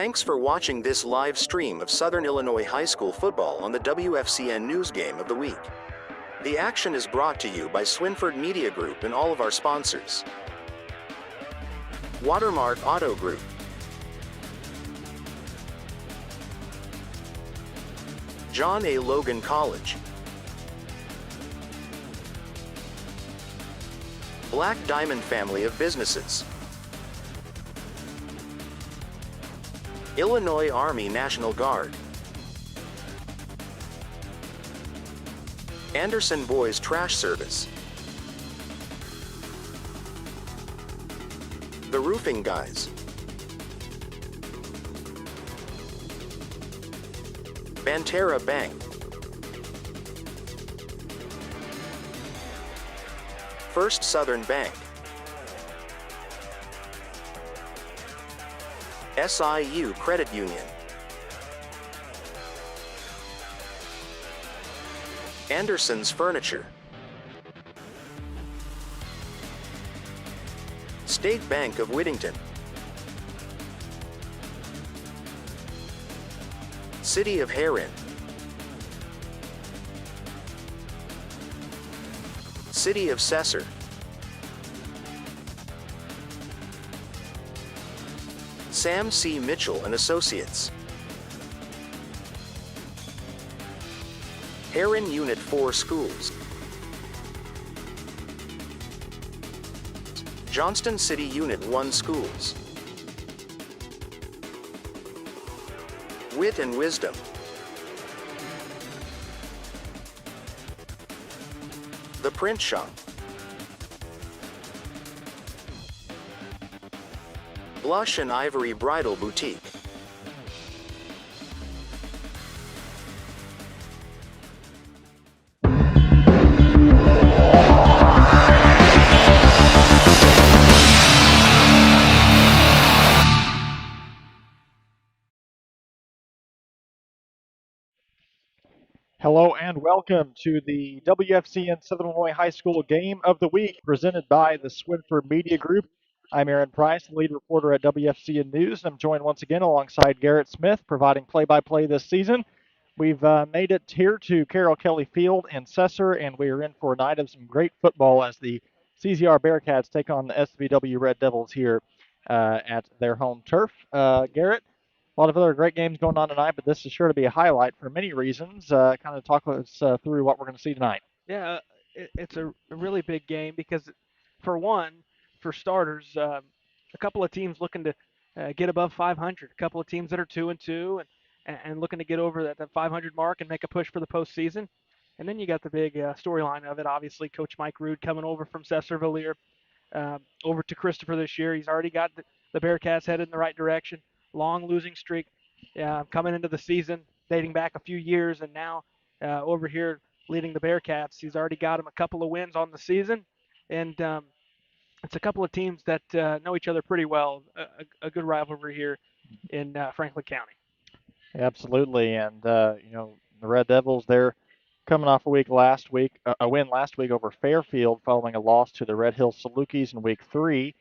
Thanks for watching this live stream of Southern Illinois High School football on the WFCN News Game of the Week. The action is brought to you by Swinford Media Group and all of our sponsors. Watermark Auto Group, John A. Logan College, Black Diamond Family of Businesses, Illinois Army National Guard, Anderson Boys Trash Service, The Roofing Guys, BankFirst Bank, First Southern Bank, SIU Credit Union, Anderson's Furniture, State Bank of Whittington, City of Herrin, City of Sesser, Sam C. Mitchell and Associates, Herrin Unit 4 Schools, Johnston City Unit 1 Schools, Wit and Wisdom, The Print Shop, Blush and Ivory Bridal Boutique, Hello and welcome to the WFCN Southern Illinois High School Game of the Week presented by the Swinford Media Group. I'm Aaron Price, lead reporter at WFCN News, and I'm joined once again alongside Garrett Smith, providing play-by-play this season. We've made it here to Carroll Kelly Field in Sesser, and we are in for a night of some great football as the CZR Bearcats take on the SVW Red Devils here at their home turf. Garrett, a lot of other great games going on tonight, but this is sure to be a highlight for many reasons. Kind of talk us through what we're going to see tonight. Yeah, it's a really big game because, for one, for starters, a couple of teams looking to get above 500. A couple of teams that are 2-2 and looking to get over that 500 mark and make a push for the postseason. And then you got the big storyline of it. Obviously, Coach Mike Rude coming over from Sesser-Valier over to Christopher this year. He's already got the Bearcats headed in the right direction. Long losing streak coming into the season, dating back a few years, and now over here leading the Bearcats. He's already got them a couple of wins on the season, and it's a couple of teams that know each other pretty well. A good rivalry here in Franklin County. Absolutely, and the Red Devils, they're coming off a win last week over Fairfield following a loss to the Red Hills Salukis in Week 3.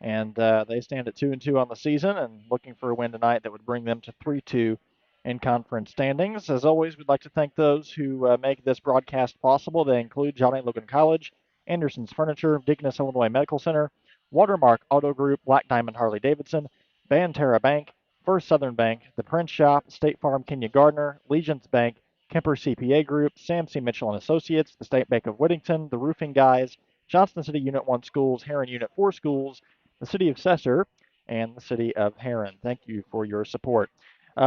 And they stand at 2-2 on the season and looking for a win tonight that would bring them to 3-2 in conference standings. As always, we'd like to thank those who make this broadcast possible. They include John A. Logan College, Anderson's Furniture, Deaconess Illinois Medical Center, Watermark Auto Group, Black Diamond Harley Davidson, BankFirst Bank, First Southern Bank, The Print Shop, State Farm Kenya Gardner, Legence Bank, Kemper CPA Group, Sam C. Mitchell and Associates, the State Bank of Whittington, The Roofing Guys, Johnston City Unit 1 Schools, Herrin Unit 4 Schools, the City of Sesser, and the City of Herrin. Thank you for your support.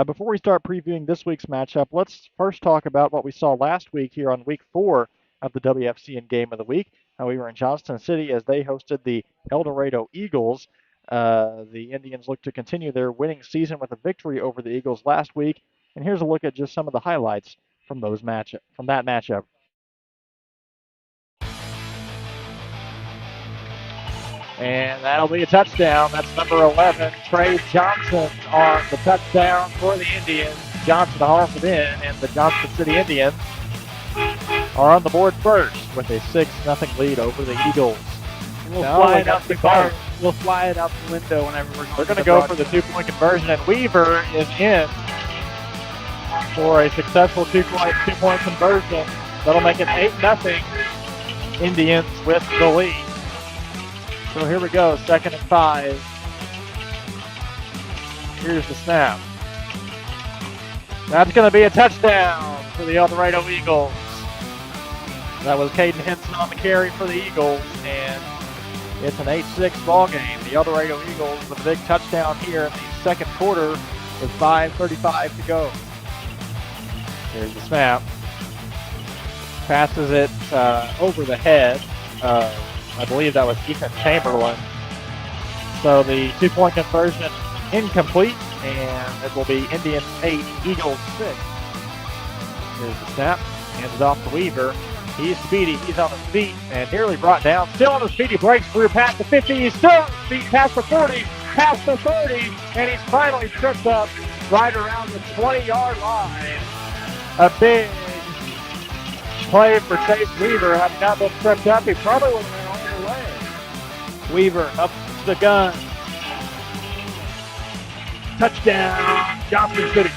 Before we start previewing this week's matchup, let's first talk about what we saw last week here on Week 4 of the WFCN Game of the Week. We were in Johnston City as they hosted the El Dorado Eagles. The Indians look to continue their winning season with a victory over the Eagles last week. And here's a look at just some of the highlights from that matchup. And that'll be a touchdown. That's number 11, Trey Johnson on the touchdown for the Indians. Johnson hauls it in, and the Johnston City Indians are on the board first with a 6-0 lead over the Eagles. We'll No, fly we it got out the to car. vote. We'll fly it out the window whenever we're going. They're going to go for the 2-point conversion, and Weaver is in for a successful two-point conversion. That'll make it 8-0. Indians with the lead. So here we go, 2nd and 5. Here's the snap. That's going to be a touchdown for the El Dorado Eagles. That was Caden Henson on the carry for the Eagles, and it's an 8-6 ball game. The El Dorado Eagles with a big touchdown here in the second quarter with 5:35 to go. Here's the snap. Passes it over the head. I believe that was Ethan Chamberlain. So the 2-point conversion incomplete, and it will be Indians 8, Eagles 6. Here's the snap. Hands it off to Weaver. He's speedy. He's on his feet and nearly brought down. Still on his feet. He breaks through past the 50. He's still on his feet past the 40, past the 30, and he's finally tripped up right around the 20-yard line. A big play for Chase Weaver. Had he not been tripped up, he probably would have been all the way. Weaver up the gun. Touchdown, Johnson City.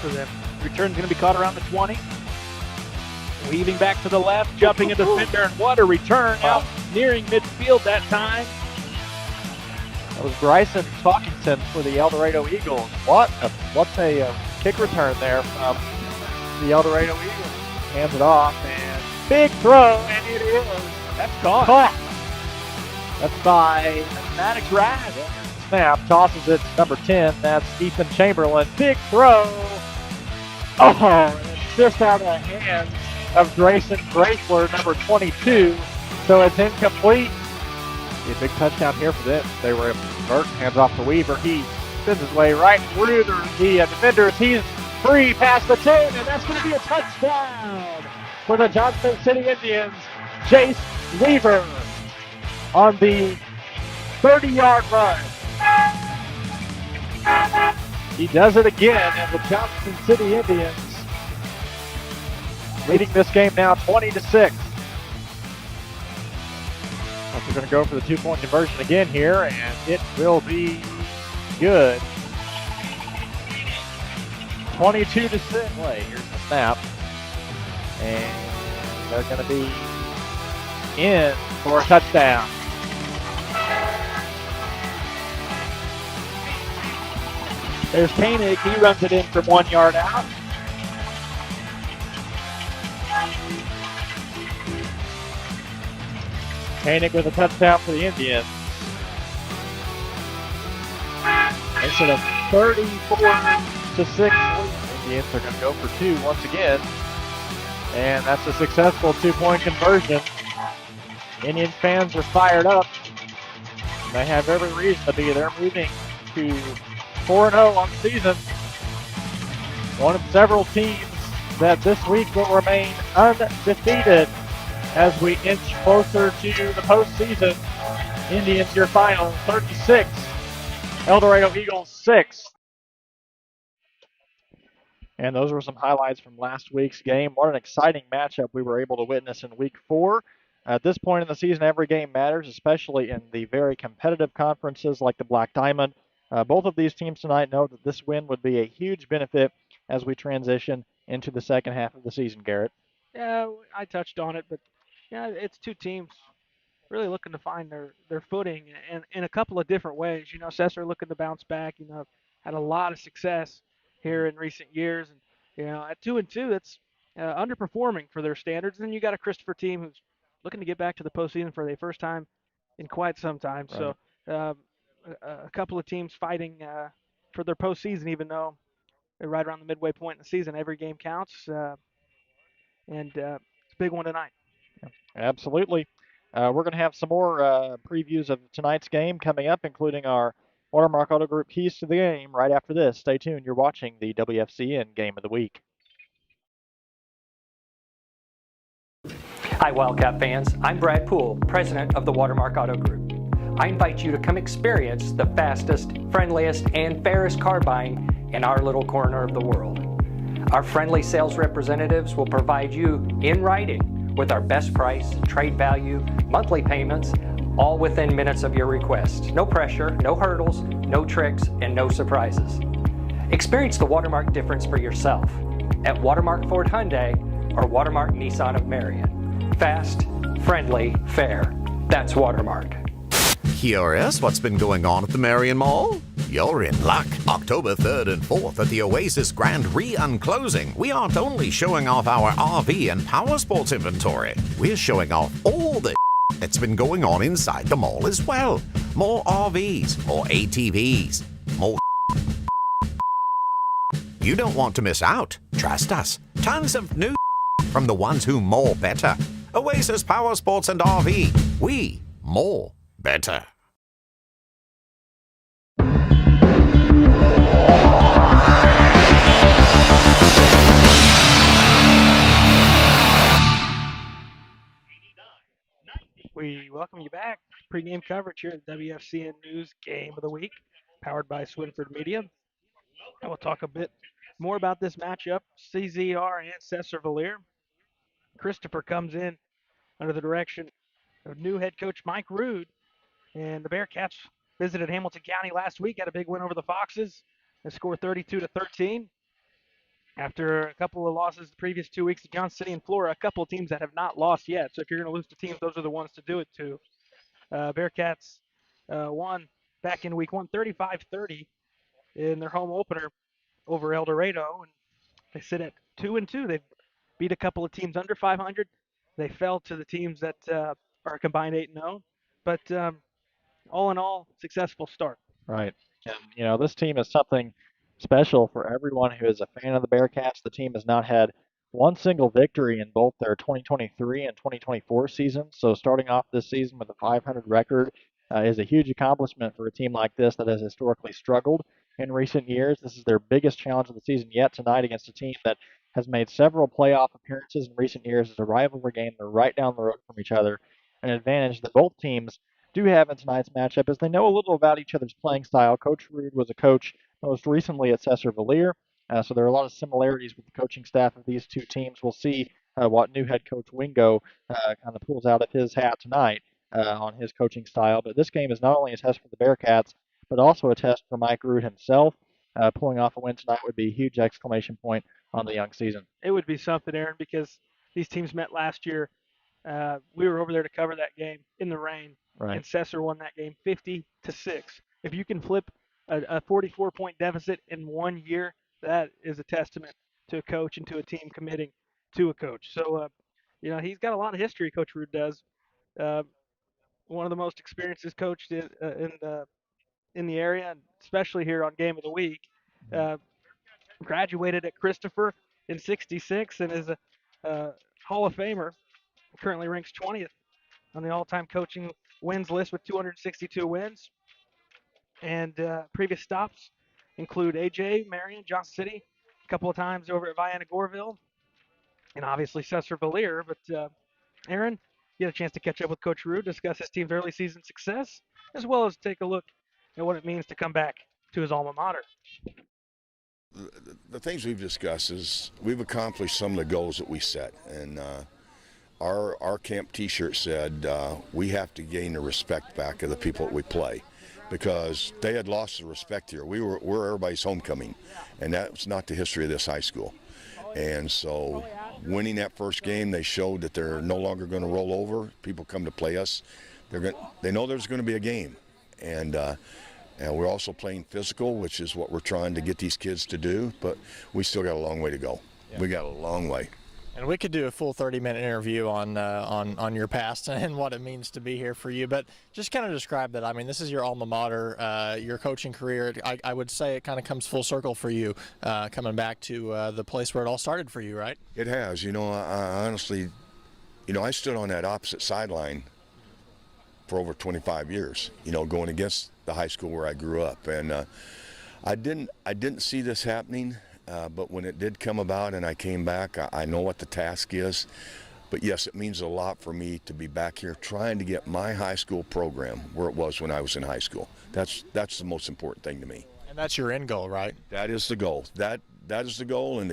So the return's going to be caught around the 20. Weaving back to the left, jumping a defender, and what a return out nearing midfield that time. That was Bryson Talkington for the El Dorado Eagles. What a kick return there from the El Dorado Eagles. Hands it off, and big throw, and it is. That's caught. That's by Maddox Rad. Snap, tosses it to number 10. That's Ethan Chamberlain. Big throw. Oh, and it's just out of the hands of Grayson Gracler, number 22. So it's incomplete. A big touchdown here for them. They were able to convert. Hands off to Weaver. He spins his way right through the defenders. He's free past the 10, and that's going to be a touchdown for the Johnston City Indians. Chase Weaver on the 30-yard run. He does it again, and the Johnston City Indians leading this game now 20-6. We're going to go for the 2-point conversion again here, and it will be good. 22-6. Here's the snap, and they're going to be in for a touchdown. There's Koenig. He runs it in from 1 yard out. Koenig with a touchdown for the Indians. Makes it a 34-6 lead. Indians are going to go for 2 once again. And that's a successful 2-point conversion. Indian fans are fired up. They have every reason to be. They're moving to 4-0 on the season. One of several teams that this week will remain undefeated as we inch closer to the postseason. Indians, your final 36. El Dorado Eagles 6. And those were some highlights from last week's game. What an exciting matchup we were able to witness in week 4. At this point in the season, every game matters, especially in the very competitive conferences like the Black Diamond. Both of these teams tonight know that this win would be a huge benefit as we transition into the second half of the season, Garrett. Yeah, I touched on it, but yeah, it's two teams really looking to find their footing in a couple of different ways. You know, Sesser looking to bounce back. You know, had a lot of success here in recent years, and you know, at 2-2, that's underperforming for their standards. And then you got a Christopher team who's looking to get back to the postseason for the first time in quite some time. Right. So a couple of teams fighting for their postseason, even though they're right around the midway point in the season. Every game counts, and it's a big one tonight. Absolutely. We're going to have some more previews of tonight's game coming up, including our Watermark Auto Group keys to the game right after this. Stay tuned. You're watching the WFCN Game of the Week. Hi, Wildcat fans. I'm Brad Poole, president of the Watermark Auto Group. I invite you to come experience the fastest, friendliest, and fairest car buying in our little corner of the world. Our friendly sales representatives will provide you, in writing, with our best price, trade value, monthly payments, all within minutes of your request. No pressure, no hurdles, no tricks, and no surprises. Experience the Watermark difference for yourself at Watermark Ford Hyundai or Watermark Nissan of Marion. Fast, friendly, fair. That's Watermark. Curious what's been going on at the Marion Mall? You're in luck. October 3rd and 4th at the Oasis Grand Re-Unclosing, we aren't only showing off our RV and power sports inventory, we're showing off all the that's been going on inside the mall as well. More RVs, more ATVs, more you don't want to miss out. Trust us. Tons of new from the ones who more better. Oasis Power Sports and RV. We more better. We welcome you back. Pre-game coverage here at WFCN News Game of the Week, powered by Swinford Media. And we'll talk a bit more about this matchup, CZR and Sesser-Valier. Christopher comes in under the direction of new head coach Mike Rood, and the Bearcats visited Hamilton County last week, had a big win over the Foxes, and scored 32-13. After a couple of losses the previous 2 weeks to Johnson City and Flora, a couple of teams that have not lost yet. So if you're going to lose to teams, those are the ones to do it to. Bearcats won back in week 1, 35-30 in their home opener over El Dorado, and they sit at 2-2. They've beat a couple of teams under 500. They fell to the teams that are combined 8-0. But all in all, successful start. Right. And, this team is something special for everyone who is a fan of the Bearcats. The team has not had one single victory in both their 2023 and 2024 seasons. So starting off this season with a 500 record is a huge accomplishment for a team like this that has historically struggled in recent years. This is their biggest challenge of the season yet tonight against a team that has made several playoff appearances in recent years. It's a rivalry game. They're right down the road from each other. An advantage that both teams do have in tonight's matchup is they know a little about each other's playing style. Coach Rood was a coach most recently at Sesser-Valier, so there are a lot of similarities with the coaching staff of these two teams. We'll see what new head coach Wingo kind of pulls out of his hat tonight on his coaching style. But this game is not only a test for the Bearcats, but also a test for Mike Rood himself. Pulling off a win tonight would be a huge exclamation point on the young season. It would be something, Aaron, because these teams met last year. We were over there to cover that game in the rain. Right. And Sesser won that game 50-6. If you can flip a 44-point deficit in 1 year, that is a testament to a coach and to a team committing to a coach. So, he's got a lot of history, Coach Rood does. One of the most experienced coached in the area, and especially here on Game of the Week. Graduated at Christopher in '66 and is a Hall of Famer. Currently ranks 20th on the all-time coaching wins list with 262 wins. And previous stops include AJ, Marion, Johnson City, a couple of times over at Vienna Goreville, and obviously Sesser-Valier. But Aaron, you had a chance to catch up with Coach Rood, discuss his team's early season success, as well as take a look at what it means to come back to his alma mater. The things we've discussed is we've accomplished some of the goals that we set, and our camp T-shirt said we have to gain the respect back of the people that we play, because they had lost the respect here. We're everybody's homecoming, and that's not the history of this high school. And so winning that first game, they showed that they're no longer going to roll over. People come to play us. They know there's going to be a game, and we're also playing physical, which is what we're trying to get these kids to do, but we still got a long way to go. Yeah. We got a long way. And we could do a full 30-minute interview on your past and what it means to be here for you, but just kind of describe that. I mean, this is your alma mater, your coaching career. I would say it kind of comes full circle for you, coming back to the place where it all started for you, right? It has. I honestly, I stood on that opposite sideline for over 25 years, going against the high school where I grew up. And I didn't see this happening. But when it did come about and I came back, I know what the task is. But yes, it means a lot for me to be back here trying to get my high school program where it was when I was in high school. That's the most important thing to me. And that's your end goal, right? That is the goal. That is the goal, and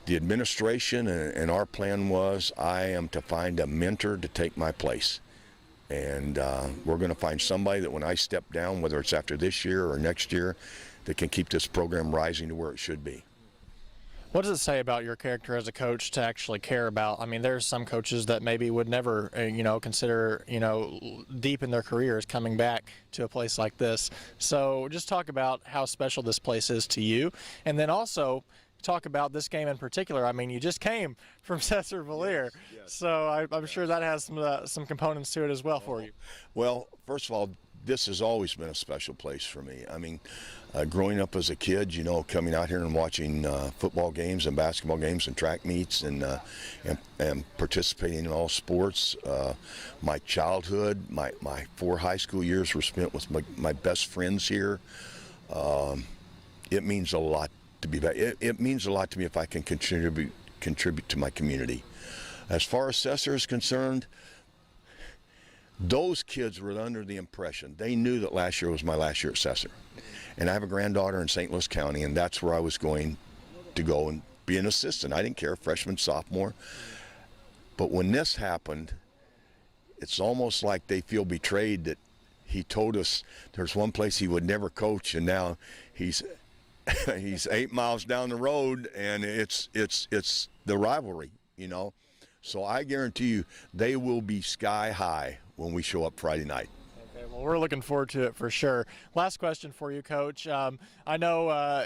the administration and our plan was I am to find a mentor to take my place. And we're going to find somebody that when I step down, whether it's after this year or next year, that can keep this program rising to where it should be. What does it say about your character as a coach to actually care about? I mean, there's some coaches that maybe would never, consider, deep in their careers coming back to a place like this. So just talk about how special this place is to you. And then also talk about this game in particular. I mean, you just came from Sesser-Valier, yes. So I'm sure that has some components to it as well for you. Well, first of all, this has always been a special place for me. I mean, growing up as a kid, coming out here and watching football games and basketball games and track meets and participating in all sports. My childhood, my 4 high school years were spent with my best friends here. It means a lot to be back. It means a lot to me if I can contribute to my community. As far as Sesser is concerned, those kids were under the impression, they knew that last year was my last year at Sesser. And I have a granddaughter in St. Louis County, and that's where I was going to go and be an assistant. I didn't care, freshman, sophomore. But when this happened, it's almost like they feel betrayed that he told us there's one place he would never coach, and now he's 8 miles down the road, and it's the rivalry, So I guarantee you they will be sky high when we show up Friday night. Okay, well, we're looking forward to it for sure. Last question for you, Coach. I know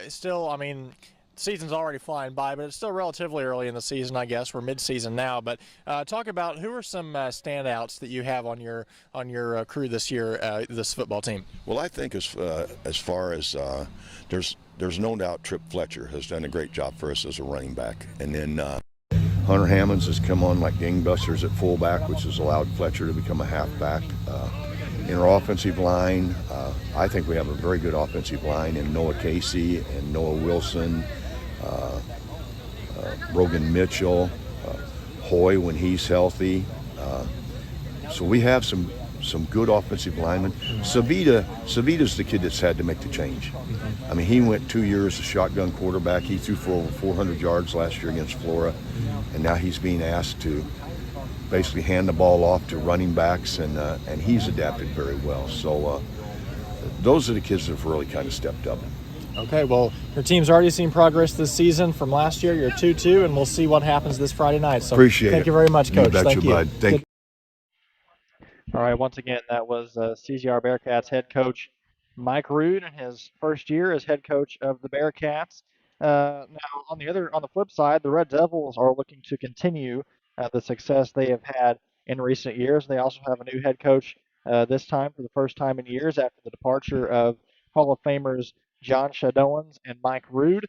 season's already flying by, but it's still relatively early in the season, I guess. We're mid-season now, but talk about who are some standouts that you have on your crew this year, this football team. Well, I think as far as there's no doubt Trip Fletcher has done a great job for us as a running back, and then Hunter Hammonds has come on like gangbusters at fullback, which has allowed Fletcher to become a halfback. In our offensive line, I think we have a very good offensive line in Noah Casey and Noah Wilson, Rogan Mitchell, Hoy when he's healthy. So we have some good offensive linemen. Savita's the kid that's had to make the change. I mean, he went 2 years as shotgun quarterback. He threw for over 400 yards last year against Flora, and now he's being asked to basically hand the ball off to running backs, and he's adapted very well. So those are the kids that have really kind of stepped up. Okay, well, your team's already seen progress this season from last year. You're 2-2, and we'll see what happens this Friday night. So appreciate it. Thank you very much, Coach. Thank you. Bud. Thank you. All right, once again, that was CZR Bearcats head coach Mike Rood in his first year as head coach of the Bearcats. Now, on the flip side, the Red Devils are looking to continue the success they have had in recent years. They also have a new head coach this time for the first time in years after the departure of Hall of Famers John Shadowans and Mike Rood.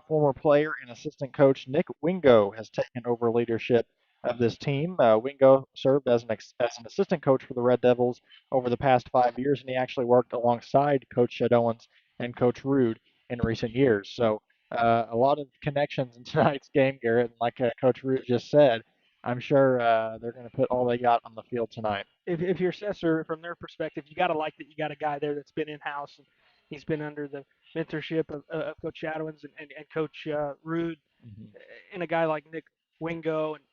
Former player and assistant coach Nick Wingo has taken over leadership of this team. Wingo served as an assistant coach for the Red Devils over the past 5 years, and he actually worked alongside Coach Shadowans and Coach Rood in recent years. So a lot of connections in tonight's game, Garrett. And like Coach Rood just said, I'm sure they're going to put all they got on the field tonight. If you're Sesser, from their perspective, you got to like that you got a guy there that's been in-house, and he's been under the mentorship of Coach Shadowans and Coach Rood, and a guy like Nick Wingo, and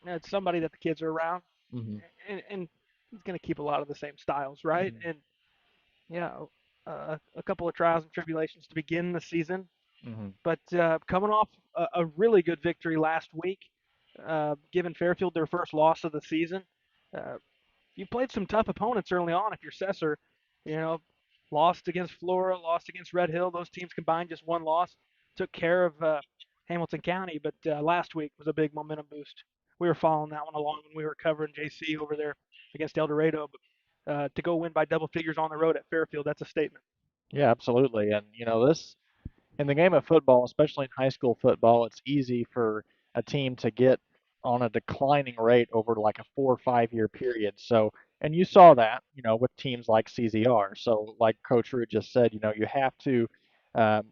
it's somebody that the kids are around, and he's going to keep a lot of the same styles, right? And a couple of trials and tribulations to begin the season, but coming off a really good victory last week, giving Fairfield their first loss of the season. You played some tough opponents early on. If you're Sesser, lost against Flora, lost against Red Hill. Those teams combined just one loss. Took care of Hamilton County, but last week was a big momentum boost. We were following that one along when we were covering JC over there against El Dorado. But to go win by double figures on the road at Fairfield, that's a statement. Yeah, absolutely. And, this in the game of football, especially in high school football, it's easy for a team to get on a declining rate over like a 4 or 5 year period. So, and you saw that, with teams like CZR. So, like Coach Rood just said, you have to have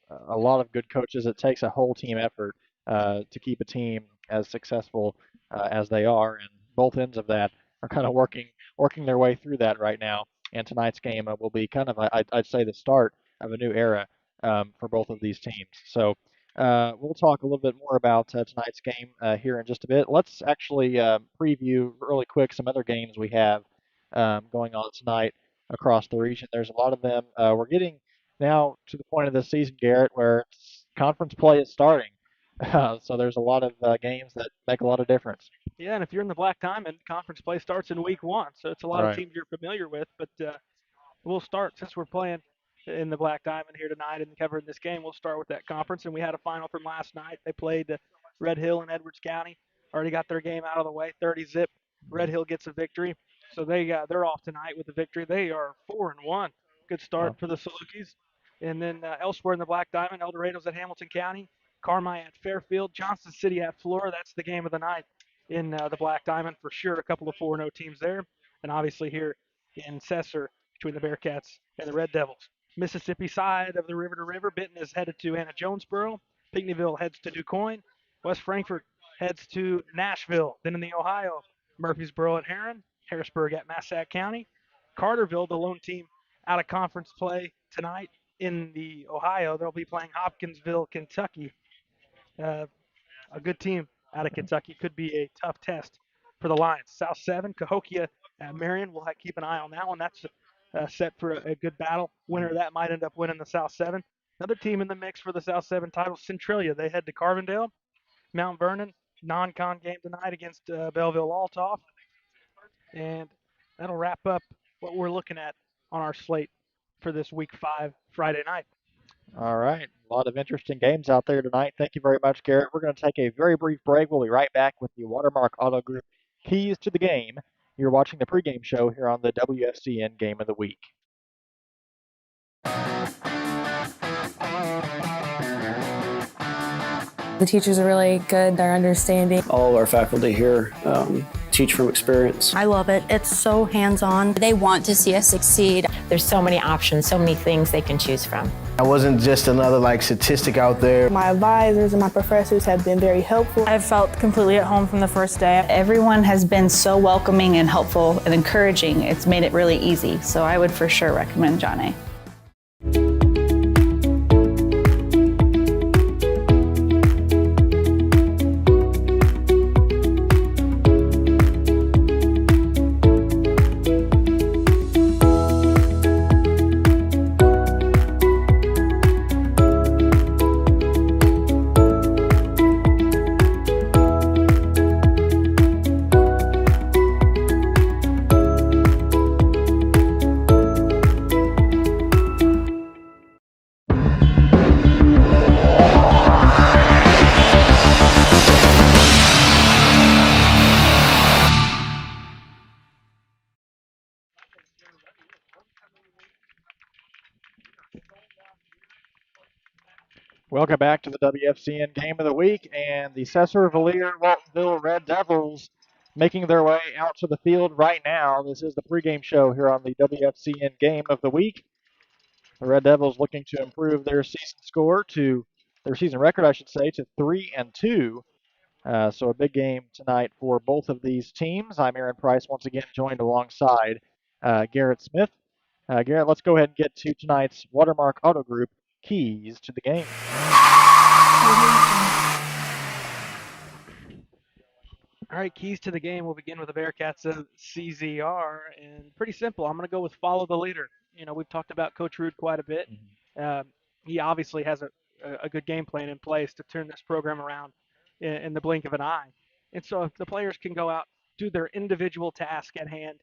a lot of good coaches. It takes a whole team effort to keep a team as successful as they are, and both ends of that are kind of working their way through that right now. And tonight's game will be kind of, I'd say, the start of a new era for both of these teams. So We'll talk a little bit more about tonight's game here in just a bit. Let's actually preview really quick some other games we have going on tonight across the region. There's a lot of them. We're getting now to the point of the season, Garrett, where conference play is starting. So there's a lot of games that make a lot of difference. Yeah, and if you're in the Black Diamond, conference play starts in week 1, so it's a lot of teams you're familiar with. But we'll start, since we're playing in the Black Diamond here tonight and covering this game, we'll start with that conference. And we had a final from last night. They played Red Hill in Edwards County. Already got their game out of the way, 30-zip. Red Hill gets a victory, so they're off tonight with a victory. They are 4-1. Good start for the Salukis. And then elsewhere in the Black Diamond, El Dorado's at Hamilton County, Carmi at Fairfield, Johnston City at Flora. That's the game of the night in the Black Diamond for sure. A couple of 4-0 teams there, and obviously here in Sesser between the Bearcats and the Red Devils. Mississippi side of the river to river, Benton is headed to Anna Jonesboro. Pinckneyville heads to DuQuoin. West Frankfort heads to Nashville. Then in the Ohio, Murfreesboro at Herrin, Harrisburg at Massac County. Carterville, the lone team out of conference play tonight in the Ohio. They'll be playing Hopkinsville, Kentucky. A good team out of Kentucky. Could be a tough test for the Lions. South 7, Cahokia at Marion. We'll keep an eye on that one. That's set for a good battle. Winner of that might end up winning the South 7. Another team in the mix for the South 7 title, Centralia. They head to Carbondale. Mount Vernon, non-con game tonight against Belleville-Altoff. And that'll wrap up what we're looking at on our slate for this Week 5 Friday night. All right. A lot of interesting games out there tonight. Thank you very much, Garrett. We're going to take a very brief break. We'll be right back with the Watermark Auto Group keys to the game. You're watching the pregame show here on the WFCN Game of the Week. The teachers are really good. They're understanding. All of our faculty here teach from experience. I love it. It's so hands-on. They want to see us succeed. There's so many options, so many things they can choose from. I wasn't just another statistic out there. My advisors and my professors have been very helpful. I've felt completely at home from the first day. Everyone has been so welcoming and helpful and encouraging. It's made it really easy. So I would for sure recommend John A. Welcome back to the WFCN Game of the Week, and the Sesser-Valier-Waltonville Red Devils making their way out to the field right now. This is the pregame show here on the WFCN Game of the Week. The Red Devils looking to improve their season record, to 3-2. So a big game tonight for both of these teams. I'm Aaron Price, once again joined alongside Garrett Smith. Garrett, let's go ahead and get to tonight's Watermark Auto Group keys to the game. All right, keys to the game. We'll begin with the Bearcats of CZR, and pretty simple. I'm going to go with follow the leader. We've talked about Coach Rude quite a bit. He obviously has a good game plan in place to turn this program around in the blink of an eye. And so if the players can go out, do their individual task at hand,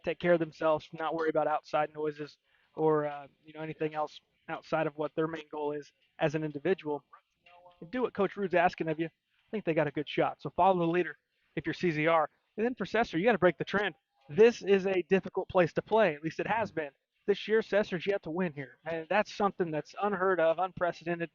take care of themselves, not worry about outside noises or anything else outside of what their main goal is as an individual, and do what Coach Rude's asking of you, I think they got a good shot. So follow the leader if you're CZR. And then for Sesser, you got to break the trend. This is a difficult place to play. At least it has been. This year, Sesser's yet to win here. And that's something that's unheard of, unprecedented,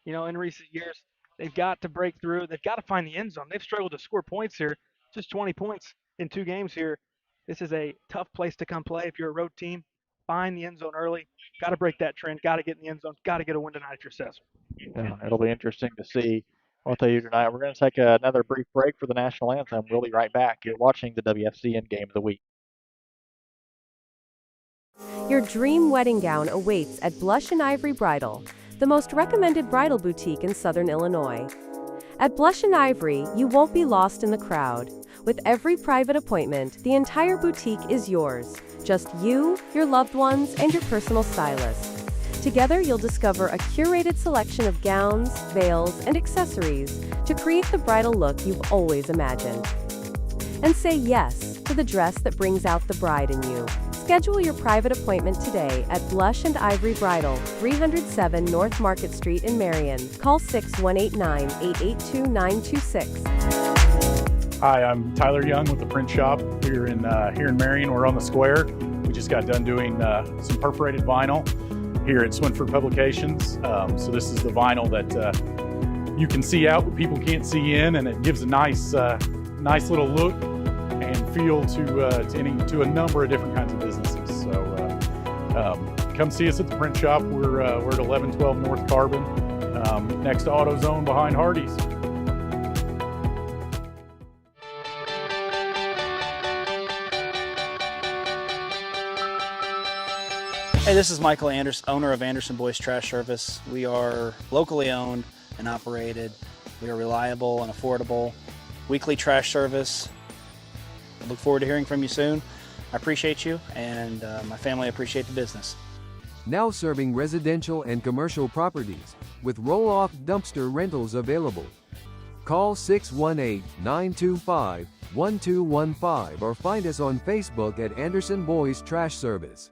in recent years. They've got to break through. They've got to find the end zone. They've struggled to score points here. Just 20 points in 2 games here. This is a tough place to come play if you're a road team. Find the end zone early. Got to break that trend. Got to get in the end zone. Got to get a win tonight if you're Sesser. Yeah, it'll be interesting to see what they do tonight. We're going to take another brief break for the national anthem. We'll be right back. You're watching the WFCN Game of the Week. Your dream wedding gown awaits at Blush and Ivory Bridal. the most recommended bridal boutique in Southern Illinois. At Blush and Ivory, you won't be lost in the crowd. With every private appointment, the entire boutique is yours. Just you, your loved ones, and your personal stylist. Together, you'll discover a curated selection of gowns, veils, and accessories to create the bridal look you've always imagined. And say yes to the dress that brings out the bride in you. Schedule your private appointment today at Blush and Ivory Bridal, 307 North Market Street in Marion. Call 618-982-926. Hi, I'm Tyler Young with the print shop here in Marion. We're on the square. We just got done doing some perforated vinyl here at Swinford Publications. So this is the vinyl that you can see out, but people can't see in, and it gives a nice little look and feel to a number of different kinds of businesses. So come see us at the print shop. We're at 1112 North Carbon, next to AutoZone behind Hardee's. Hey, this is Michael Anderson, owner of Anderson Boys Trash Service. We are locally owned and operated. We are reliable and affordable. Weekly trash service. I look forward to hearing from you soon. I appreciate you, and my family appreciate the business. Now serving residential and commercial properties with roll-off dumpster rentals available. Call 618-925-1215 or find us on Facebook at Anderson Boys Trash Service.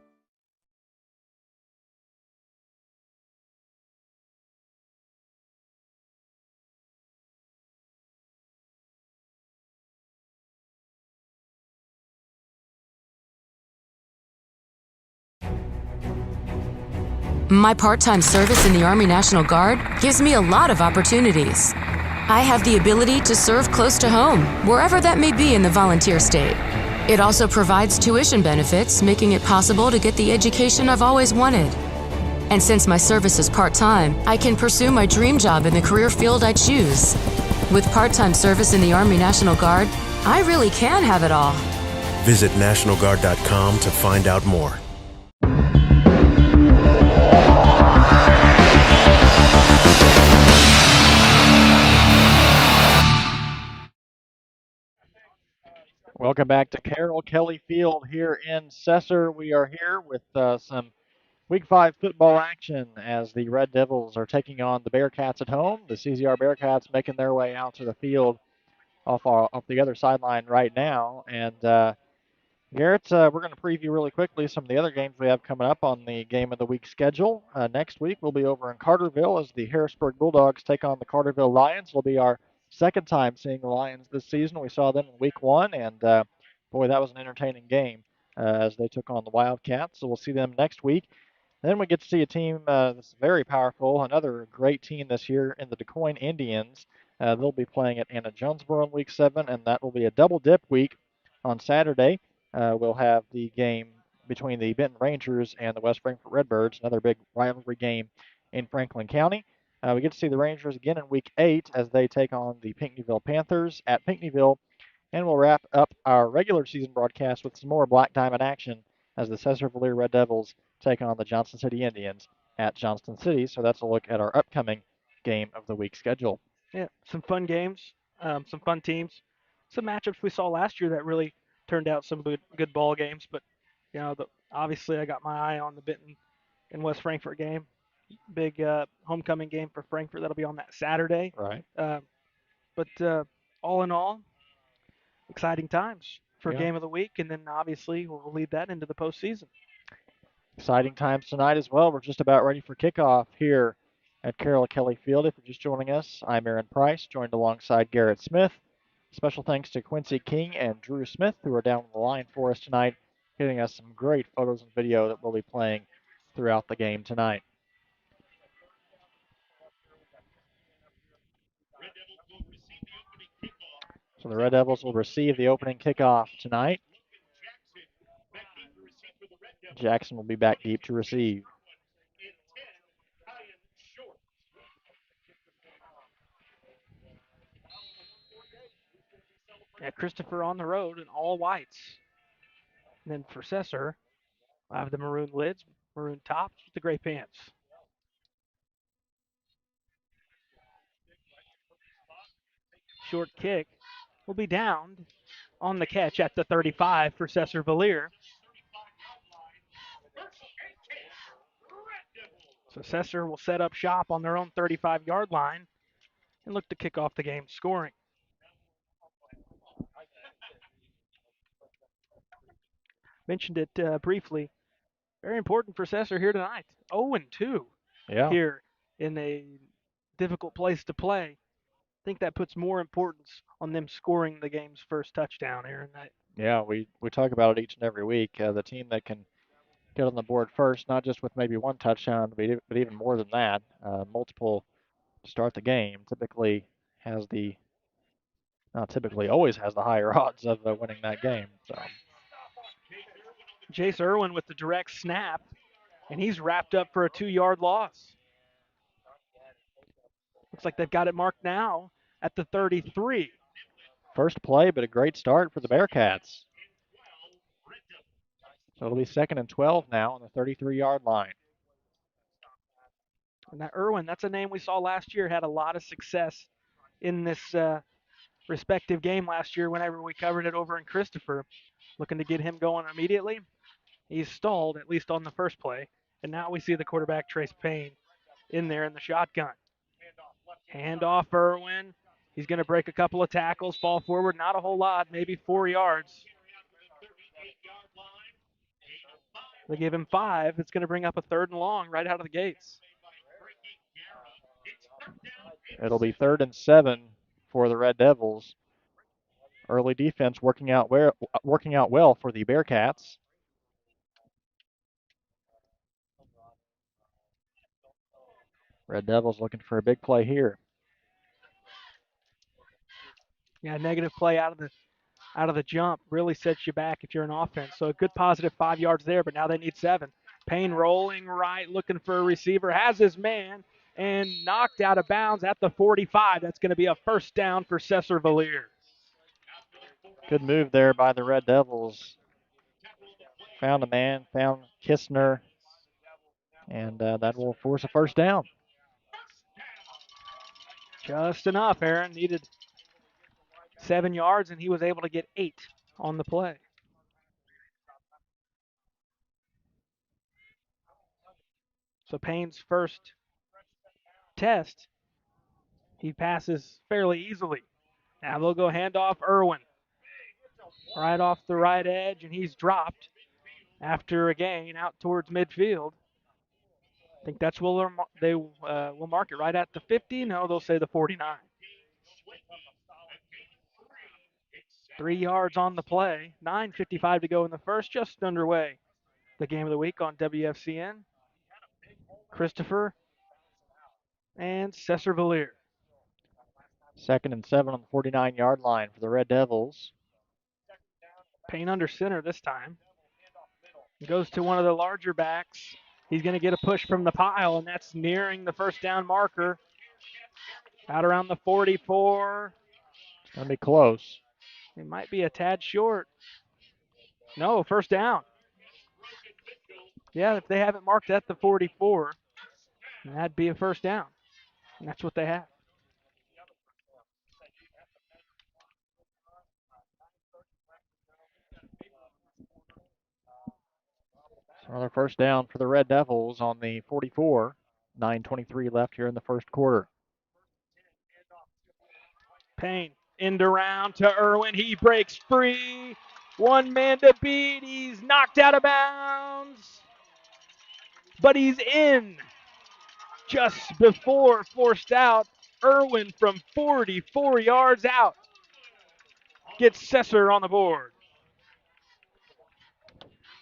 My part-time service in the Army National Guard gives me a lot of opportunities. I have the ability to serve close to home, wherever that may be in the volunteer state. It also provides tuition benefits, making it possible to get the education I've always wanted. And since my service is part-time, I can pursue my dream job in the career field I choose. With part-time service in the Army National Guard, I really can have it all. Visit NationalGuard.com to find out more. Welcome back to Carroll Kelly Field here in Sesser. We are here with some Week 5 football action as the Red Devils are taking on the Bearcats at home. The CZR Bearcats making their way out to the field off the other sideline right now. And Garrett, we're going to preview really quickly some of the other games we have coming up on the Game of the Week schedule. Next week we'll be over in Carterville as the Harrisburg Bulldogs take on the Carterville Lions. It'll be our second time seeing the Lions this season. We saw them in Week 1, and boy, that was an entertaining game as they took on the Wildcats. So we'll see them next week. Then we get to see a team that's very powerful, another great team this year in the DuQuoin Indians. They'll be playing at Anna Jonesboro in Week 7, and that will be a double dip week on Saturday. We'll have the game between the Benton Rangers and the West Frankfort Redbirds, another big rivalry game in Franklin County. We get to see the Rangers again in Week 8 as they take on the Pinckneyville Panthers at Pinckneyville. And we'll wrap up our regular season broadcast with some more Black Diamond action as the Sesser-Valier Red Devils take on the Johnston City Indians at Johnston City. So that's a look at our upcoming Game of the Week schedule. Yeah, some fun games, some fun teams, some matchups we saw last year that really turned out some good ball games. But, you know, obviously I got my eye on the Benton and West Frankfort game. Big homecoming game for Frankfort. That'll be on that Saturday. Right. But all in all, exciting times for Game of the Week. And then obviously we'll lead that into the postseason. Exciting times tonight as well. We're just about ready for kickoff here at Carroll Kelly Field. If you're just joining us, I'm Aaron Price, joined alongside Garrett Smith. Special thanks to Quincy King and Drew Smith, who are down on the line for us tonight, giving us some great photos and video that we'll be playing throughout the game tonight. So the Red Devils will receive the opening kickoff tonight. Jackson will be back deep to receive. Yeah, Christopher on the road in all whites. And then for Sesser, I have the maroon lids, maroon tops with the gray pants. Short kick will be downed on the catch at the 35 for Sesser-Valier. So Sesser will set up shop on their own 35-yard line and look to kick off the game scoring. Mentioned it briefly. Very important for Sesser here tonight. 0-2 here in a difficult place to play. I think that puts more importance on them scoring the game's first touchdown, Aaron. Yeah, we talk about it each and every week. The team that can get on the board first, not just with maybe one touchdown, but even more than that, multiple to start the game, typically has the, not typically, always has the higher odds of winning that game. So Jace Irwin with the direct snap, and he's wrapped up for a 2-yard loss. Looks like they've got it marked now at the 33. First play, but a great start for the Bearcats. So it'll be 2nd and 12 now on the 33-yard line. And that Irwin, that's a name we saw last year, had a lot of success in this respective game last year whenever we covered it over in Christopher. Looking to get him going immediately. He's stalled, at least on the first play. And now we see the quarterback, Trace Payne, in there in the shotgun. Handoff Irwin. He's going to break a couple of tackles, fall forward, not a whole lot, maybe 4 yards. They give him 5. It's going to bring up a 3rd and long right out of the gates. It'll be 3rd and 7 for the Red Devils. Early defense working out well for the Bearcats. Red Devils looking for a big play here. Yeah, negative play out of the jump really sets you back if you're an offense. So a good positive 5 yards there, but now they need 7. Payne rolling right, looking for a receiver, has his man, and knocked out of bounds at the 45. That's going to be a first down for Sesser-Valier. Good move there by the Red Devils. Found a man, found Kistner, and that will force a first down. Just enough, Aaron. Needed 7 yards, and he was able to get 8 on the play. So Payne's first test, he passes fairly easily. Now they'll go handoff Irwin. Right off the right edge, and he's dropped after a gain out towards midfield. I think that's where they will mark it right at the 50. No, they'll say the 49. 3 yards on the play. 9:55 to go in the first, just underway. The game of the week on WFCN. Christopher and Sesser-Valier. 2nd and 7 on the 49-yard line for the Red Devils. Payne under center this time. He goes to one of the larger backs. He's going to get a push from the pile, and that's nearing the first down marker. Out around the 44. It's going to be close. It might be a tad short. No, first down. Yeah, if they have it marked at the 44, that'd be a first down. And that's what they have. Another first down for the Red Devils on the 44. 9:23 left here in the first quarter. Payne end around to Irwin. He breaks free. 1 man to beat. He's knocked out of bounds. But he's in. Just before forced out. Irwin from 44 yards out gets Sesser on the board.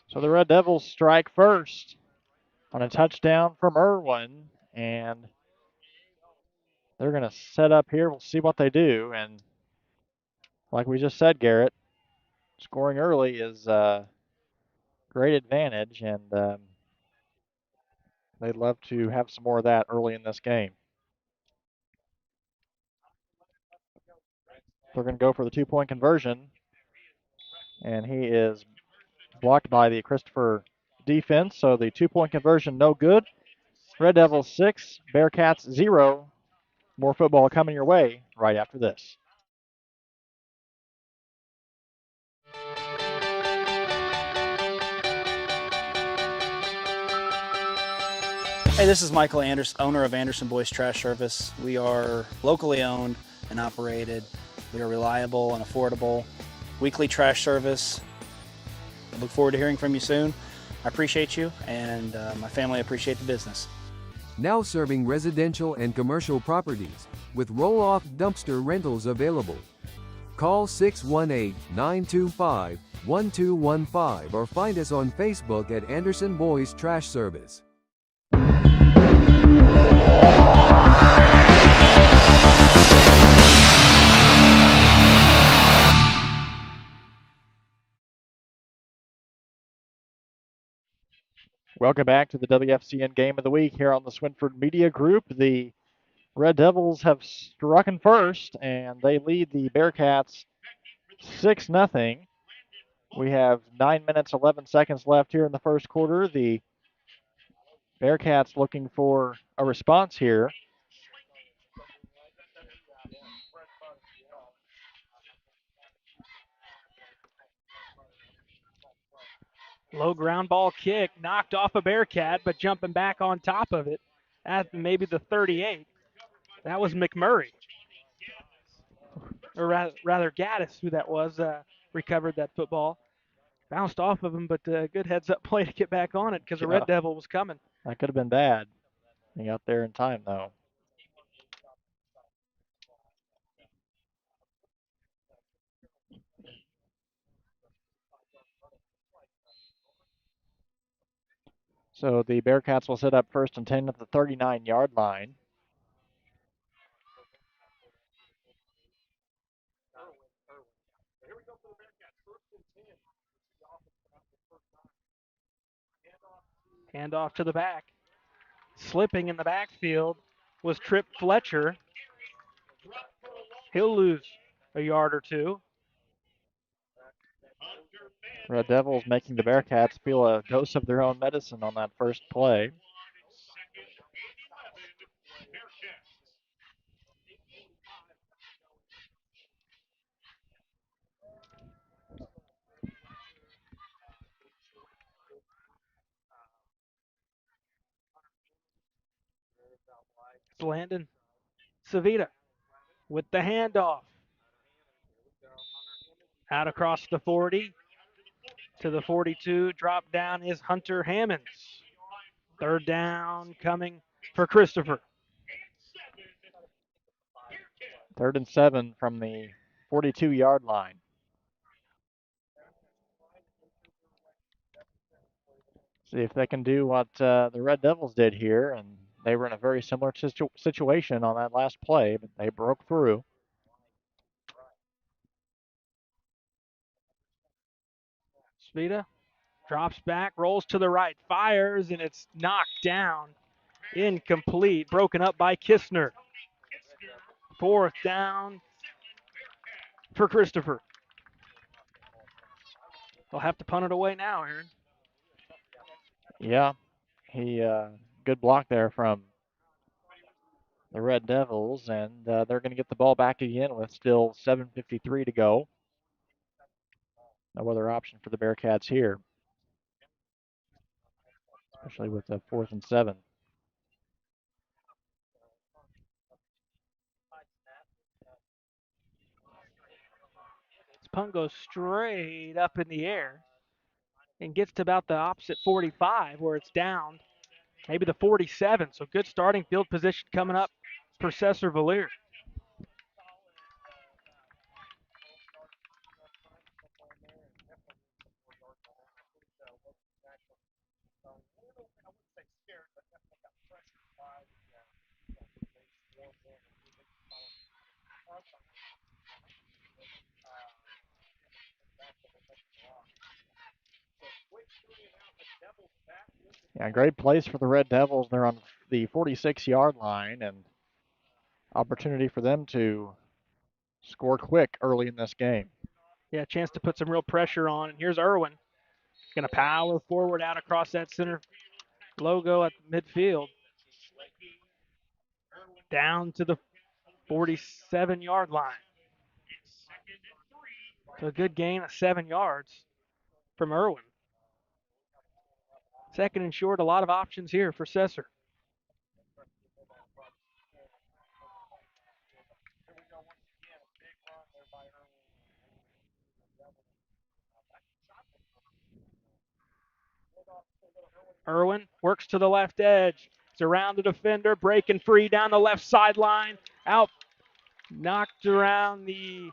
So the Red Devils strike first on a touchdown from Irwin, and they're going to set up here. We'll see what they do. And like we just said, Garrett, scoring early is a great advantage, and they'd love to have some more of that early in this game. They're going to go for the 2-point conversion, and he is blocked by the Christopher defense. So the 2-point conversion, no good. Red Devils 6, Bearcats 0. More football coming your way right after this. Hey, this is Michael Anderson, owner of Anderson Boys Trash Service. We are locally owned and operated. We are reliable and affordable. Weekly trash service. I look forward to hearing from you soon. I appreciate you, and my family appreciate the business. Now serving residential and commercial properties with roll-off dumpster rentals available. Call 618-925-1215 or find us on Facebook at Anderson Boys Trash Service. Welcome back to the WFCN Game of the Week here on the Swinford Media Group. The Red Devils have struck in first, and they lead the Bearcats 6-0. We have 9 minutes, 11 seconds left here in the first quarter. The Bearcats looking for a response here. Low ground ball kick, knocked off a Bearcat, but jumping back on top of it at maybe the 38. That was McMurray. Or rather Gaddis, who that was, recovered that football. Bounced off of him, but good heads-up play to get back on it because the Red Devil was coming. That could have been bad. He got there in time, though. So the Bearcats will set up 1st and 10 at the 39-yard line. Hand off to the back. Slipping in the backfield was Trip Fletcher. He'll lose a yard or two. Red Devils making the Bearcats feel a dose of their own medicine on that first play. It's Landon Savita with the handoff. Out across the 40 to the 42. Drop down is Hunter Hammonds. 3rd down coming for Christopher. 3rd and 7 from the 42-yard line. See if they can do what the Red Devils did here, and they were in a very similar situation on that last play, but they broke through. Svita drops back, rolls to the right, fires, and it's knocked down. Incomplete, broken up by Kistner. 4th down for Christopher. They'll have to punt it away now, Aaron. Yeah, good block there from the Red Devils, and they're going to get the ball back again with still 7:53 to go. No other option for the Bearcats here, especially with the 4th and 7. This punt goes straight up in the air and gets to about the opposite 45 where it's down, maybe the 47. So good starting field position coming up for Sesser-Valier. Yeah, great place for the Red Devils. They're on the 46-yard line, and opportunity for them to score quick early in this game. Yeah, a chance to put some real pressure on. And here's Irwin. Going to power forward out across that center logo at midfield. Down to the 47-yard line. So a good gain of 7 yards from Irwin. 2nd and short, a lot of options here for Sesser. Irwin works to the left edge. It's around the defender, breaking free down the left sideline. Out, knocked around the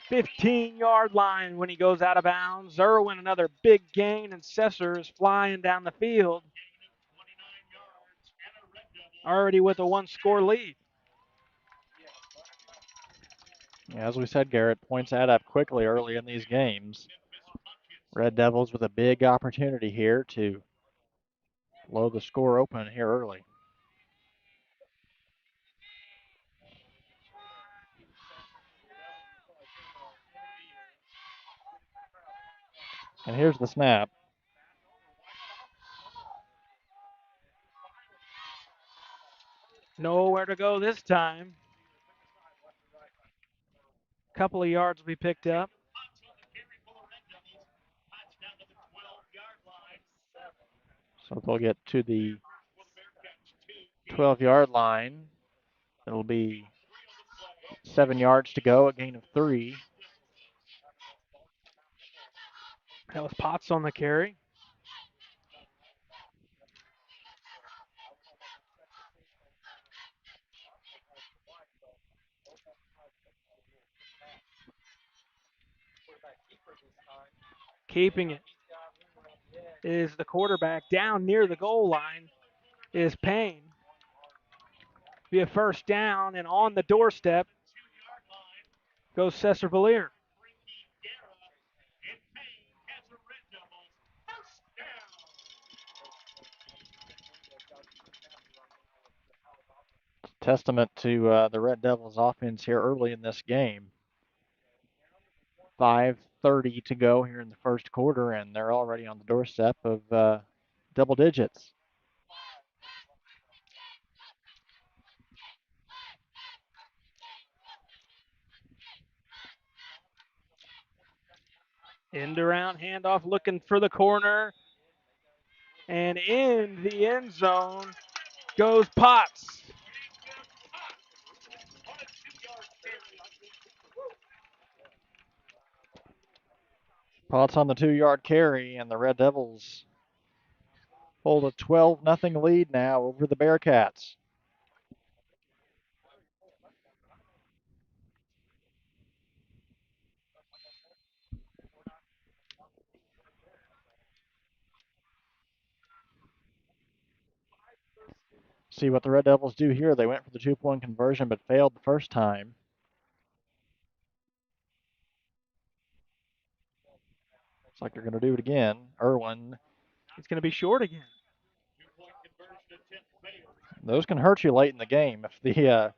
15-yard line when he goes out of bounds. Irwin, another big gain, and Sesser is flying down the field. Already with a one-score lead. Yeah, as we said, Garrett, points add up quickly early in these games. Red Devils with a big opportunity here to blow the score open here early. And here's the snap. Nowhere to go this time. Couple of yards will be picked up. So they'll get to the 12-yard line. It'll be 7 yards to go, a gain of 3. That was Potts on the carry. Keeping it is the quarterback. Down near the goal line is Payne. Be a first down, and on the doorstep goes Sesser-Valier. Testament to the Red Devils offense here early in this game. 5:30 to go here in the first quarter, and they're already on the doorstep of double digits. End around handoff, looking for the corner. And in the end zone goes Potts. Potts on the 2-yard carry, and the Red Devils hold a 12-0 lead now over the Bearcats. See what the Red Devils do here. They went for the 2-point conversion but failed the first time. Looks like they're going to do it again. Irwin. It's going to be short again. Those can hurt you late in the game. If the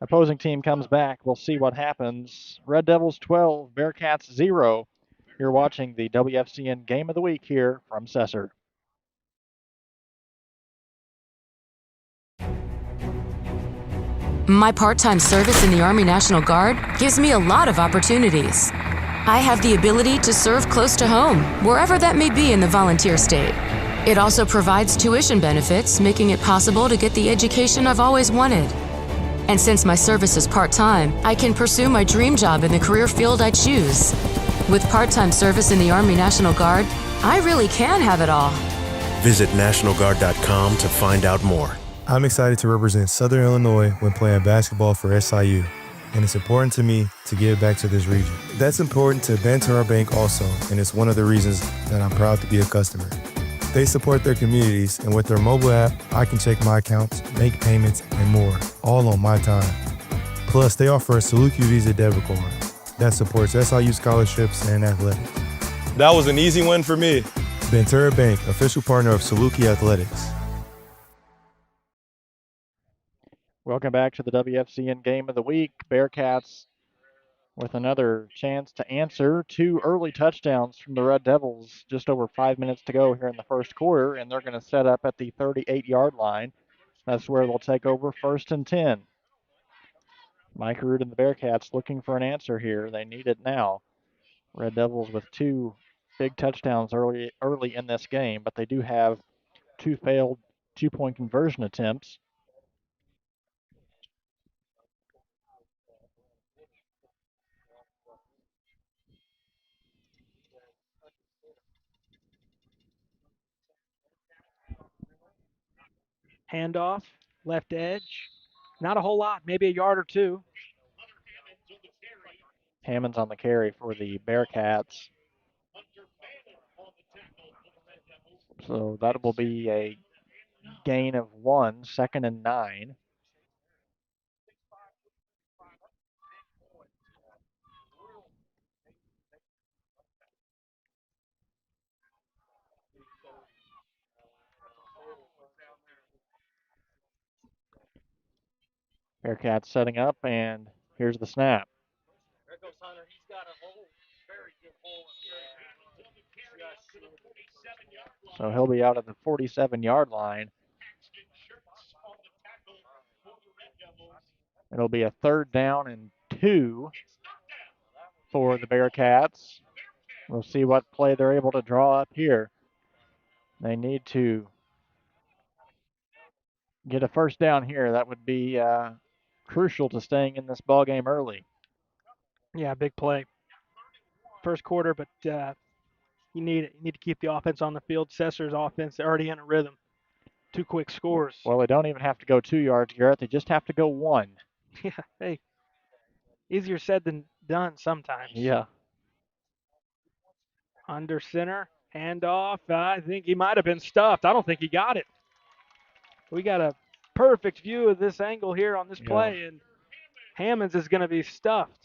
opposing team comes back, we'll see what happens. Red Devils 12, Bearcats 0. You're watching the WFCN Game of the Week here from Sesser. My part-time service in the Army National Guard gives me a lot of opportunities. I have the ability to serve close to home, wherever that may be in the volunteer state. It also provides tuition benefits, making it possible to get the education I've always wanted. And since my service is part-time, I can pursue my dream job in the career field I choose. With part-time service in the Army National Guard, I really can have it all. Visit NationalGuard.com to find out more. I'm excited to represent Southern Illinois when playing basketball for SIU, and it's important to me to give back to this region. That's important to BankFirst Bank also, and it's one of the reasons that I'm proud to be a customer. They support their communities, and with their mobile app, I can check my accounts, make payments, and more, all on my time. Plus, they offer a Saluki Visa debit card that supports SIU scholarships and athletics. That was an easy one for me. BankFirst Bank, official partner of Saluki Athletics. Welcome back to the WFCN Game of the Week. Bearcats with another chance to answer. 2 early touchdowns from the Red Devils. Just over 5 minutes to go here in the first quarter, and they're going to set up at the 38-yard line. That's where they'll take over 1st and 10. Mike Root and the Bearcats looking for an answer here. They need it now. Red Devils with 2 big touchdowns early in this game, but they do have 2 failed 2-point conversion attempts. Handoff, left edge. Not a whole lot, maybe a yard or two. Hammond's on the carry for the Bearcats. So that will be a gain of 1, 2nd and 9. Bearcats setting up, and here's the snap. So he'll be out at the 47-yard line. It'll be a 3rd down and 2 for the Bearcats. We'll see what play they're able to draw up here. They need to get a 1st down here. That would be crucial to staying in this ball game early. Yeah, big play. First quarter, but you need it. You need to keep the offense on the field. Sesser's offense already in a rhythm. 2 quick scores. Well, they don't even have to go 2 yards, Garrett. They just have to go 1. Yeah, hey, easier said than done sometimes. Yeah. Under center, handoff. I think he might have been stuffed. I don't think he got it. We got a perfect view of this angle here on this play, and Hammonds is going to be stuffed.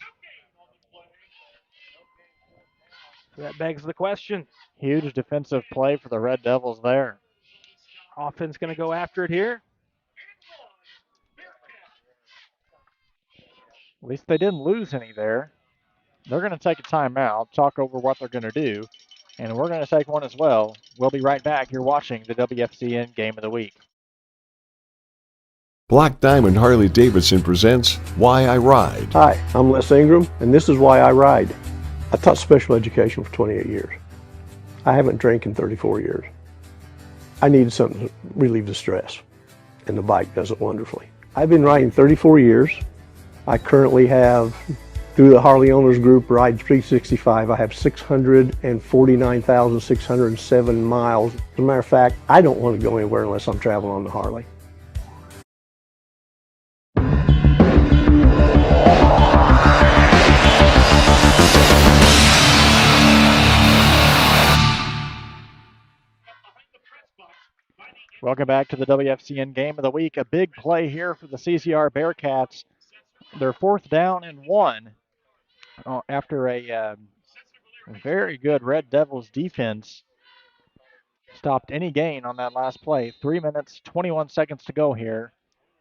That begs the question. Huge defensive play for the Red Devils there. Offense going to go after it here. At least they didn't lose any there. They're going to take a timeout, talk over what they're going to do, and we're going to take one as well. We'll be right back. You're watching the WFCN Game of the Week. Black Diamond Harley-Davidson presents Why I Ride. Hi, I'm Les Ingram, and this is Why I Ride. I taught special education for 28 years. I haven't drank in 34 years. I needed something to relieve the stress, and the bike does it wonderfully. I've been riding 34 years. I currently have, through the Harley Owners Group, Ride 365, I have 649,607 miles. As a matter of fact, I don't want to go anywhere unless I'm traveling on the Harley. Welcome back to the WFCN Game of the Week. A big play here for the CCR Bearcats. Their 4th down and 1 after a very good Red Devils defense stopped any gain on that last play. 3 minutes, 21 seconds to go here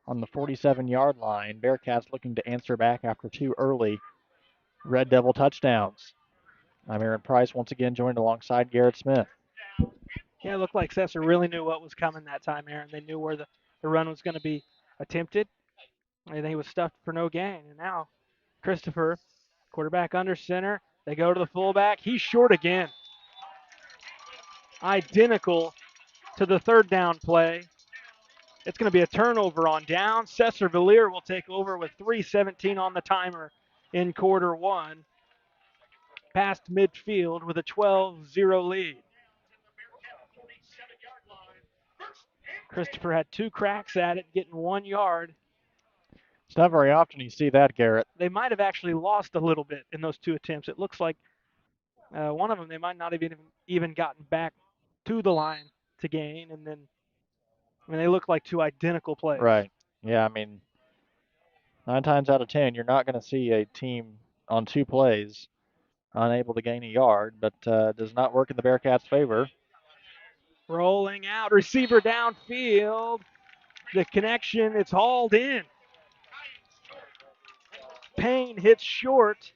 on the 47-yard line. Bearcats looking to answer back after 2 early Red Devil touchdowns. I'm Aaron Price, once again joined alongside Garrett Smith. Yeah, it looked like Sesser really knew what was coming that time, Aaron. They knew where the run was going to be attempted, and he was stuffed for no gain. And now Christopher, quarterback under center. They go to the fullback. He's short again. Identical to the 3rd down play. It's going to be a turnover on down. Sesser-Valier will take over with 3:17 on the timer in quarter 1. Past midfield with a 12-0 lead. Christopher had 2 cracks at it, getting 1 yard. It's not very often you see that, Garrett. They might have actually lost a little bit in those 2 attempts. It looks like one of them they might not have even gotten back to the line to gain, and then they look like 2 identical plays. Right. Yeah, I mean, 9 times out of 10, you're not going to see a team on 2 plays unable to gain a yard, but does not work in the Bearcats' favor. Rolling out, receiver downfield. The connection, it's hauled in. Payne hits short,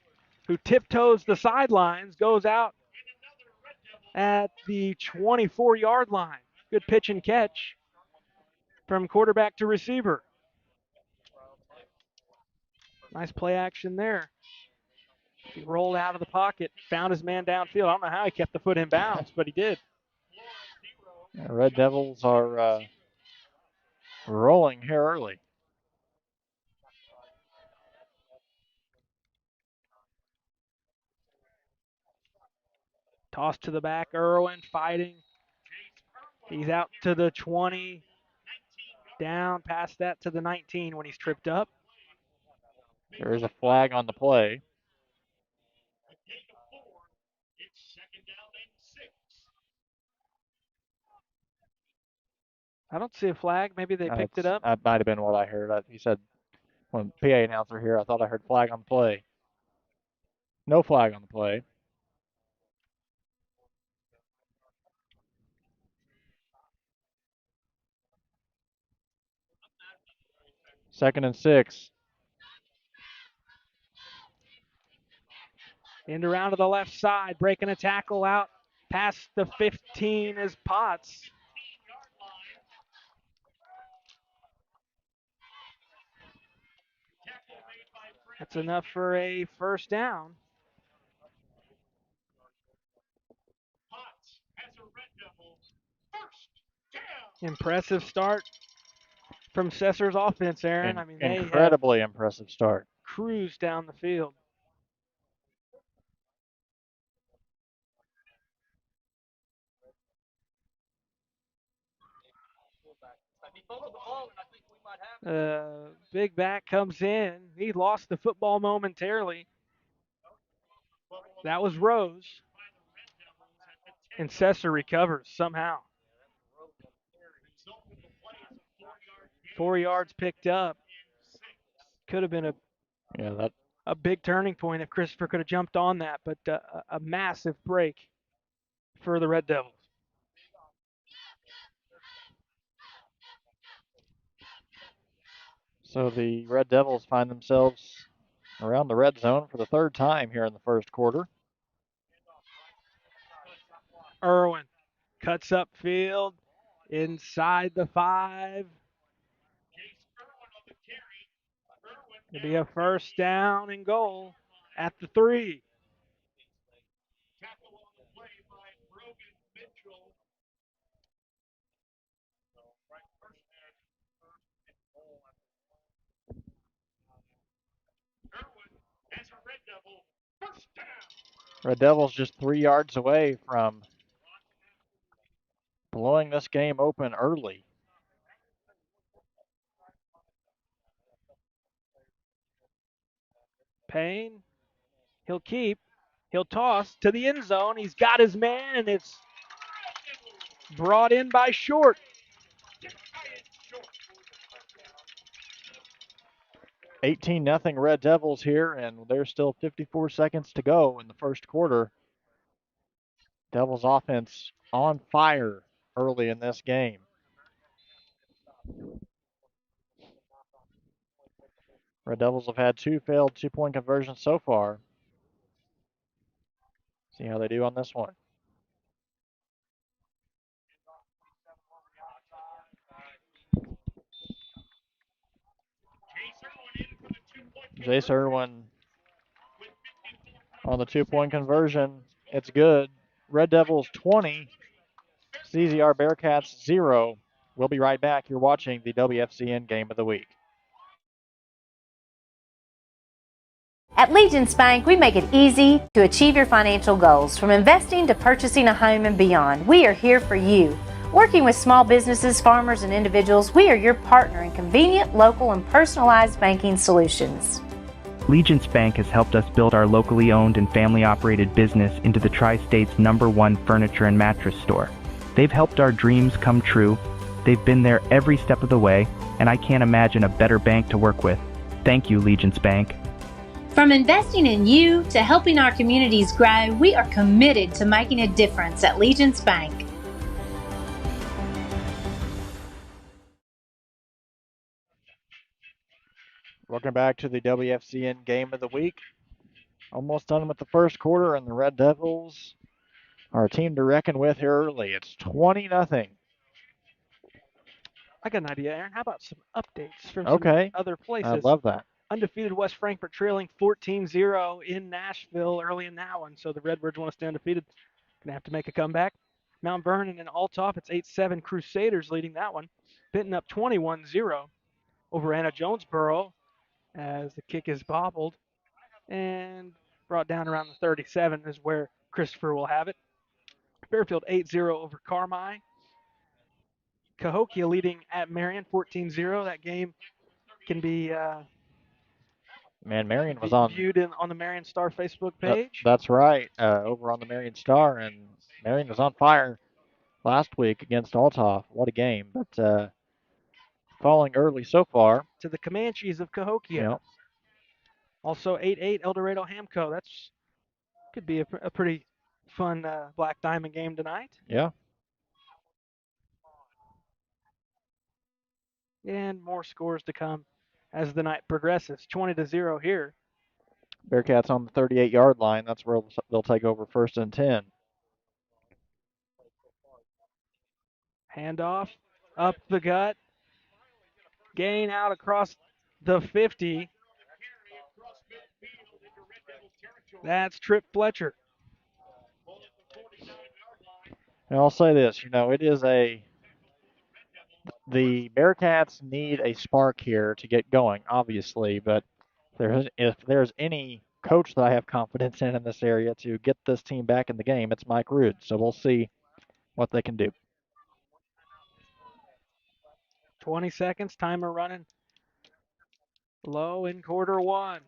who tiptoes the sidelines, goes out at the 24-yard line. Good pitch and catch from quarterback to receiver. Nice play action there. He rolled out of the pocket, found his man downfield. I don't know how he kept the foot in bounds, but he did. Yeah, Red Devils are rolling here early. Toss to the back, Irwin fighting. He's out to the 20. Down past that to the 19 when he's tripped up. There is a flag on the play. I don't see a flag. Maybe they picked it up. That might have been what I heard. He said, when PA announcer here, I thought I heard flag on the play. No flag on the play. Second and 6. End around to the left side, breaking a tackle out past the 15 is Potts. That's enough for a first down. Impressive start from Sesser's offense, Aaron. They incredibly impressive start. Cruise down the field. Big back comes in. He lost the football momentarily. That was Rose. And Sesser recovers somehow. 4 yards picked up. Could have been a big turning point if Christopher could have jumped on that, but a massive break for the Red Devils. So the Red Devils find themselves around the red zone for the third time here in the first quarter. Irwin cuts upfield inside the 5. It'll be a first down and goal at the 3. Red Devils just 3 yards away from blowing this game open early. Payne, he'll keep, he'll toss to the end zone. He's got his man, and it's brought in by Short. 18-0 Red Devils here, and there's still 54 seconds to go in the first quarter. Devils offense on fire early in this game. Red Devils have had 2 failed 2-point conversions so far. See how they do on this one. Jace Irwin on the 2-point conversion. It's good. Red Devils 20, CZR Bearcats 0. We'll be right back. You're watching the WFCN Game of the Week. At Legence Bank, we make it easy to achieve your financial goals. From investing to purchasing a home and beyond, we are here for you. Working with small businesses, farmers, and individuals, we are your partner in convenient, local, and personalized banking solutions. Legence Bank has helped us build our locally owned and family-operated business into the Tri-State's #1 furniture and mattress store. They've helped our dreams come true. They've been there every step of the way, and I can't imagine a better bank to work with. Thank you, Legence Bank. From investing in you to helping our communities grow, we are committed to making a difference at Legence Bank. Welcome back to the WFCN Game of the Week. Almost done with the first quarter, and the Red Devils are a team to reckon with here early. It's 20-0. I got an idea, Aaron. How about some updates from some other places? I love that. Undefeated West Frankfort trailing 14-0 in Nashville early in that one. So the Redbirds want to stay undefeated. Going to have to make a comeback. Mount Vernon and Althoff, it's 8-7 Crusaders leading that one. Benton up 21-0 over Anna Jonesboro as the kick is bobbled and brought down around the 37 is where Christopher will have it. Fairfield 8-0 over Carmi. Cahokia leading at Marion 14-0. That game can be Marion was on viewed on the Marion Star Facebook page. That's right, over on the Marion Star, and Marion was on fire last week against Althoff. What a game! But falling early so far. To the Comanches of Cahokia. Yep. Also 8-8 El Dorado Hamco. That's could be a pretty fun Black Diamond game tonight. Yeah. And more scores to come as the night progresses. 20-0 here. Bearcats on the 38-yard line. That's where they'll take over 1st and 10. Handoff up the gut. Gain out across the 50. That's Trip Fletcher. And I'll say this, it is the Bearcats need a spark here to get going, obviously, but if there's any coach that I have confidence in this area to get this team back in the game, it's Mike Rood. So we'll see what they can do. 20 seconds, timer running low in quarter one.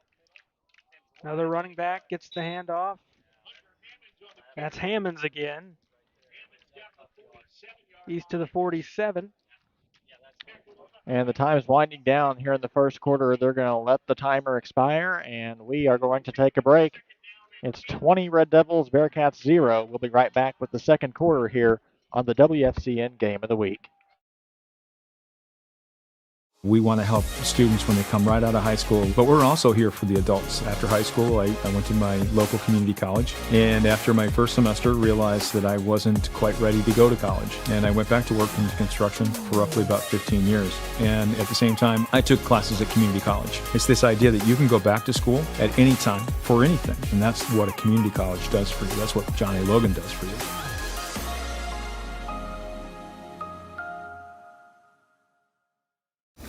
Another running back gets the handoff. That's Hammonds again. He's to the 47. And the time is winding down here in the first quarter. They're going to let the timer expire, and we are going to take a break. It's 20 Red Devils, Bearcats 0. We'll be right back with the second quarter here on the WFCN Game of the Week. We want to help students when they come right out of high school, but we're also here for the adults. After high school, I went to my local community college, and after my first semester, realized that I wasn't quite ready to go to college. And I went back to work in construction for roughly about 15 years. And at the same time, I took classes at community college. It's this idea that you can go back to school at any time for anything, and that's what a community college does for you. That's what John A. Logan does for you.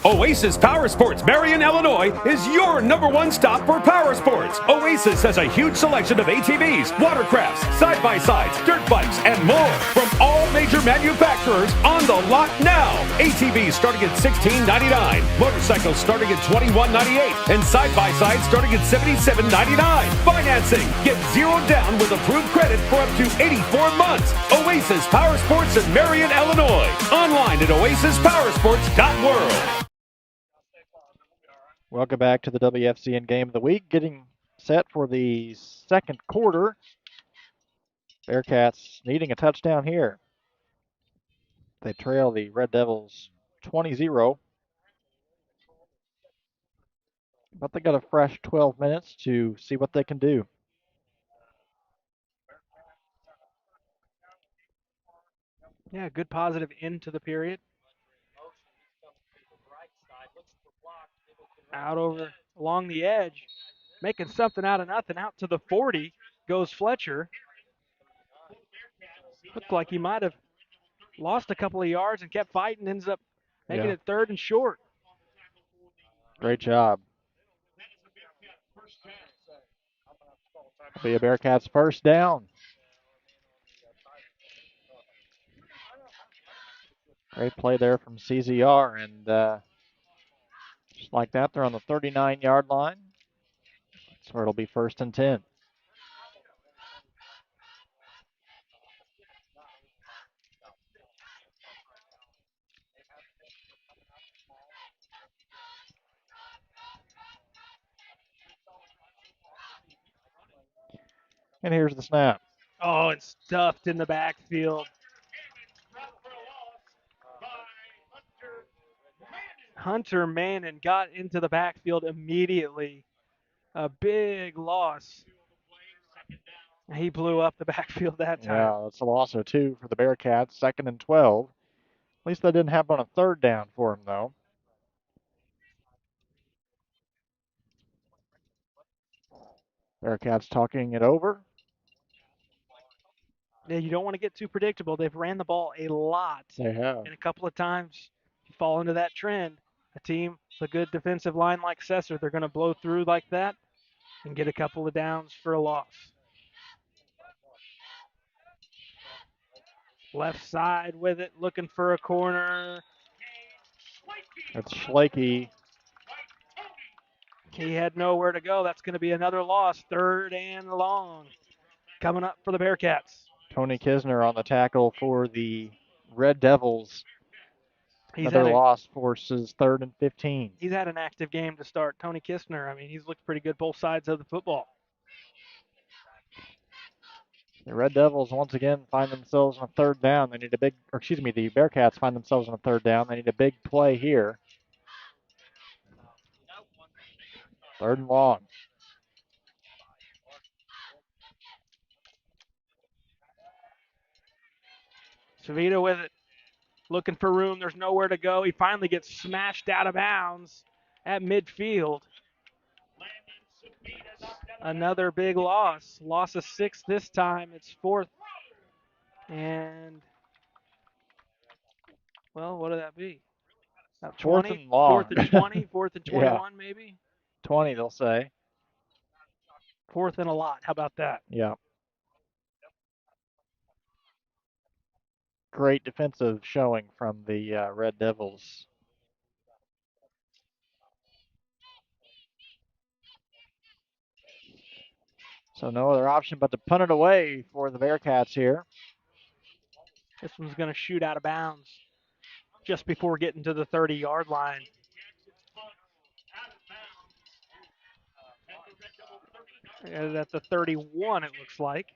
Oasis Power Sports Marion, Illinois is your #1 stop for power sports. Oasis has a huge selection of ATVs, watercrafts, side-by-sides, dirt bikes, and more from all major manufacturers on the lot now. ATVs starting at $16.99, motorcycles starting at $21.98, and side-by-sides starting at $77.99. Financing, get 0 down with approved credit for up to 84 months. Oasis Power Sports in Marion, Illinois. Online at oasispowersports.world. Welcome back to the WFCN Game of the Week. Getting set for the second quarter. Bearcats needing a touchdown here. They trail the Red Devils 20-0. But they got a fresh 12 minutes to see what they can do. Yeah, good positive into the period. Out over along the edge, making something out of nothing. Out to the 40 goes Fletcher. Looked like he might have lost a couple of yards and kept fighting. Ends up making it 3rd and short. Great job. Be a Bearcats first down. Great play there from CZR, and just like that, they're on the 39-yard line. That's where it'll be 1st and 10. And here's the snap. Oh, it's stuffed in the backfield. Hunter Mannon got into the backfield immediately. A big loss. He blew up the backfield that time. Yeah, that's a loss of 2 for the Bearcats, 2nd and 12. At least that didn't happen on a 3rd down for him, though. Bearcats talking it over. Yeah, you don't want to get too predictable. They've ran the ball a lot. They have. And a couple of times you fall into that trend. A team with a good defensive line like Sesser, they're going to blow through like that and get a couple of downs for a loss. Left side with it, looking for a corner. It's Schlakey. He had nowhere to go. That's going to be another loss. 3rd and long. Coming up for the Bearcats. Tony Kisner on the tackle for the Red Devils. He's Another loss forces 3rd and 15. He's had an active game to start. Tony Kistner, I mean, he's looked pretty good both sides of the football. The Red Devils once again find themselves on a 3rd down. They need a big, or excuse me, the Bearcats find themselves on a 3rd down. They need a big play here. 3rd and long. Savita with it, looking for room. There's nowhere to go. He finally gets smashed out of bounds at midfield. Another big loss. Loss of 6 this time. It's 4th. And, well, what would that be? 4th and long. 4th and 20, 4th and 21 Yeah. maybe? 20, they'll say. 4th and a lot. How about that? Yeah. Great defensive showing from the Red Devils. So no other option but to punt it away for the Bearcats here. This one's going to shoot out of bounds just before getting to the 30-yard line. And at the 31, it looks like.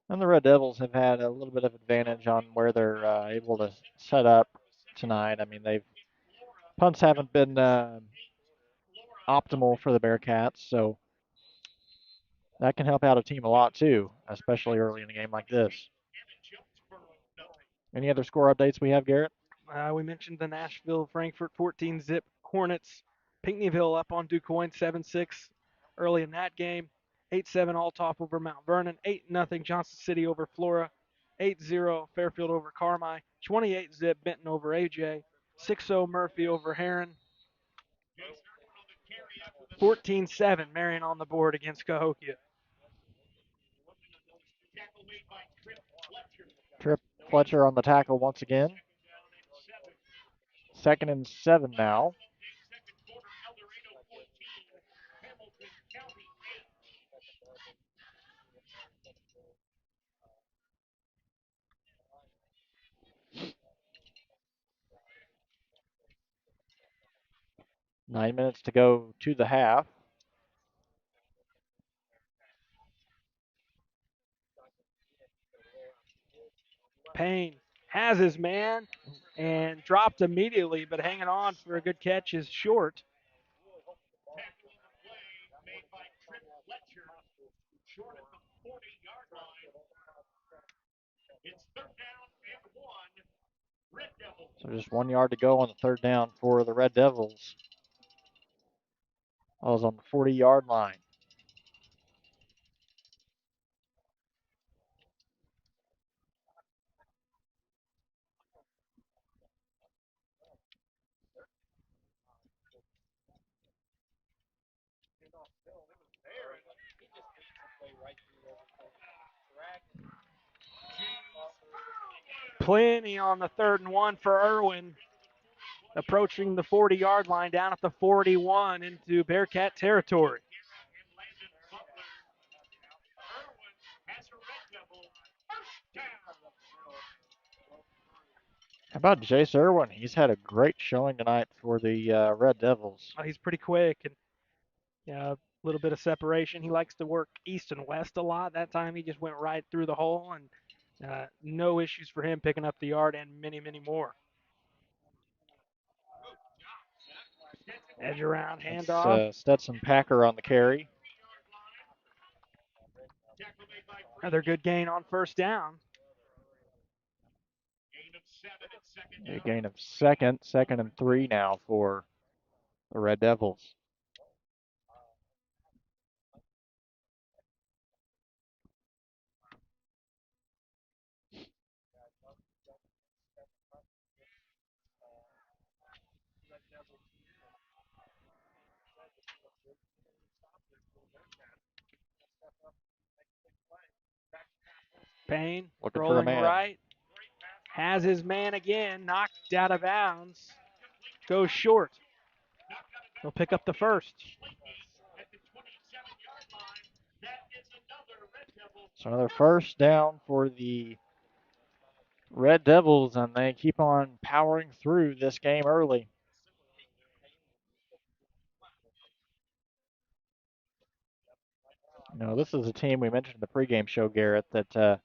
And the Red Devils have had a little bit of advantage on where they're able to set up tonight. I mean, punts haven't been optimal for the Bearcats, so that can help out a team a lot too, especially early in a game like this. Any other score updates we have, Garrett? We mentioned the Nashville-Frankfurt 14-zip Hornets. Pinckneyville up on DuQuoin 7-6 early in that game. 8-7 Althoff over Mount Vernon. 8-0 Johnson City over Flora. 8-0 Fairfield over Carmi. 28-zip Benton over AJ. 6-0 Murphy over Herrin. 14-7 Marion on the board against Cahokia. Trip Fletcher on the tackle once again. 2nd and 7 now. Nine minutes to go to the half. Payne has his man and dropped immediately, but hanging on for a good catch is Short. So just 1 yard to go on the 3rd down for the Red Devils. I was on the 40-yard line. Plenty on the 3rd and 1 for Irwin. Approaching the 40-yard line, down at the 41 into Bearcat territory. How about Jace Irwin? He's had a great showing tonight for the Red Devils. He's pretty quick and a little bit of separation. He likes to work east and west a lot. That time he just went right through the hole, and no issues for him picking up the yard and many, many more. Edge around, handoff. Stetson Packer on the carry. Another good gain on 1st down. A gain of 2nd and 3 now for the Red Devils. Payne looking for a rolling man. right. Has his man again, knocked out of bounds. Goes short. He'll pick up the first. So another first down for the Red Devils, and they keep on powering through this game early. No, this is a team we mentioned in the pregame show, Garrett, that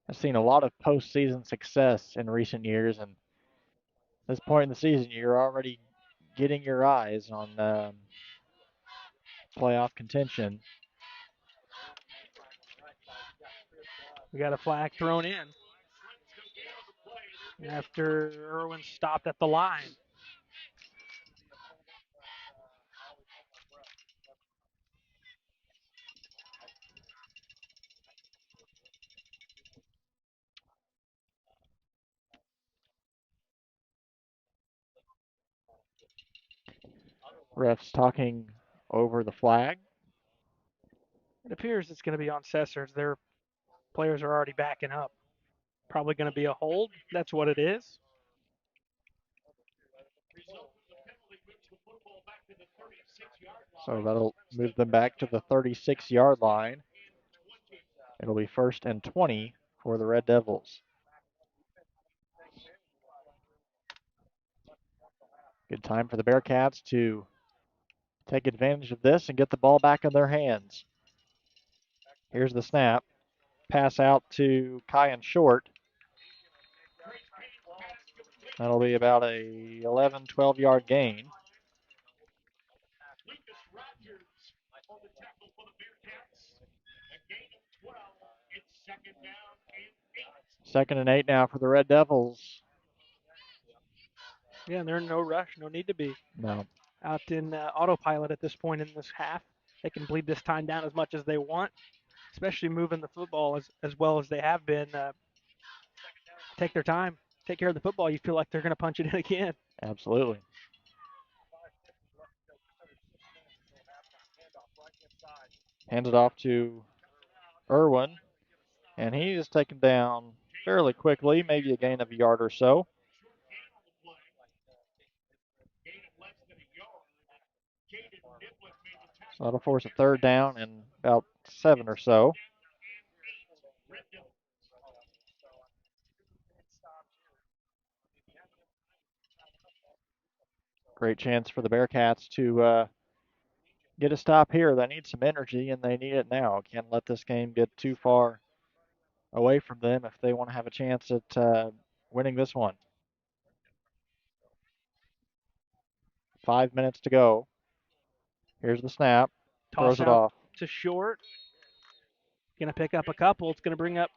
has seen a lot of postseason success in recent years, and at this point in the season, you're already getting your eyes on playoff contention. We got a flag thrown in after Irwin stopped at the line. Refs talking over the flag. It appears it's going to be on Sessers. Their players are already backing up. Probably going to be a hold. That's what it is. So that'll move them back to the 36-yard line. It'll be 1st and 20 for the Red Devils. Good time for the Bearcats to take advantage of this and get the ball back in their hands. Here's the snap. Pass out to Kyan Short. That'll be about a 11, 12-yard gain. Second and 8 now for the Red Devils. Yeah, and they're in no rush. No need to be. No. Out in autopilot at this point in this half. They can bleed this time down as much as they want, especially moving the football as well as they have been. Take their time. Take care of the football. You feel like they're going to punch it in again. Absolutely. Hands it off to Irwin, and he is taken down fairly quickly, maybe a gain of a yard or so. So that'll force a 3rd down and about 7 or so. Great chance for the Bearcats to get a stop here. They need some energy, and they need it now. Can't let this game get too far away from them if they want to have a chance at winning this one. 5 minutes to go. Here's the snap. Toss Throws it out off. to Short. Going to pick up a couple. It's going to bring up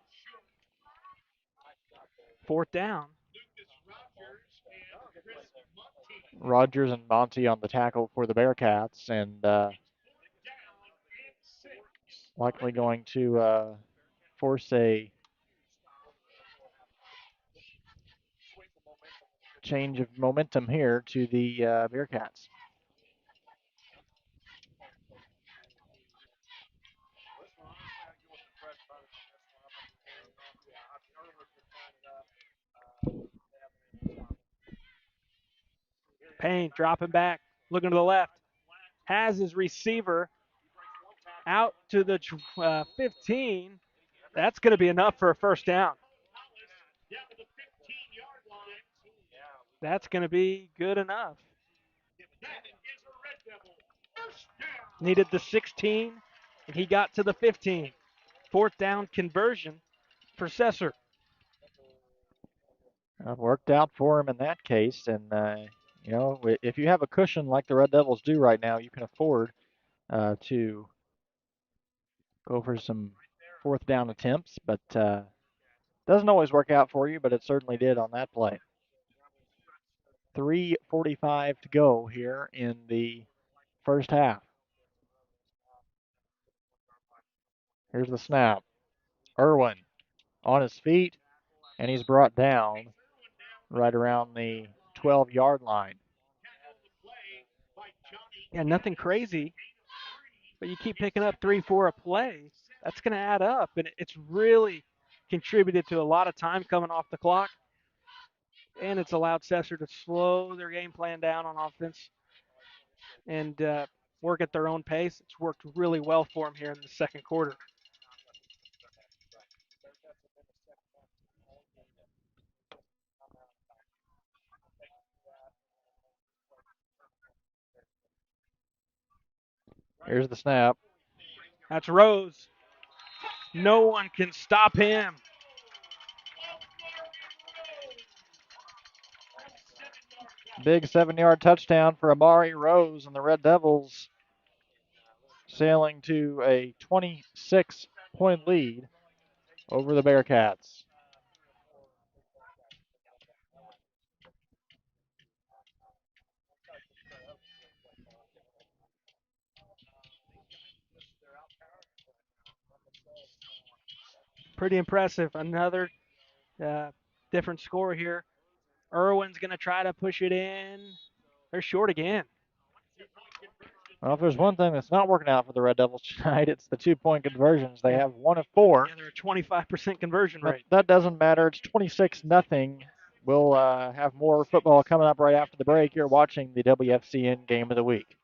4th down. Rogers and Monty on the tackle for the Bearcats, and likely going to force a change of momentum here to the Bearcats. Payne dropping back, looking to the left. Has his receiver out to the 15. That's going to be enough for a 1st down. That's going to be good enough. Needed the 16, and he got to the 15. 4th down conversion for Sesser. Worked out for him in that case, and you know, if you have a cushion like the Red Devils do right now, you can afford to go for some 4th down attempts, but doesn't always work out for you, but it certainly did on that play. 3:45 to go here in the first half. Here's the snap. Irwin on his feet, and he's brought down right around the 12-yard line. Yeah, nothing crazy, but you keep picking up 3-4 a play. That's going to add up, and it's really contributed to a lot of time coming off the clock, and it's allowed Sesser to slow their game plan down on offense and work at their own pace. It's worked really well for them here in the second quarter. Here's the snap. That's Rose. No one can stop him. Big 7-yard touchdown for Amari Rose, and the Red Devils sailing to a 26-point lead over the Bearcats. Pretty impressive. Another different score here. Irwin's going to try to push it in. They're short again. Well, if there's one thing that's not working out for the Red Devils tonight, it's the 2-point conversions. They have 1 of 4. Yeah, they're a 25% conversion rate. That doesn't matter. It's 26-0. We'll have more football coming up right after the break. You're watching the WFCN Game of the Week.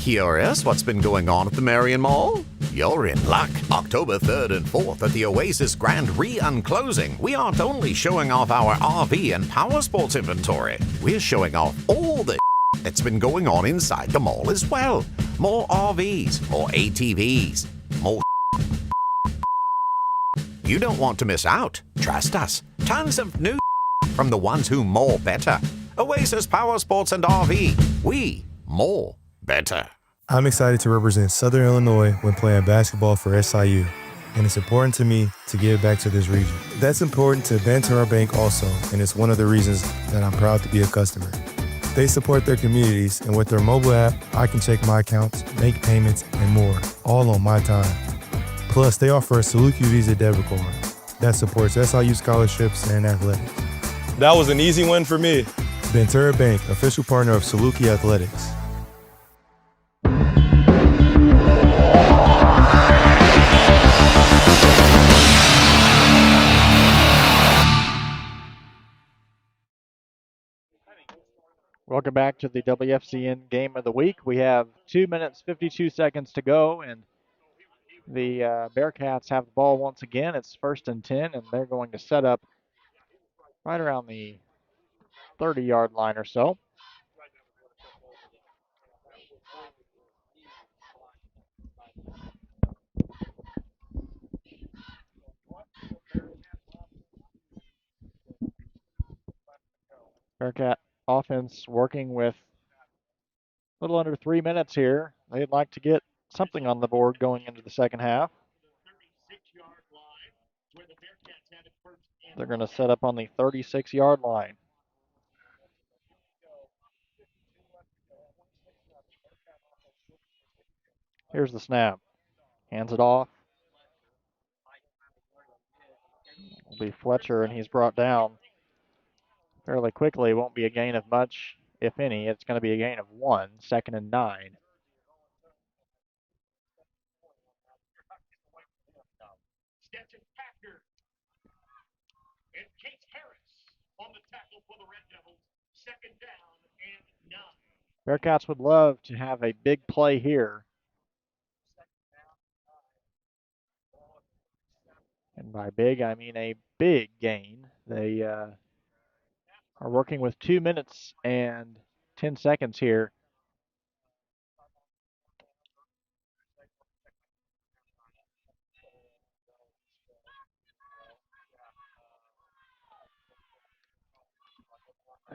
Curious what's been going on at the Marion Mall? You're in luck. October 3rd and 4th at the Oasis Grand Re-Unclosing, we aren't only showing off our RV and power sports inventory, we're showing off all the that's been going on inside the mall as well. More RVs, more ATVs, more You don't want to miss out. Trust us. Tons of new from the ones who more better. Oasis Power Sports and RV. We more better. I'm excited to represent Southern Illinois when playing basketball for SIU, and it's important to me to give back to this region. That's important to BankFirst Bank also, and it's one of the reasons that I'm proud to be a customer. They support their communities, and with their mobile app, I can check my accounts, make payments, and more, all on my time. Plus, they offer a Saluki Visa debit card that supports SIU scholarships and athletics. That was an easy win for me. BankFirst Bank, official partner of Saluki Athletics. Welcome back to the WFCN Game of the Week. We have 2 minutes, 52 seconds to go, and the Bearcats have the ball once again. It's 1st and 10, and they're going to set up right around the 30-yard line or so. Bearcat offense working with a little under 3 minutes here. They'd like to get something on the board going into the second half. They're going to set up on the 36-yard line. Here's the snap. Hands it off. It'll be Fletcher, and he's brought down fairly quickly. It won't be a gain of much, if any. It's going to be a gain of 1, 2nd and 9. Bearcats would love to have a big play here. And by big, I mean a big gain. They are working with 2 minutes and 10 seconds here.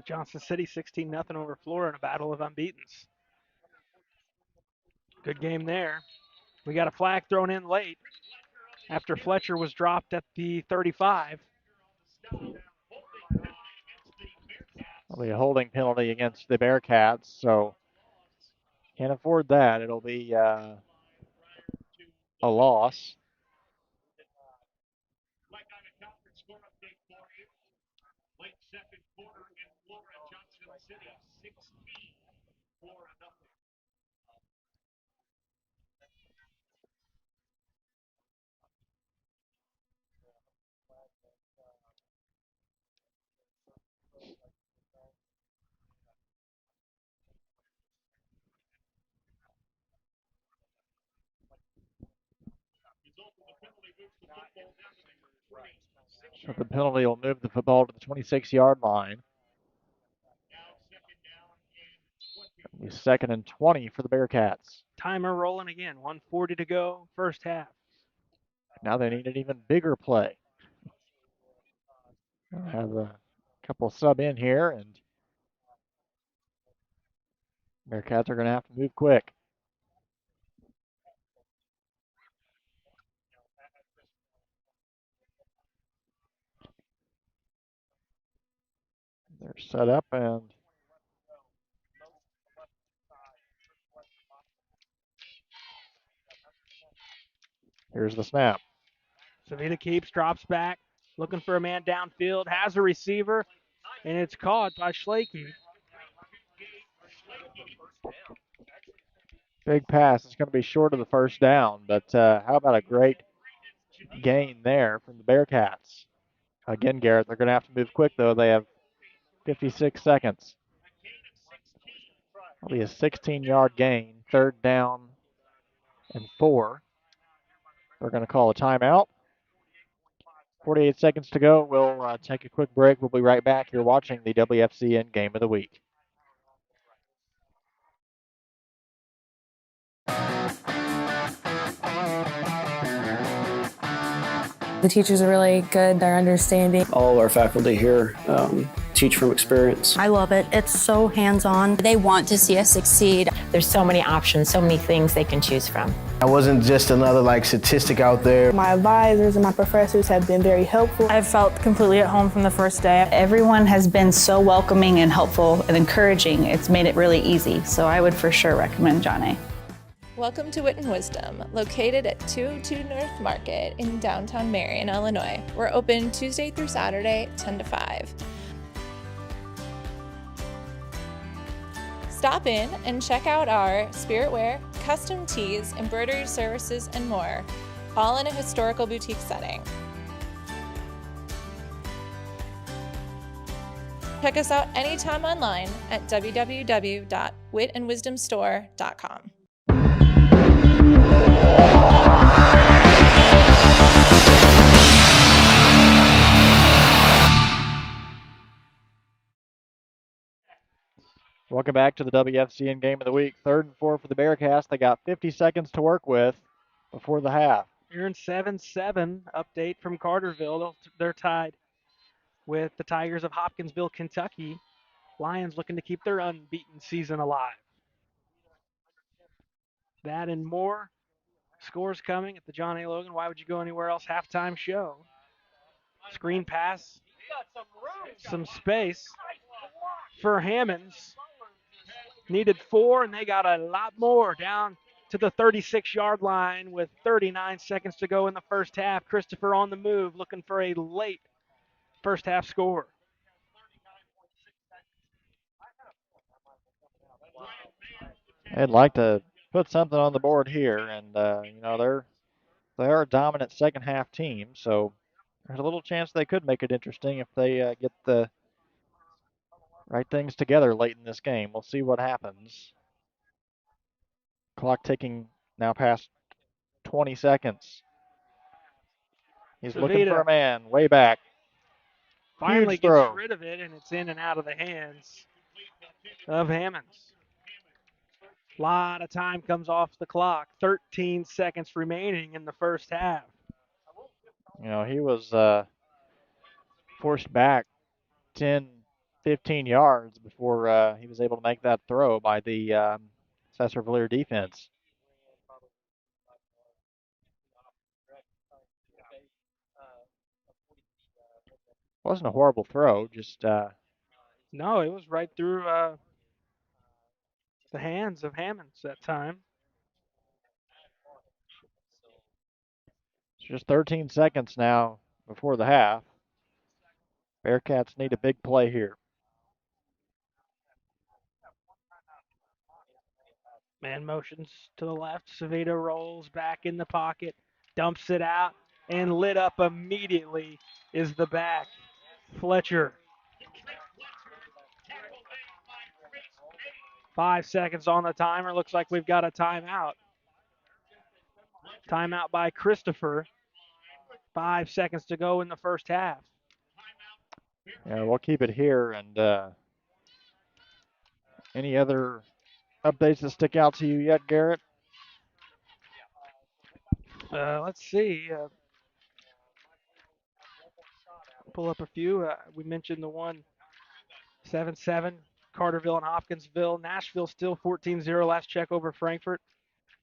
Johnson City 16-0 over Flora in a battle of unbeatens. Good game there. We got a flag thrown in late after Fletcher was dropped at the 35. It'll be a holding penalty against the Bearcats, so can't afford that. It'll be a loss. So the penalty will move the football to the 26-yard line. It'll be 2nd and 20 for the Bearcats. Timer rolling again. 1:40 to go, first half. Now they need an even bigger play. They'll have a couple sub in here, and Bearcats are going to have to move quick. They're set up, and here's the snap. Savita keeps, drops back, looking for a man downfield, has a receiver, and it's caught by Schlakey. Big pass. It's going to be short of the first down, but how about a great gain there from the Bearcats? Again, Garrett, they're going to have to move quick, though. They have 56 seconds. It'll be a 16-yard gain, 3rd down and 4. They're going to call a timeout. 48 seconds to go. We'll take a quick break. We'll be right back. You're watching the WFCN Game of the Week. The teachers are really good, they're understanding. All of our faculty here teach from experience. I love it. It's so hands-on. They want to see us succeed. There's so many options, so many things they can choose from. I wasn't just another statistic out there. My advisors and my professors have been very helpful. I've felt completely at home from the first day. Everyone has been so welcoming and helpful and encouraging. It's made it really easy. So I would for sure recommend John A. Welcome to Wit and Wisdom, located at 202 North Market in downtown Marion, Illinois. We're open Tuesday through Saturday, 10 to 5. Stop in and check out our spirit wear, custom tees, embroidery services, and more, all in a historical boutique setting. Check us out anytime online at www.witandwisdomstore.com. Welcome back to the WFCN Game of the Week. 3rd and 4 for the Bearcats. They got 50 seconds to work with before the half. You're in 7-7. Update from Carterville. They're tied with the Tigers of Hopkinsville, Kentucky. Lions looking to keep their unbeaten season alive. That and more. Scores coming at the John A. Logan Why Would You Go Anywhere Else halftime show. Screen pass. Some space for Hammonds. Needed 4, and they got a lot more down to the 36-yard line with 39 seconds to go in the first half. Christopher on the move, looking for a late first half score. They'd like to put something on the board here, and they are a dominant second half team, so there's a little chance they could make it interesting if they get the right things together late in this game. We'll see what happens. Clock ticking now past 20 seconds. He's looking for a man way back. Finally Huge throw. gets rid of it, and it's in and out of the hands of Hammonds. A lot of time comes off the clock. 13 seconds remaining in the first half. He was forced back 10, 15 yards before he was able to make that throw by the Sesser-Valier defense. Wasn't a horrible throw, just no, it was right through the hands of Hammonds that time. It's just 13 seconds now before the half. Bearcats need a big play here. Man motions to the left. Savita rolls back in the pocket, dumps it out, and lit up immediately is the back. Fletcher. 5 seconds on the timer. Looks like we've got a timeout. Timeout by Christopher. 5 seconds to go in the first half. Yeah, we'll keep it here. And any other updates that stick out to you yet, Garrett? Let's see. Pull up a few. We mentioned the one 7-7, Carterville and Hopkinsville. Nashville still 14-0 last check over Frankfort.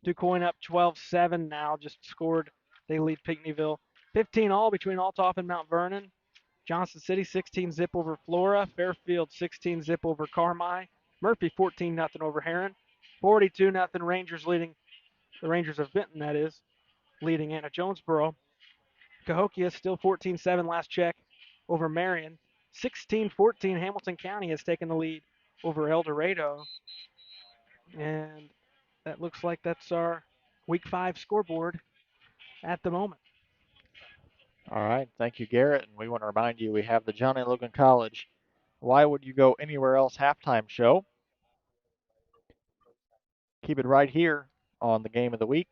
DuQuoin up 12-7 now, just scored. They lead Pinckneyville. 15-all between Althoff and Mount Vernon. Johnson City 16-zip over Flora. Fairfield 16-zip over Carmi. Murphy 14-0 over Herrin. 42-0 Rangers leading, the Rangers of Benton that is, leading Anna Jonesboro. Cahokia still 14-7 last check over Marion. 16-14 Hamilton County has taken the lead over El Dorado. And that looks like that's our Week 5 scoreboard at the moment. All right. Thank you, Garrett. And we want to remind you we have the John A. Logan College Why Would You Go Anywhere Else halftime show. Keep it right here on the Game of the Week.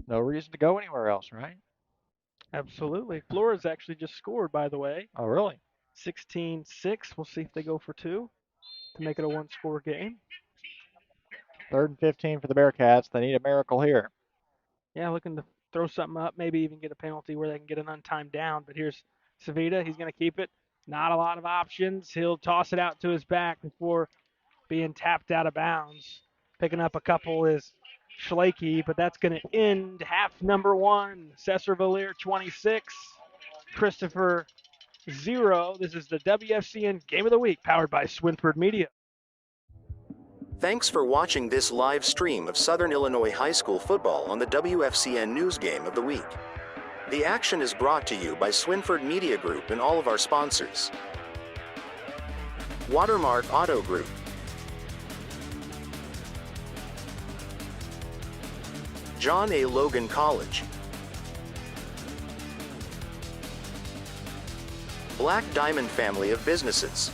No reason to go anywhere else, right? Absolutely. Flora's actually just scored, by the way. Oh, really? 16-6. We'll see if they go for two to make it a one-score game. 3rd and 15 for the Bearcats. They need a miracle here. Yeah, looking to throw something up, maybe even get a penalty where they can get an untimed down. But here's Savita. He's going to keep it. Not a lot of options. He'll toss it out to his back before being tapped out of bounds. Picking up a couple is Schlakey, but that's going to end half number one. Sesser-Valier 26, Christopher 0. This is the WFCN Game of the Week, powered by Swinford Media. Thanks for watching this live stream of Southern Illinois High School football on the WFCN News Game of the Week. The action is brought to you by Swinford Media Group and all of our sponsors. Watermark Auto Group, John A. Logan College, Black Diamond Family of Businesses,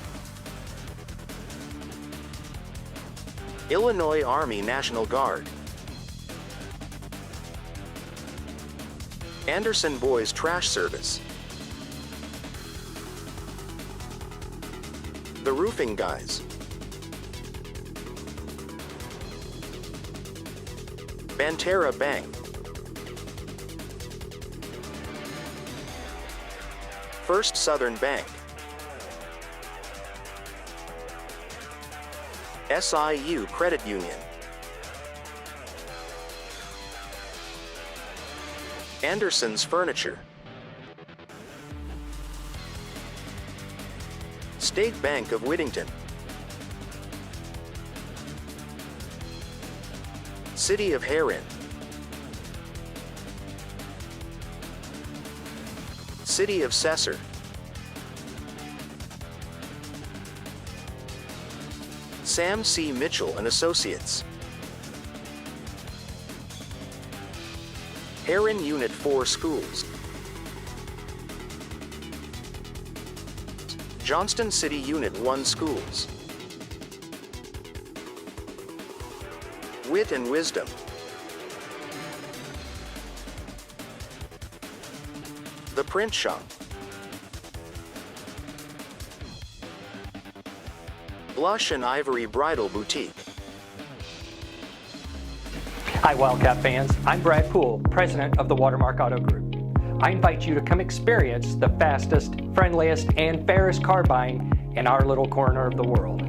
Illinois Army National Guard, Anderson Boys Trash Service, The Roofing Guys, BankFirst Bank, First Southern Bank, SIU Credit Union, Anderson's Furniture, State Bank of Whittington, City of Herrin, City of Sesser, Sam C. Mitchell and Associates, Herrin Unit 4 Schools, Johnston City Unit 1 Schools, Wit and Wisdom, The Print Shop, Blush and Ivory Bridal Boutique. Hi Wildcat fans, I'm Brad Poole, president of the Watermark Auto Group. I invite you to come experience the fastest, friendliest, and fairest car buying in our little corner of the world.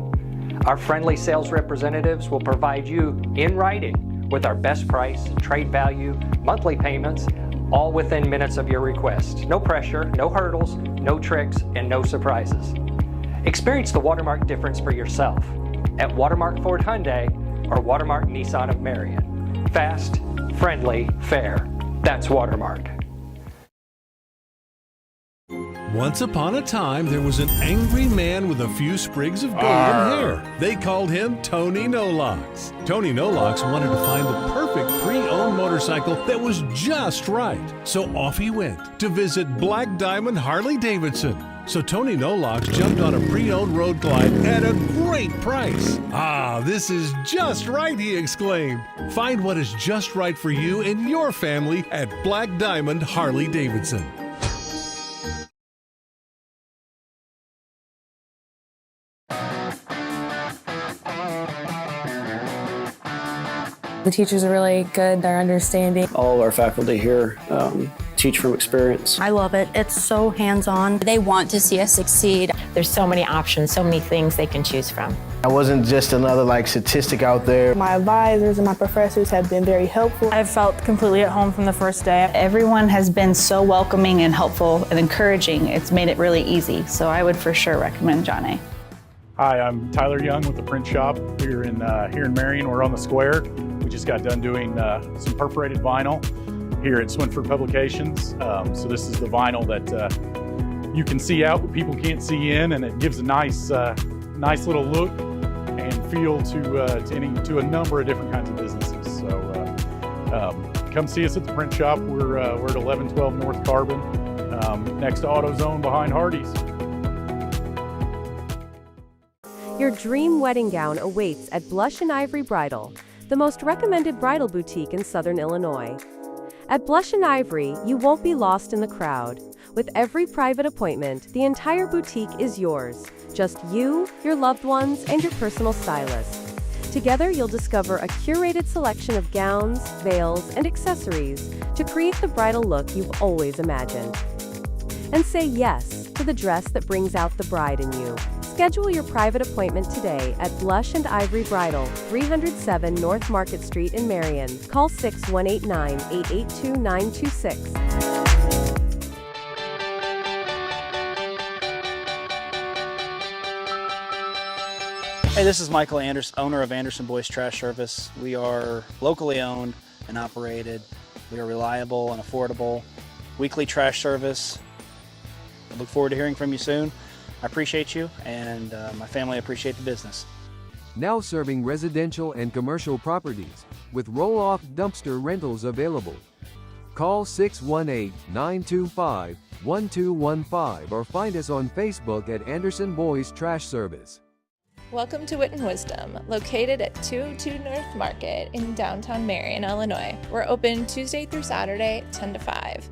Our friendly sales representatives will provide you in writing with our best price, trade value, monthly payments, all within minutes of your request. No pressure, no hurdles, no tricks, and no surprises. Experience the Watermark difference for yourself at Watermark Ford Hyundai or Watermark Nissan of Marion. Fast, friendly, fair. That's Watermark. Once upon a time, there was an angry man with a few sprigs of golden hair. They called him Tony No-Locks. Tony No-Locks wanted to find the perfect pre-owned motorcycle that was just right. So off he went to visit Black Diamond Harley-Davidson. So Tony Nolocks jumped on a pre-owned Road Glide at a great price. Ah, this is just right, he exclaimed. Find what is just right for you and your family at Black Diamond Harley Davidson. The teachers are really good, they're understanding. All of our faculty here teach from experience. I love it. It's so hands-on. They want to see us succeed. There's so many options, so many things they can choose from. I wasn't just another statistic out there. My advisors and my professors have been very helpful. I've felt completely at home from the first day. Everyone has been so welcoming and helpful and encouraging. It's made it really easy. So I would for sure recommend John A. Hi, I'm Tyler Young with the Print Shop here in Marion. We're on the square. We just got done doing some perforated vinyl here at Swinford Publications. So this is the vinyl that you can see out, but people can't see in, and it gives a nice little look and feel to a number of different kinds of businesses. So come see us at the Print Shop. We're at 1112 North Carbon, next to AutoZone behind Hardee's. Your dream wedding gown awaits at Blush and Ivory Bridal, the most recommended bridal boutique in Southern Illinois. At Blush and Ivory, you won't be lost in the crowd. With every private appointment, the entire boutique is yours. Just you, your loved ones, and your personal stylist. Together, you'll discover a curated selection of gowns, veils, and accessories to create the bridal look you've always imagined. And say yes to the dress that brings out the bride in you. Schedule your private appointment today at Blush and Ivory Bridal, 307 North Market Street in Marion. Call 618-882-926. Hey, this is Michael Anderson, owner of Anderson Boys Trash Service. We are locally owned and operated. We are reliable and affordable. Weekly trash service. I look forward to hearing from you soon. I appreciate you, and my family appreciate the business. Now serving residential and commercial properties with roll-off dumpster rentals available. Call 618-925-1215 or find us on Facebook at Anderson Boys Trash Service. Welcome to Wisdom, located at 202 North Market in downtown Marion, Illinois. We're open Tuesday through Saturday, 10 to 5.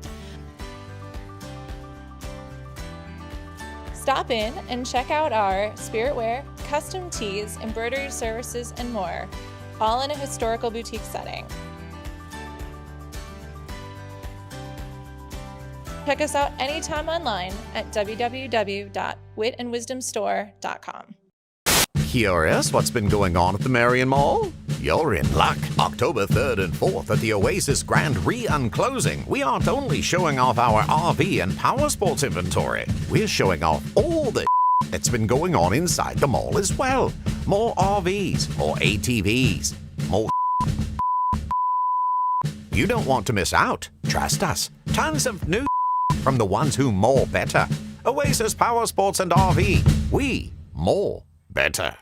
Stop in and check out our spirit wear, custom tees, embroidery services, and more, all in a historical boutique setting. Check us out anytime online at www.witandwisdomstore.com. Curious what's been going on at the Marion Mall? You're in luck. October 3rd and 4th at the Oasis Grand Re-Unclosing, we aren't only showing off our RV and power sports inventory, we're showing off all the that's been going on inside the mall as well. More RVs, more ATVs, more You don't want to miss out. Trust us. Tons of new from the ones who more better. Oasis Power Sports and RV. We more better.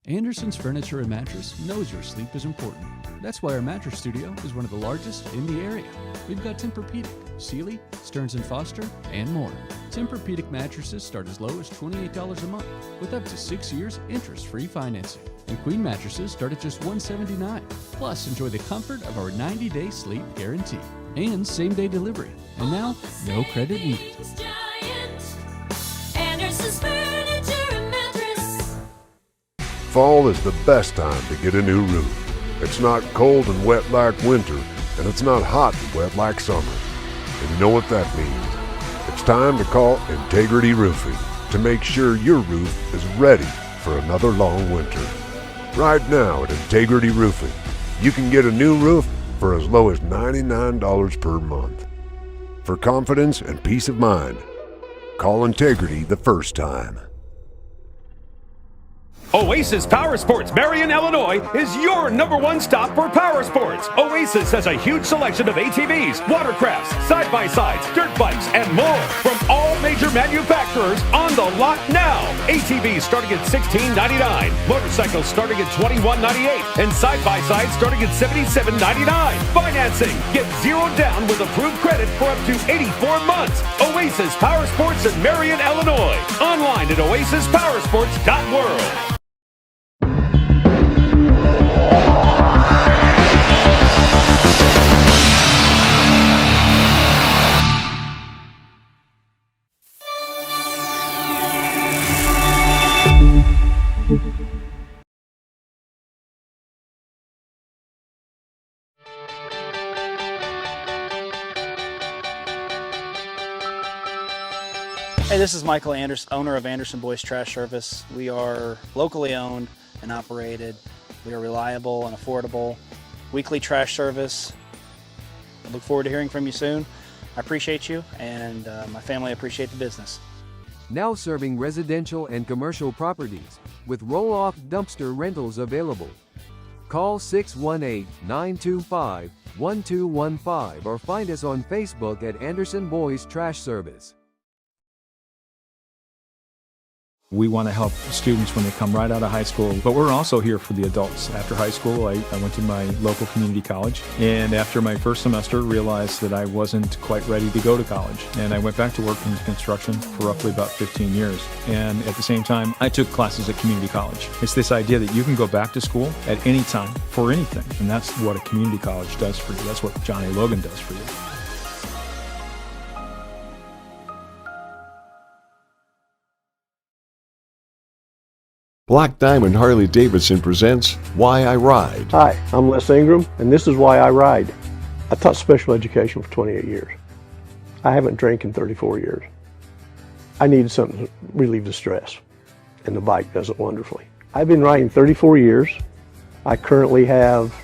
Anderson's Furniture and Mattress knows your sleep is important. That's why our mattress studio is one of the largest in the area. We've got Tempur-Pedic, Sealy, Stearns & Foster, and more. Tempur-Pedic mattresses start as low as $28 a month with up to 6 years interest-free financing. And Queen mattresses start at just $179. Plus, enjoy the comfort of our 90-day sleep guarantee and same-day delivery. And now, no credit needed. Anderson's Furniture and Mattress. Fall is the best time to get a new roof. It's not cold and wet like winter, and it's not hot and wet like summer. And you know what that means. It's time to call Integrity Roofing to make sure your roof is ready for another long winter. Right now at Integrity Roofing, you can get a new roof for as low as $99 per month. For confidence and peace of mind, call Integrity the first time. Oasis Power Sports Marion, Illinois is your #1 stop for power sports. Oasis has a huge selection of ATVs, watercrafts, side-by-sides, dirt bikes, and more from all major manufacturers on the lot now. ATVs starting at $16.99, motorcycles starting at $21.98, and side-by-sides starting at $77.99. Financing, get 0 down with approved credit for up to 84 months. Oasis Power Sports in Marion, Illinois. Online at oasispowersports.world. Hey, this is Michael Anderson, owner of Anderson Boys Trash Service. We are locally owned and operated. We are reliable and affordable. Weekly trash service. I look forward to hearing from you soon. I appreciate you, and my family appreciate the business. Now serving residential and commercial properties with roll-off dumpster rentals available. Call 618-925-1215 or find us on Facebook at Anderson Boys Trash Service. We want to help students when they come right out of high school, but we're also here for the adults. After high school, I went to my local community college, and after my first semester, realized that I wasn't quite ready to go to college. And I went back to work in construction for roughly about 15 years. And at the same time, I took classes at community college. It's this idea that you can go back to school at any time for anything, and that's what a community college does for you. That's what Johnny Logan does for you. Black Diamond Harley-Davidson presents Why I Ride. Hi, I'm Les Ingram, and this is Why I Ride. I taught special education for 28 years. I haven't drank in 34 years. I needed something to relieve the stress, and the bike does it wonderfully. I've been riding 34 years. I currently have,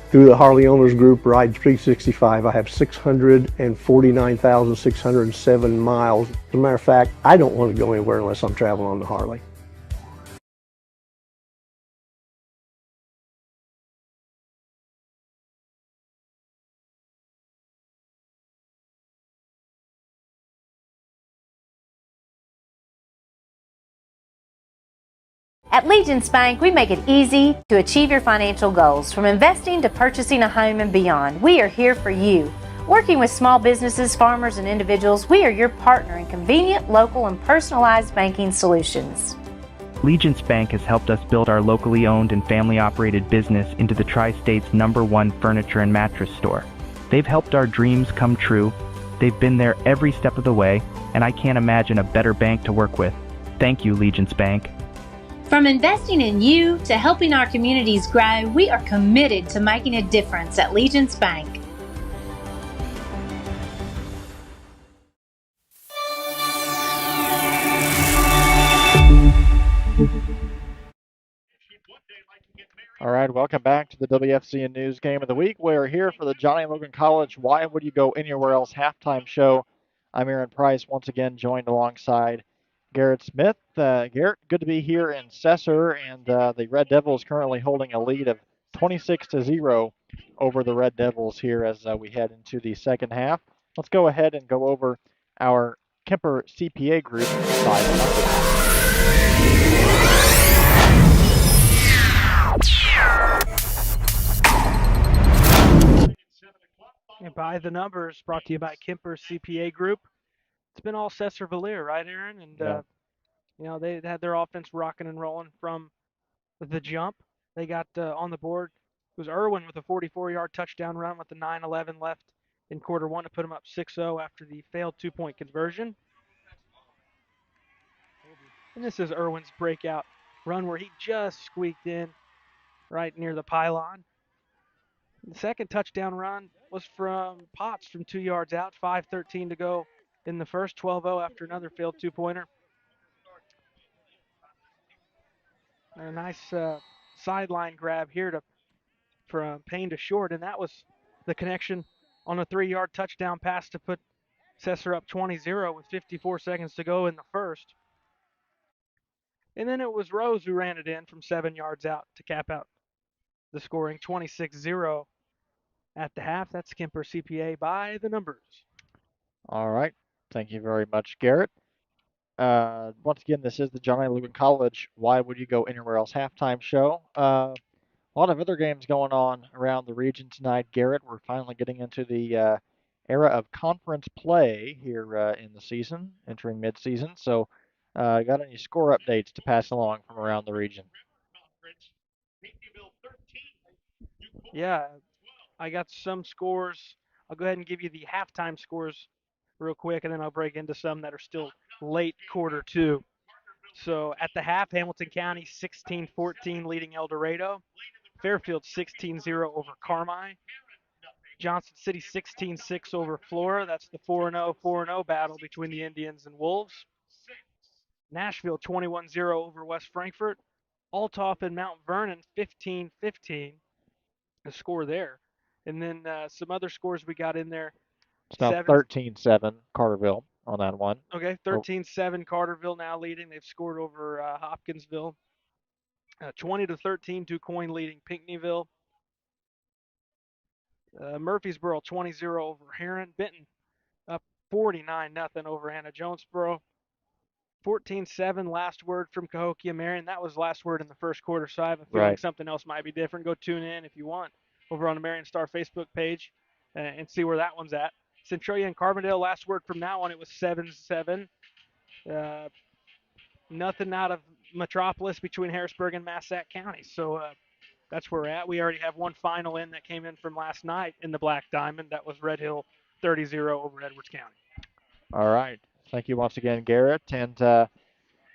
through the Harley Owners Group, Ride 365, I have 649,607 miles. As a matter of fact, I don't want to go anywhere unless I'm traveling on the Harley. At Legence Bank, we make it easy to achieve your financial goals. From investing to purchasing a home and beyond, we are here for you. Working with small businesses, farmers, and individuals, we are your partner in convenient, local, and personalized banking solutions. Legence Bank has helped us build our locally owned and family-operated business into the Tri-State's #1 furniture and mattress store. They've helped our dreams come true. They've been there every step of the way, and I can't imagine a better bank to work with. Thank you, Legence Bank. From investing in you to helping our communities grow, we are committed to making a difference at Legence Bank. All right, welcome back to the WFCN News Game of the Week. We're here for the Johnny Logan College Why Would You Go Anywhere Else halftime show. I'm Aaron Price, once again joined alongside Garrett Smith. Garrett, good to be here in Sesser, and the Red Devils currently holding a lead of 26-0 over the Red Devils here as we head into the second half. Let's go ahead and go over our Kemper CPA group by the And by the numbers, brought to you by Kemper CPA Group. It's been all Sesser-Valier, right, Aaron? And you know, they had their offense rocking and rolling from the jump. They got on the board. It was Irwin with a 44-yard touchdown run with the 9:11 left in quarter one to put them up 6-0 after the failed two-point conversion. And this is Irwin's breakout run where he just squeaked in right near the pylon. The second touchdown run was from Potts from 2 yards out, 5:13 to go in the first, 12-0 after another failed two-pointer. A nice sideline grab here from Payne to Short, and that was the connection on a 3-yard touchdown pass to put Sesser up 20-0 with 54 seconds to go in the first. And then it was Rose who ran it in from 7 yards out to cap out the scoring, 26-0 at the half. That's Kemper CPA by the numbers. All right. Thank you very much, Garrett. Once again, this is the John A. Logan College Why Would You Go Anywhere Else halftime show. A lot of other games going on around the region tonight, Garrett. We're finally getting into the era of conference play here in the season, entering midseason. So, got any score updates to pass along from around the region? Yeah, I got some scores. I'll go ahead and give you the halftime scores real quick, and then I'll break into some that are still late quarter two. So at the half, Hamilton County 16-14 leading El Dorado. Fairfield 16-0 over Carmi. Johnson City 16-6 over Flora. That's the 4-0 battle between the Indians and Wolves. Nashville 21-0 over West Frankfort. Althoff and Mount Vernon 15-15. The score there. And then some other scores we got in there. It's now 13-7 Carterville on that one. Okay, 13-7 Carterville now leading. They've scored over Hopkinsville. 20-13 DuQuoin leading Pinckneyville. Murfreesboro 20-0 over Herrin. Benton up 49-0 over Anna Jonesboro. 14-7 last word from Cahokia Marion. That was last word in the first quarter, so I have a feeling something else might be different. Go tune in if you want over on the Marion Star Facebook page and see where that one's at. Centralia and Carbondale, last word from that one, it was 7-7. Nothing out of Metropolis between Harrisburg and Massac County. So that's where we're at. We already have one final in that came in from last night in the Black Diamond. That was Red Hill 30-0 over Edwards County. All right. Thank you once again, Garrett. And,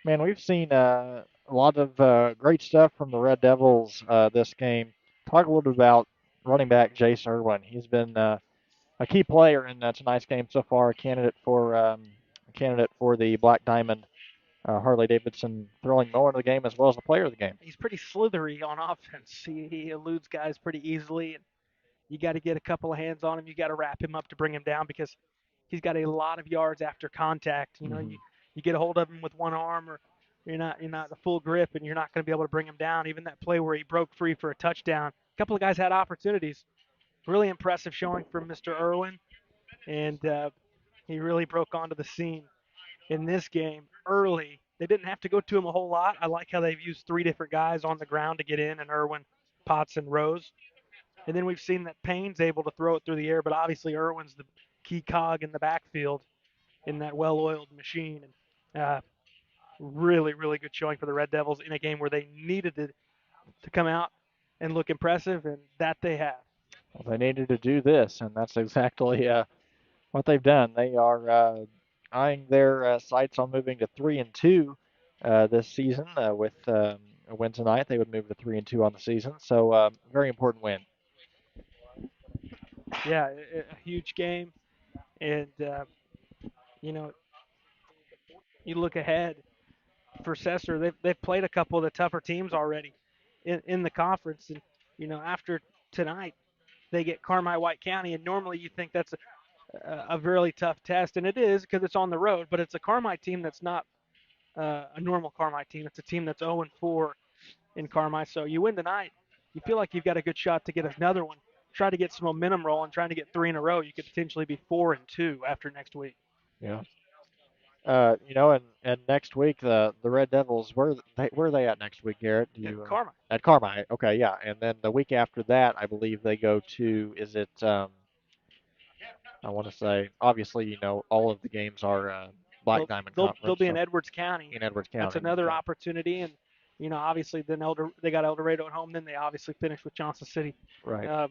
man, we've seen a lot of great stuff from the Red Devils this game. Talk a little bit about running back Jace Irwin. He's been a key player in tonight's game so far, a candidate for the Black Diamond Harley-Davidson Thrilling Mower of the game as well as the player of the game. He's pretty slithery on offense. He eludes guys pretty easily, and you got to get a couple of hands on him. You got to wrap him up to bring him down because he's got a lot of yards after contact. You know, you get a hold of him with one arm, or you're not the full grip, and you're not going to be able to bring him down. Even that play where he broke free for a touchdown, a couple of guys had opportunities. Really impressive showing from Mr. Irwin, and he really broke onto the scene in this game early. They didn't have to go to him a whole lot. I like how they've used three different guys on the ground to get in, and Irwin, Potts, and Rose. And then we've seen that Payne's able to throw it through the air, but obviously Irwin's the key cog in the backfield in that well-oiled machine. And really, really good showing for the Red Devils in a game where they needed to come out and look impressive, and that they have. Well, they needed to do this, and that's exactly what they've done. They are eyeing their sights on moving to 3-2 this season. With a win tonight, they would move to 3-2 on the season. So, very important win. Yeah, a huge game, and you know, you look ahead for Sesser. They've played a couple of the tougher teams already in the conference, and you know, after tonight, they get Carmi-White County, and normally you think that's a really tough test, and it is because it's on the road, but it's a Carmi team that's not a normal Carmi team. It's a team that's 0-4 in Carmi. So you win tonight, you feel like you've got a good shot to get another one. Try to get some momentum rolling, trying to get 3 in a row. You could potentially be 4-2 after next week. Yeah. You know, and next week the Red Devils, where are they at next week, Garrett? Carmi. At Carmi. Okay, yeah. And then the week after that, I believe they go to, is it, I want to say, obviously, you know, all of the games are Black Diamond Conference. They'll be in Edwards County. In Edwards County. That's another opportunity, and you know, obviously, then they got El Dorado at home. Then they obviously finished with Johnson City. Right.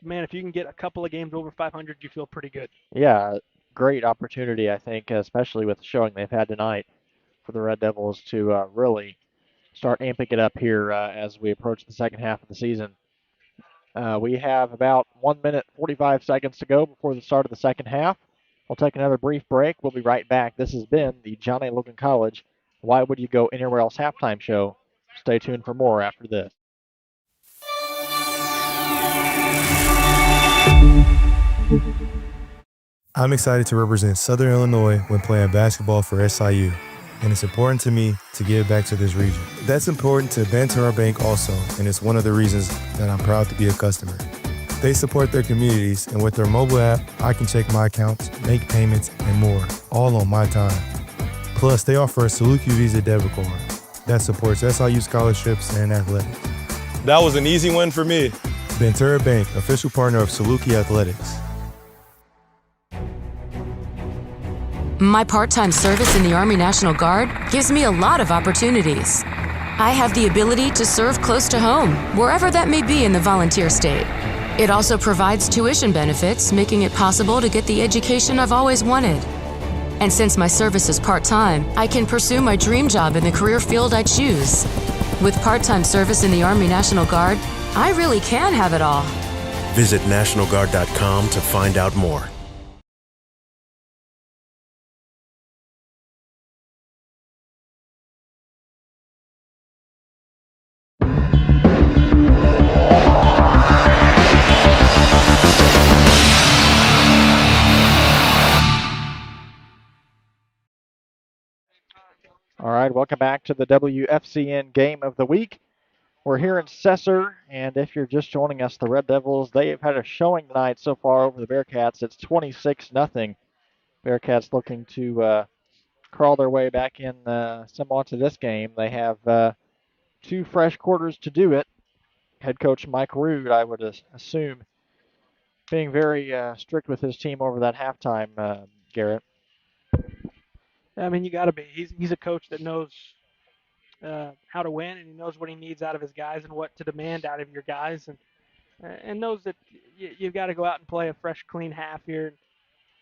Man, if you can get a couple of games over 500, you feel pretty good. Yeah, great opportunity, I think, especially with the showing they've had tonight for the Red Devils to really start amping it up here as we approach the second half of the season. We have about 1 minute, 45 seconds to go before the start of the second half. We'll take another brief break. We'll be right back. This has been the John A. Logan College Why Would You Go Anywhere Else halftime show. Stay tuned for more after this. I'm excited to represent Southern Illinois when playing basketball for SIU. and it's important to me to give back to this region. That's important to Banterra Bank also, and it's one of the reasons that I'm proud to be a customer. They support their communities, and with their mobile app, I can check my accounts, make payments, and more, all on my time. Plus, they offer a Saluki Visa debit card that supports SIU scholarships and athletics. That was an easy win for me. Banterra Bank, official partner of Saluki Athletics. My part-time service in the Army National Guard gives me a lot of opportunities. I have the ability to serve close to home, wherever that may be in the volunteer state. It also provides tuition benefits, making it possible to get the education I've always wanted. And since my service is part-time, I can pursue my dream job in the career field I choose. With part-time service in the Army National Guard, I really can have it all. Visit NationalGuard.com to find out more. All right, welcome back to the WFCN Game of the Week. We're here in Sesser, and if you're just joining us, the Red Devils, they have had a showing tonight so far over the Bearcats. It's 26-0. Bearcats looking to crawl their way back in somewhat to this game. They have 2 fresh quarters to do it. Head coach Mike Rood, I would assume, being very strict with his team over that halftime, Garrett. I mean, you got to be. He's a coach that knows how to win, and he knows what he needs out of his guys and what to demand out of your guys, and knows that you've got to go out and play a fresh, clean half here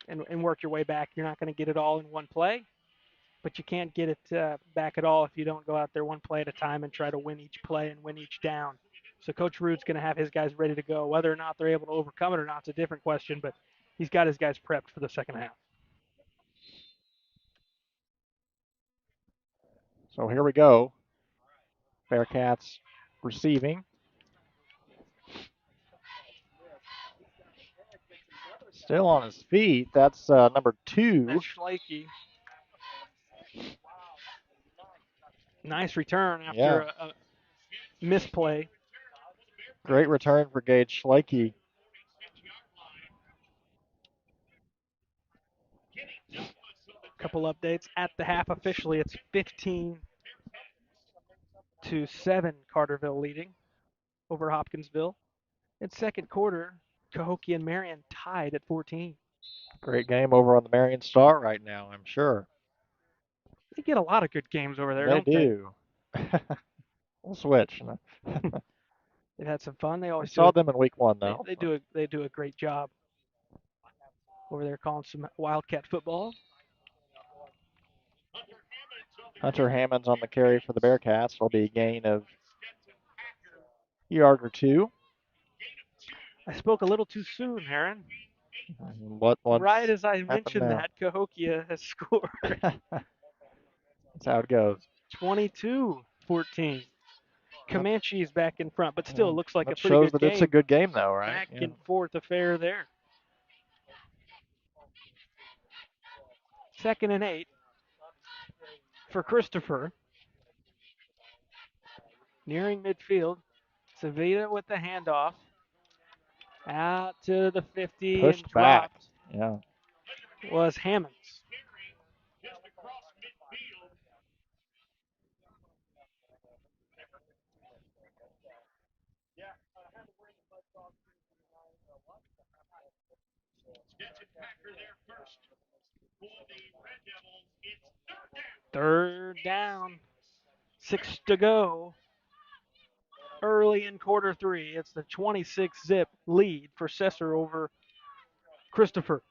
and work your way back. You're not going to get it all in one play, but you can't get it back at all if you don't go out there one play at a time and try to win each play and win each down. So Coach Rood's going to have his guys ready to go. Whether or not they're able to overcome it or not is a different question, but he's got his guys prepped for the second half. So here we go. Bearcats receiving. Still on his feet. That's number 2. That's Schleike. Nice return after a misplay. Great return for Gage Schleike. Couple updates at the half officially. It's 15-7 Carterville leading over Hopkinsville. In second quarter, Cahokia and Marion tied at 14. Great game over on the Marion Star right now, I'm sure. They get a lot of good games over there, they don't do. We'll switch. They've had some fun. They always saw them in week 1, though. They do a great job over there calling some Wildcat football. Hunter Hammond's on the carry for the Bearcats. It'll be a gain of a yard or 2. I spoke a little too soon, Herrin. Right as I mentioned that, Cahokia has scored. That's how it goes. 22-14. Comanche is back in front, but still looks like a pretty shows good that game. It's a good game, though, right? Back and forth affair there. 2nd and 8 for Christopher. Nearing midfield. Savita with the handoff. Out to the 50 Pushed and back. dropped. Was Hammonds. Third down. 6 to go. Early in quarter 3. It's the 26-zip lead for Sesser over Christopher.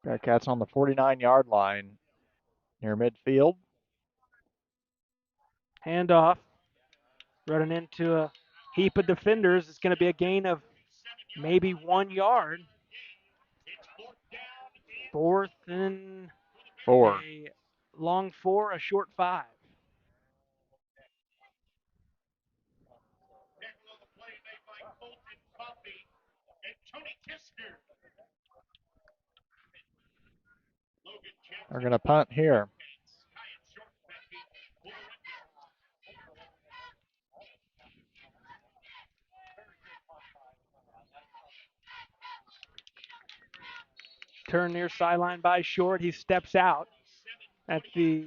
Bearcats on the 49-yard line near midfield. Handoff. Running into a heap of defenders. It's going to be a gain of maybe 1 yard. 4th and 4. A long 4, a short 5. They're going to punt here. Turn near sideline by Short. He steps out at the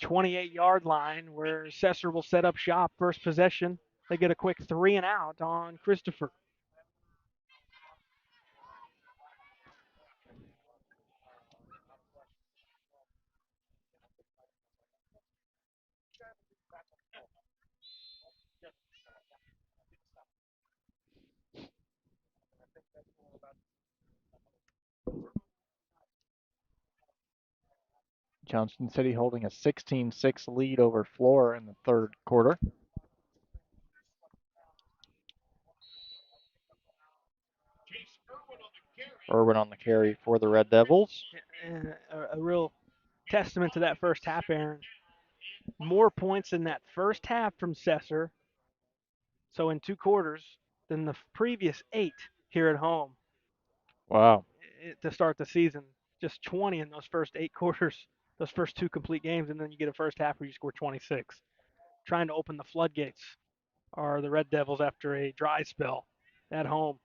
28-yard line where Sesser will set up shop. First possession, they get a quick 3 and out on Christopher. Johnston City holding a 16-6 lead over Flora in the third quarter. Irwin on the carry for the Red Devils. A real testament to that first half, Aaron. More points in that first half from Sesser, so in 2 quarters, than the previous 8 here at home. Wow. To start the season. Just 20 in those first 8 quarters, those first 2 complete games, and then you get a first half where you score 26. Trying to open the floodgates are the Red Devils after a dry spell at home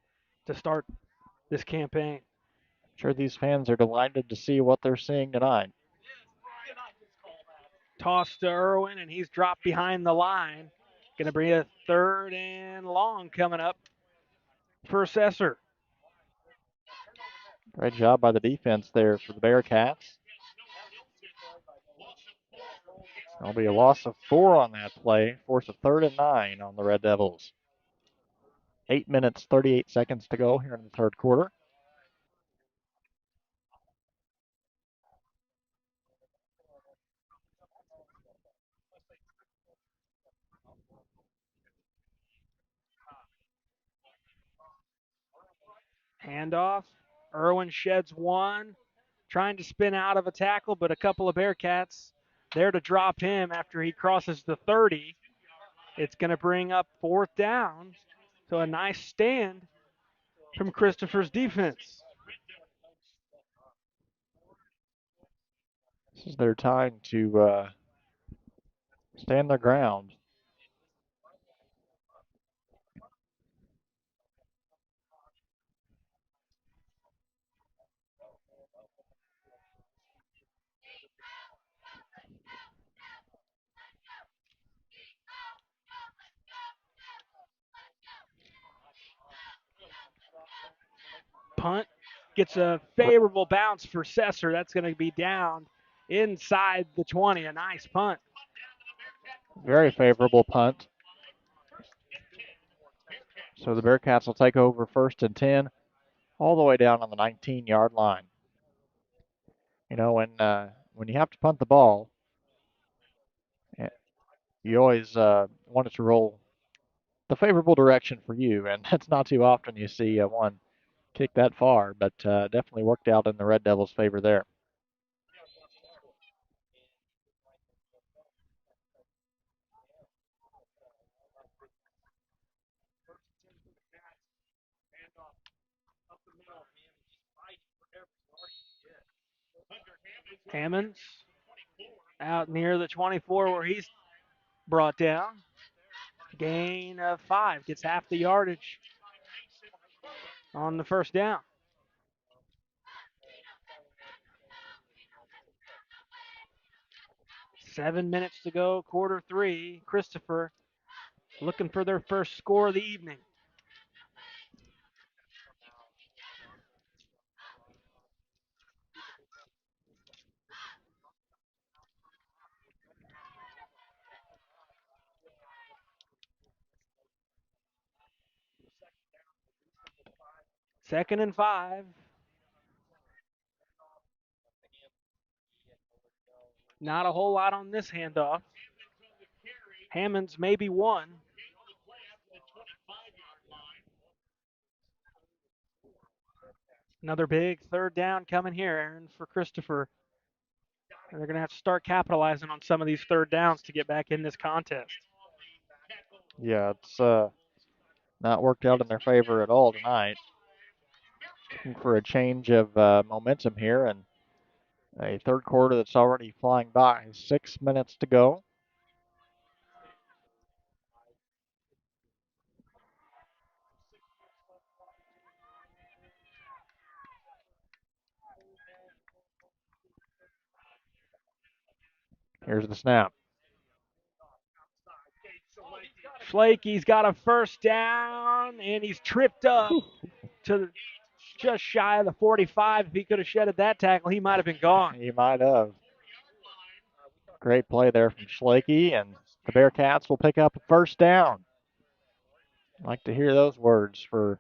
to start this campaign. I'm sure these fans are delighted to see what they're seeing tonight. Toss to Irwin, and he's dropped behind the line. Going to bring a 3rd and long coming up for Sesser. Great job by the defense there for the Bearcats. There'll be a loss of 4 on that play. Force a 3rd and 9 on the Red Devils. 8 minutes, 38 seconds to go here in the third quarter. Handoff. Irwin sheds one, trying to spin out of a tackle, but a couple of Bearcats there to drop him after he crosses the 30. It's going to bring up 4th down. So a nice stand from Christopher's defense. This is their time to stand their ground. Punt gets a favorable bounce for Sesser. That's going to be down inside the 20. A nice punt. Very favorable punt. So the Bearcats will take over 1st and 10 all the way down on the 19-yard line. You know, when you have to punt the ball, you always want it to roll the favorable direction for you, and it's not too often you see one kick that far, but definitely worked out in the Red Devils' favor there. Hammonds out near the 24 where he's brought down. Gain of 5. Gets half the yardage on the first down. Seven minutes to go, quarter 3. Christopher looking for their first score of the evening. Second and 5. Not a whole lot on this handoff. Hammonds maybe 1. Another big 3rd down coming here, Aaron, for Christopher. And they're going to have to start capitalizing on some of these 3rd downs to get back in this contest. Yeah, it's not worked out in their favor at all tonight. Looking for a change of momentum here, and A third quarter that's already flying by. 6 minutes to go. Here's the snap. Schlakey's got a first down, and he's tripped up to just shy of the 45. If he could have shedded that tackle, he might have been gone. He might have. Great play there from Schlakey, and the Bearcats will pick up a first down. Like to hear those words for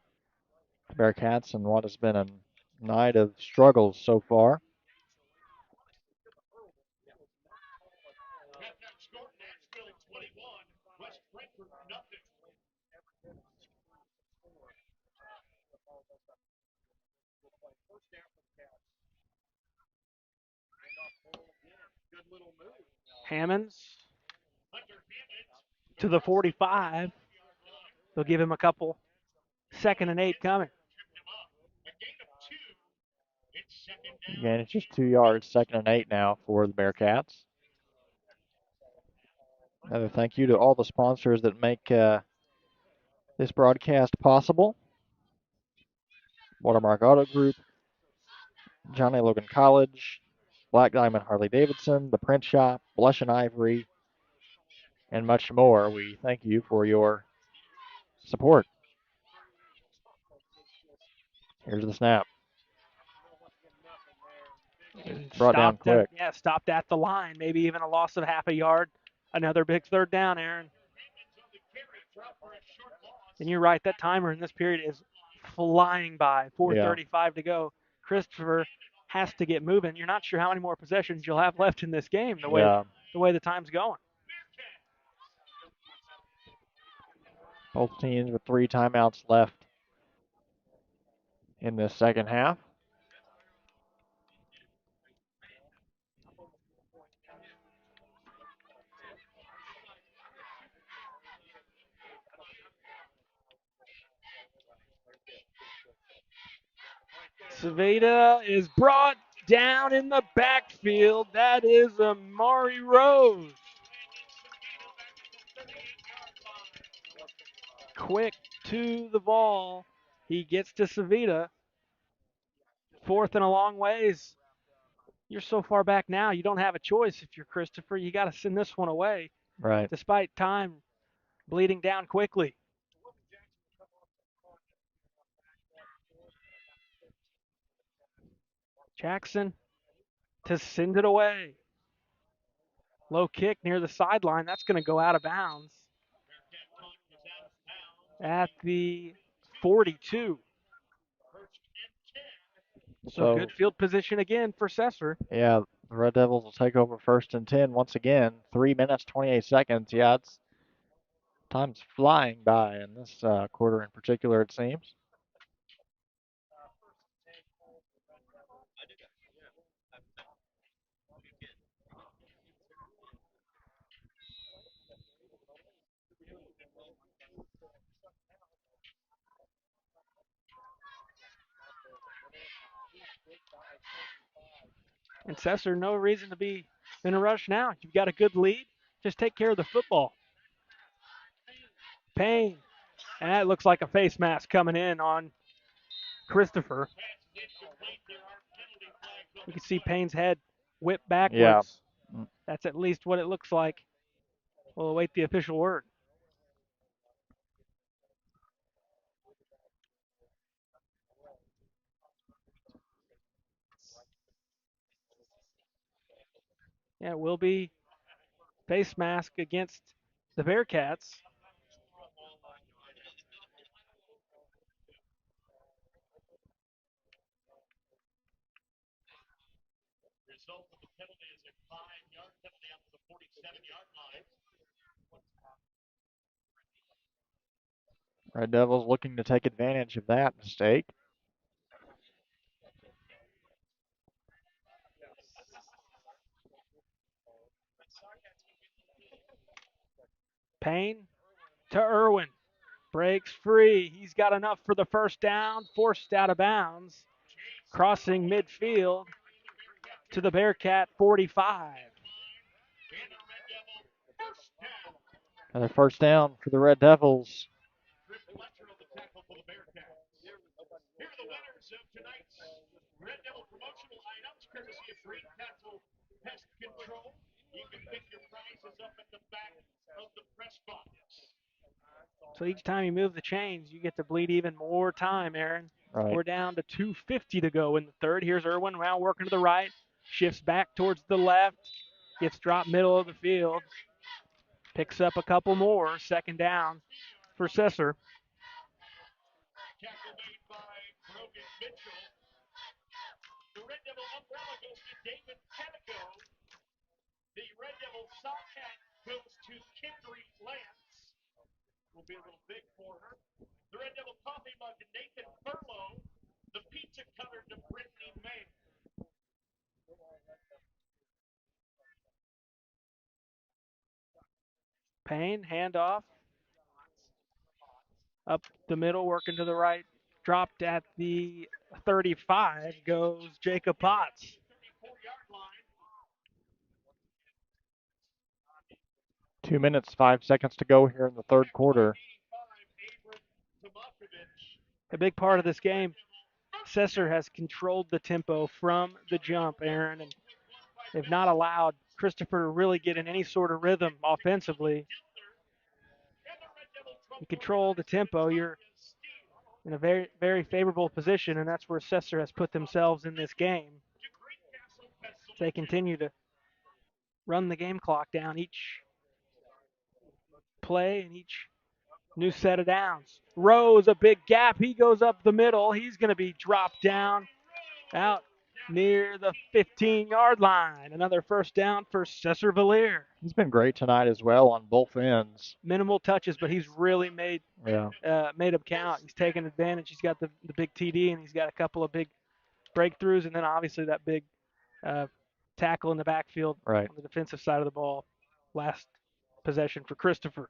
the Bearcats and what has been a night of struggles so far. Hammonds to the 45. They'll give him a couple. 2nd and 8 coming. Again, it's just 2 yards, 2nd and 8 now for the Bearcats. Another thank you to all the sponsors that make this broadcast possible. Watermark Auto Group, Johnny Logan College, Black Diamond Harley Davidson, the Print Shop, Blush and Ivory, and much more. We thank you for your support. Here's the snap. Brought down quick. Stopped at the line. Maybe even a loss of half a yard. Another big third down, Aaron. And you're right, that timer in this period is flying by. 4:35 to go. Christopher has to get moving. You're not sure how many more possessions you'll have left in this game, the way the time's going. Both teams with 3 timeouts left in the second half. Saveda is brought down in the backfield. That is Amari Rose. Quick to the ball. He gets to Saveda. 4th and a long ways. You're so far back now, you don't have a choice if you're Christopher. You got to send this one away. Right. Despite time bleeding down quickly. Jackson to send it away. Low kick near the sideline. That's going to go out of bounds at the 42. So good field position again for Sesser. Yeah, the Red Devils will take over 1st and 10 once again. 3 minutes, 28 seconds. Yeah, time's flying by in this quarter in particular, it seems. And Sesser, no reason to be in a rush now. You've got a good lead. Just take care of the football. Payne. And that looks like a face mask coming in on Christopher. You can see Payne's head whip backwards. Yeah. That's at least what it looks like. We'll await the official word. Yeah, it will be face mask against the Bearcats. Red Devils looking to take advantage of that mistake. Payne to Irwin. Breaks free. He's got enough for the first down. Forced out of bounds. Crossing midfield. to the Bearcat 45. Another first down for the Red Devils. So each time you move the chains, you get to bleed even more time, Aaron. Right. We're down to 2:50 to go in the third. Here's Irwin now working to the right, shifts back towards the left, gets dropped middle of the field, picks up a couple more, second down for Sesser. Payne, handoff. Up the middle, working to the right. Dropped at the 35 goes Jacob Potts. Two minutes, 5 seconds to go here in the third quarter. A big part of this game, Sesser has controlled the tempo from the jump, Aaron, and they've not allowed Christopher to really get in any sort of rhythm offensively. You control the tempo, you're in a very, very favorable position, and that's where Sesser has put themselves in this game. They continue to run the game clock down each play and each new set of downs. Rose, a big gap. He goes up the middle. He's going to be dropped down out near the 15-yard line. Another first down for Sesser-Valier. He's been great tonight as well on both ends. Minimal touches, but he's really made them count. He's taken advantage. He's got the big TD, and he's got a couple of big breakthroughs, and then obviously that big tackle in the backfield on the defensive side of the ball. Last possession for Christopher.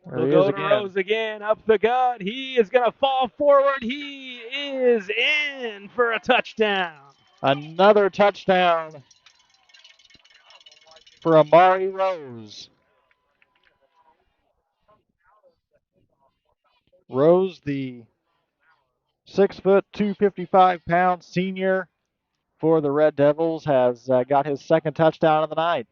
We'll go to Rose again, up the gut. He is going to fall forward. He is in for a touchdown. Another touchdown for Amari Rose. Rose, the 6 foot, 255-pound senior for the Red Devils, has got his second touchdown of the night.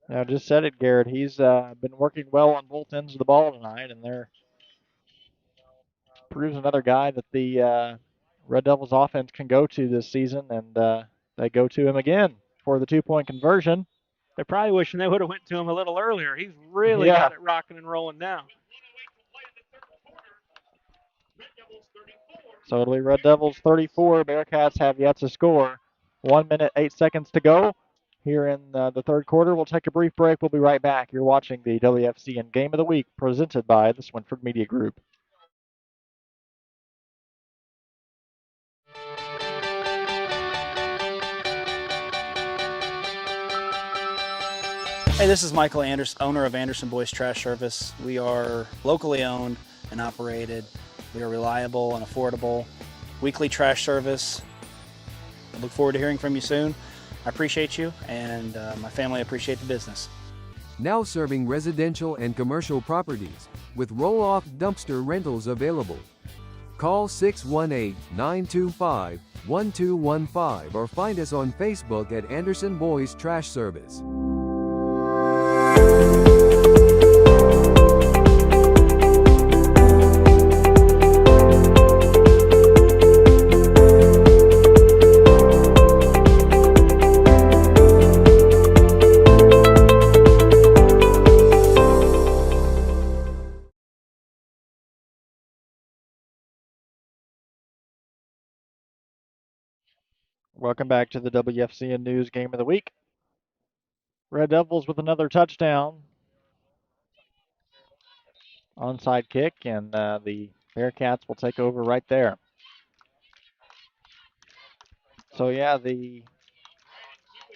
Now, just said it, Garrett. He's been working well on both ends of the ball tonight, and there proves another guy that the Red Devils offense can go to this season, and they go to him again for the two-point conversion. They're probably wishing they would have went to him a little earlier. He's really got it rocking and rolling now. So it'll be Red Devils 34. Bearcats have yet to score. 1 minute, 8 seconds to go here in the third quarter. We'll take a brief break. We'll be right back. You're watching the WFCN Game of the Week presented by the Swinford Media Group. Hey, this is Michael Anderson, owner of Anderson Boys Trash Service. We are locally owned and operated. We are reliable and affordable. Weekly trash service. I look forward to hearing from you soon. I appreciate you, and my family appreciate the business. Now serving residential and commercial properties with roll-off dumpster rentals available. Call 618-925-1215 or find us on Facebook at Anderson Boys Trash Service. Welcome back to the WFCN News Game of the Week. Red Devils with another touchdown. Onside kick, and the Bearcats will take over right there. So, yeah, the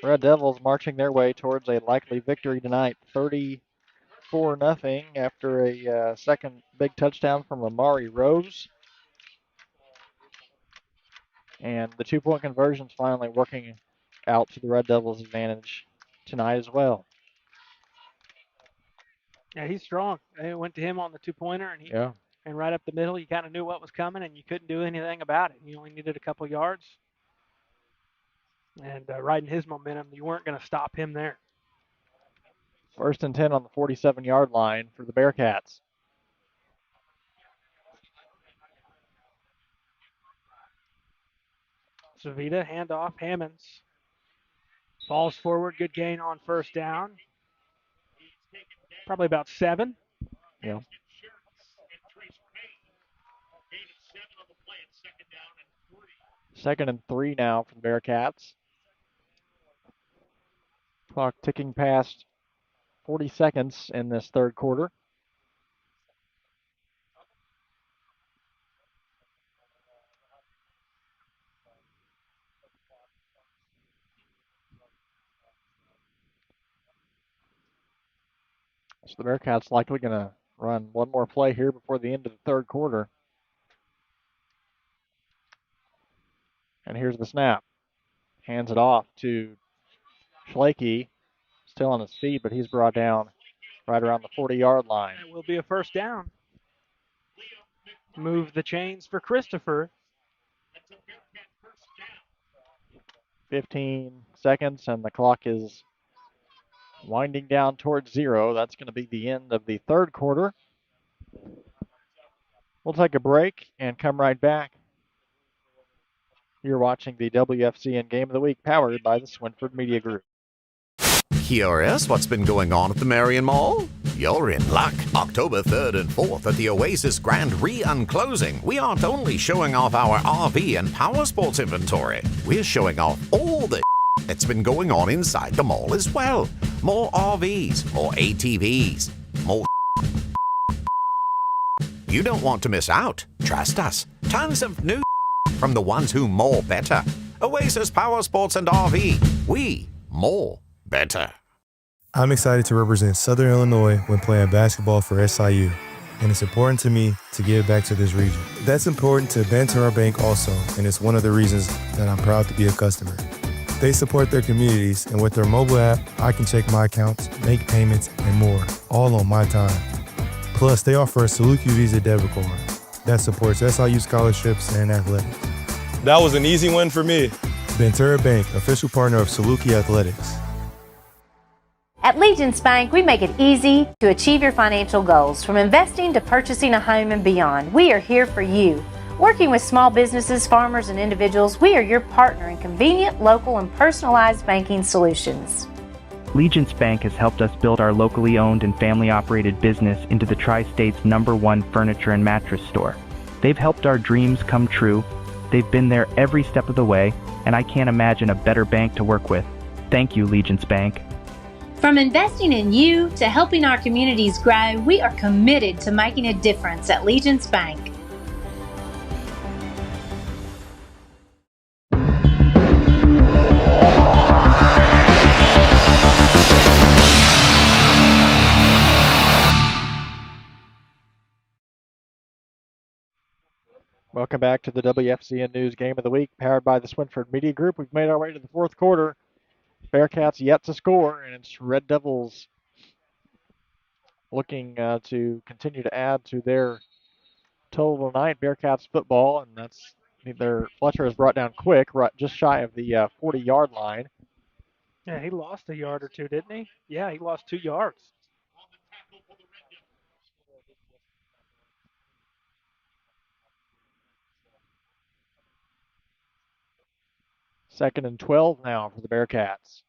Red Devils marching their way towards a likely victory tonight. 34 4-0 after a second big touchdown from Amari Rose. And the 2-point conversion's finally working out to the Red Devils' advantage tonight as well. Yeah, he's strong. It went to him on the 2-pointer, and and right up the middle, you kind of knew what was coming, and you couldn't do anything about it. You only needed a couple yards. And riding his momentum, you weren't going to stop him there. 1st and 10 on the 47-yard line for the Bearcats. Savita, handoff, Hammonds. Falls forward, good gain on 1st down. Probably about 7. Yeah. Second and 3 now for the Bearcats. Clock ticking past 40 seconds in this third quarter. So the Bearcats likely going to run one more play here before the end of the third quarter. And here's the snap. Hands it off to Schlakey. Still on his feet, but he's brought down right around the 40-yard line. It will be a 1st down. Move the chains for Christopher. 15 seconds, and the clock is winding down towards 0. That's going to be the end of the third quarter. We'll take a break and come right back. You're watching the WFCN Game of the Week, powered by the Swinford Media Group. Curious what's been going on at the Marion Mall? You're in luck. October 3rd and 4th at the Oasis Grand Re-Unclosing, we aren't only showing off our RV and power sports inventory, we're showing off all the that's been going on inside the mall as well. More RVs, more ATVs, more You don't want to miss out. Trust us. Tons of new from the ones who more better. Oasis Power Sports and RV. We more better. I'm excited to represent Southern Illinois when playing basketball for SIU, and it's important to me to give back to this region. That's important to BankFirst Bank also, and it's one of the reasons that I'm proud to be a customer. They support their communities, and with their mobile app, I can check my accounts, make payments, and more, all on my time. Plus, they offer a Saluki Visa debit card that supports SIU scholarships and athletics. That was an easy win for me. BankFirst Bank, official partner of Saluki Athletics. At Legence Bank, we make it easy to achieve your financial goals. From investing to purchasing a home and beyond, we are here for you. Working with small businesses, farmers, and individuals, we are your partner in convenient, local, and personalized banking solutions. Legence Bank has helped us build our locally owned and family-operated business into the Tri-State's #1 furniture and mattress store. They've helped our dreams come true. They've been there every step of the way, and I can't imagine a better bank to work with. Thank you, Legence Bank. From investing in you to helping our communities grow, we are committed to making a difference at Legence Bank. Welcome back to the WFCN News Game of the Week, powered by the Swinford Media Group. We've made our way to the fourth quarter. Bearcats yet to score, and it's Red Devils looking to continue to add to their total tonight. Bearcats football, and that's their Fletcher is brought down quick, right just shy of the 40-yard line. Yeah, he lost a yard or two, didn't he? Yeah, he lost 2 yards. Second and 12 now for the Bearcats.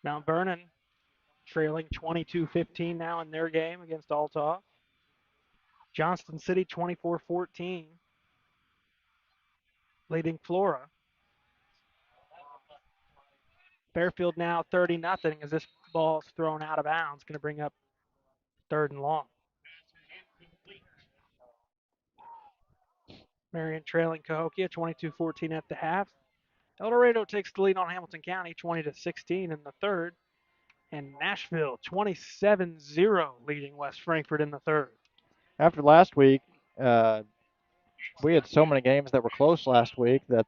Mount Vernon trailing 22-15 now in their game against Althoff. Johnston City 24-14, leading Flora. Fairfield now 30-0 as this ball's thrown out of bounds. Going to bring up 3rd and long. Marion trailing Cahokia 22-14 at the half. El Dorado takes the lead on Hamilton County 20-16 in the 3rd. And Nashville 27-0 leading West Frankfort in the 3rd. After last week, we had so many games that were close last week that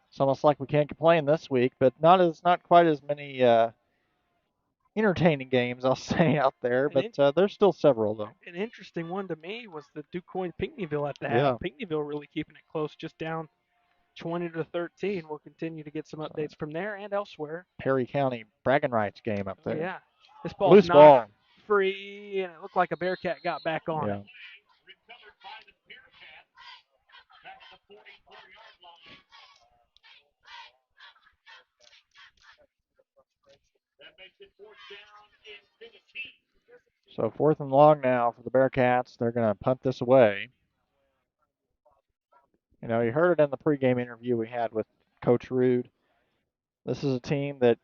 it's almost like we can't complain this week, but not quite as many entertaining games, I'll say, out there, but there's still several, though. An interesting one to me was the DuQuoin-Pinckneyville at the half. Yeah. Pinckneyville really keeping it close, just down 20-13. We'll continue to get some updates from there and elsewhere. Perry County bragging rights game up there. Yeah. This ball's Loose not ball. free, and it looked like a Bearcat got back on it. So 4th and long now for the Bearcats. They're going to punt this away. You know, you heard it in the pregame interview we had with Coach Rude. This is a team that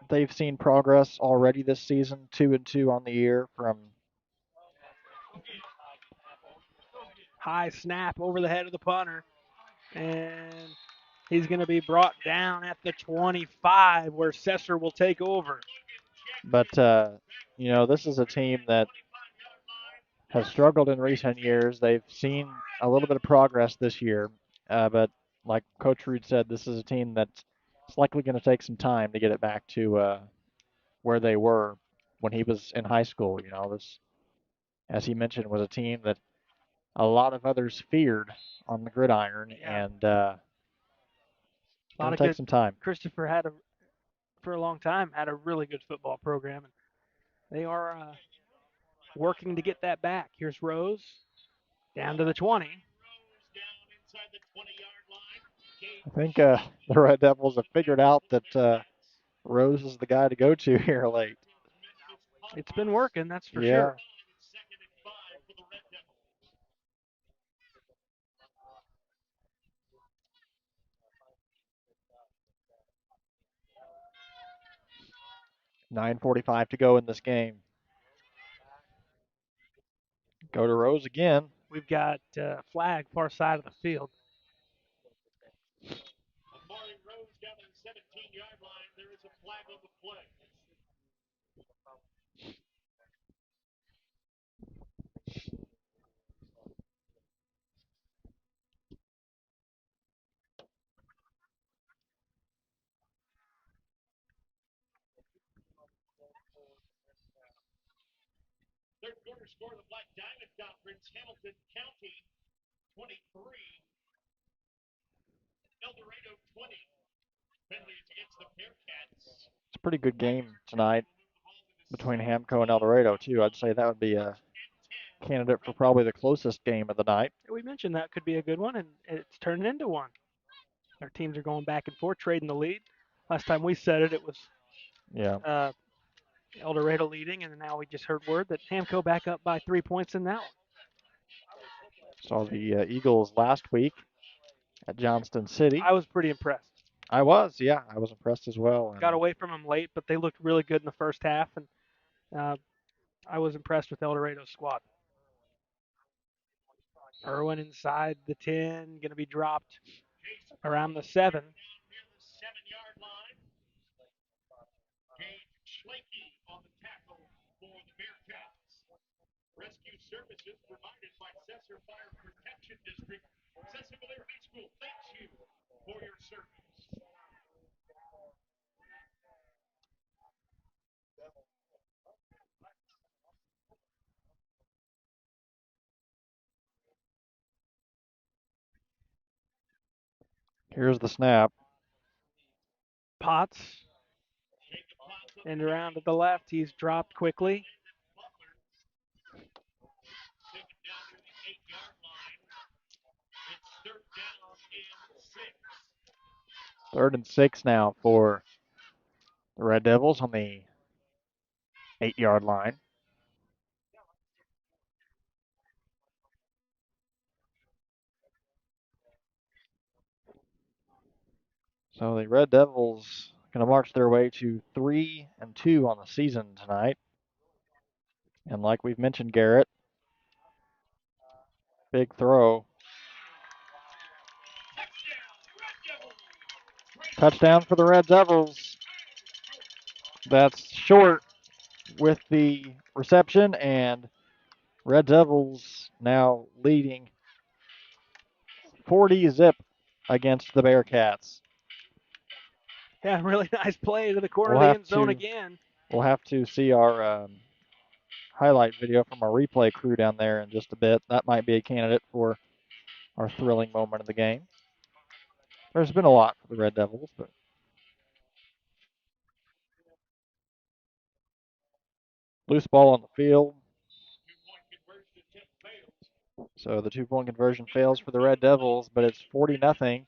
they've seen progress already this season, 2-2 on the year from high snap over the head of the punter, and he's going to be brought down at the 25 where Sesser will take over. But, you know, this is a team that has struggled in recent years. They've seen a little bit of progress this year, but like Coach Rude said, this is a team that's likely going to take some time to get it back to where they were when he was in high school. You know, this, as he mentioned, was a team that a lot of others feared on the gridiron, and it'll take some time. Christopher had, for a long time, had a really good football program, and they are working to get that back. Here's Rose down to the 20. I think the Red Devils have figured out that Rose is the guy to go to here late. It's been working, that's for sure. 9:45 to go in this game. Go to Rose again. We've got flag far side of the field. Third quarter score of the Black Diamond Conference, Hamilton County 23, El Dorado 20. Penalties against the Bearcats. It's a pretty good game tonight between Hamco and El Dorado, too. I'd say that would be a candidate for probably the closest game of the night. We mentioned that could be a good one, and it's turning into one. Our teams are going back and forth, trading the lead. Last time we said it, it was El Dorado leading, and now we just heard word that Hamco back up by 3 points in that one. Saw the Eagles last week at Johnston City. I was pretty impressed. I was impressed as well. Got away from them late, but they looked really good in the first half, and I was impressed with El Dorado's squad. Irwin inside the 10, going to be dropped around the 7. Rescue services provided by Sesser-Fire Protection District. Sesser-Valier High School thanks you for your service. Here's the snap. Potts. And around to the left, he's dropped quickly. Third and 6 now for the Red Devils on the 8-yard line. So the Red Devils going to march their way to 3-2 on the season tonight. And like we've mentioned, Garrett, big throw. Touchdown for the Red Devils. That's short with the reception, and Red Devils now leading 40-zip against the Bearcats. Yeah, really nice play to the corner of the end zone again. We'll have to see our highlight video from our replay crew down there in just a bit. That might be a candidate for our thrilling moment of the game. There's been a lot for the Red Devils, but loose ball on the field. So the 2-point conversion fails for the Red Devils, but it's 40-0.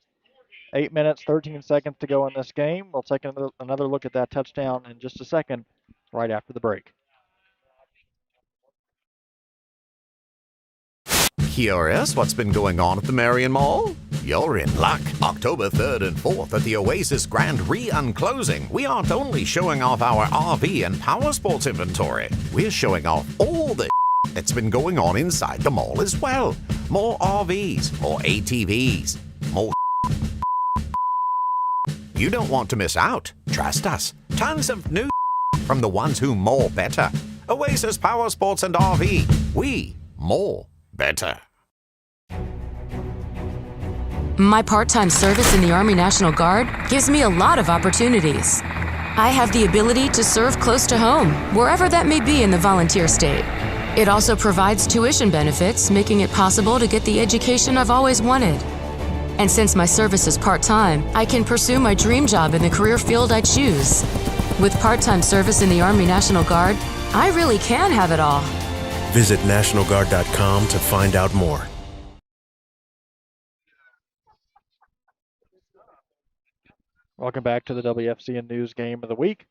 8 minutes, 13 seconds to go in this game. We'll take another look at that touchdown in just a second, right after the break. Curious what's been going on at the Marion Mall? You're in luck. October 3rd and 4th at the Oasis Grand Re-Unclosing, we aren't only showing off our RV and power sports inventory, we're showing off all the that's been going on inside the mall as well. More RVs, more ATVs, more You don't want to miss out. Trust us. Tons of new from the ones who more better. Oasis Power Sports and RV. We more better. My part-time service in the Army National Guard gives me a lot of opportunities. I have the ability to serve close to home, wherever that may be in the volunteer state. It also provides tuition benefits, making it possible to get the education I've always wanted. And since my service is part-time, I can pursue my dream job in the career field I choose. With part-time service in the Army National Guard, I really can have it all. Visit NationalGuard.com to find out more. Welcome back to the WFCN News Game of the Week.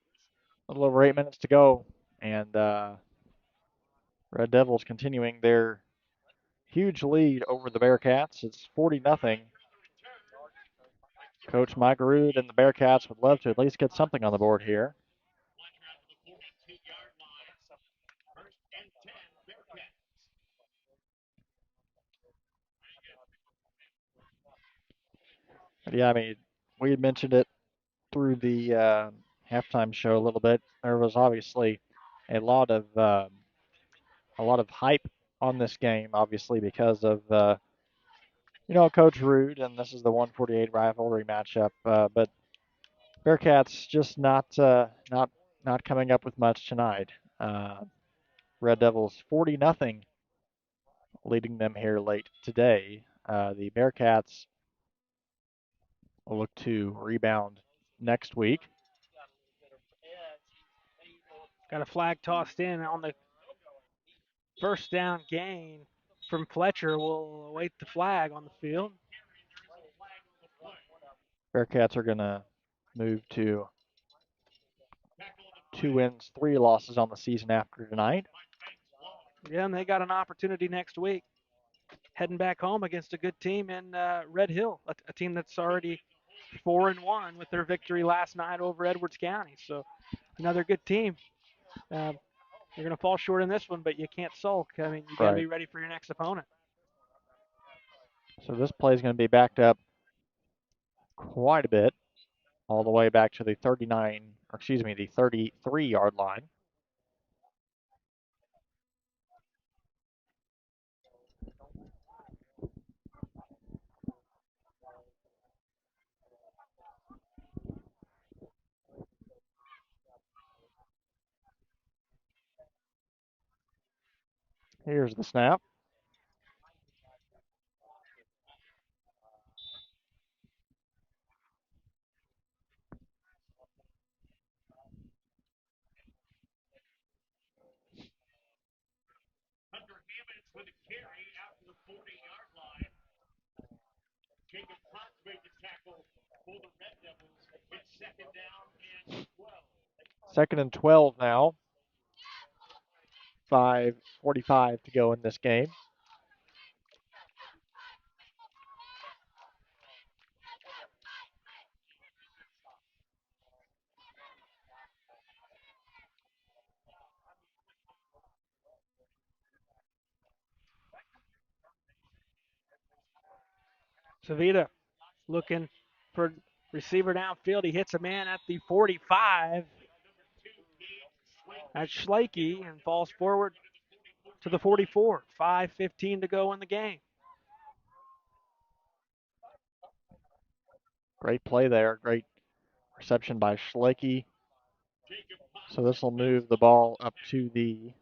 A little over 8 minutes to go, and Red Devils continuing their huge lead over the Bearcats. It's 40-0. Coach Mike Rude and the Bearcats would love to at least get something on the board here. But yeah, I mean, we had mentioned it through the halftime show a little bit. There was obviously a lot of hype on this game, obviously because of Coach Rude, and this is the 148 rivalry matchup. But Bearcats just not coming up with much tonight. Red Devils 40-0, leading them here late today. The Bearcats will look to rebound next week. Got a flag tossed in on the first down gain from Fletcher. We'll await the flag on the field. Bearcats are going to move to 2 wins, 3 losses on the season after tonight. Yeah, and they got an opportunity next week, heading back home against a good team in Red Hill, a team that's already 4-1 with their victory last night over Edwards County. So another good team. You're going to fall short in this one, but you can't sulk. I mean, you got to be ready for your next opponent. So this play is going to be backed up quite a bit, all the way back to the 33-yard line. Here's the snap. With a carry out to the 40-yard line. Jacob Potts made the tackle for the Red Devils. It's second down and 12. Second and 12 now. 5:45 to go in this game. Savita looking for receiver downfield. He hits a man at the 45. That's Schlakey and falls forward to the 44. 5:15 to go in the game. Great play there. Great reception by Schlakey. So this will move the ball up to the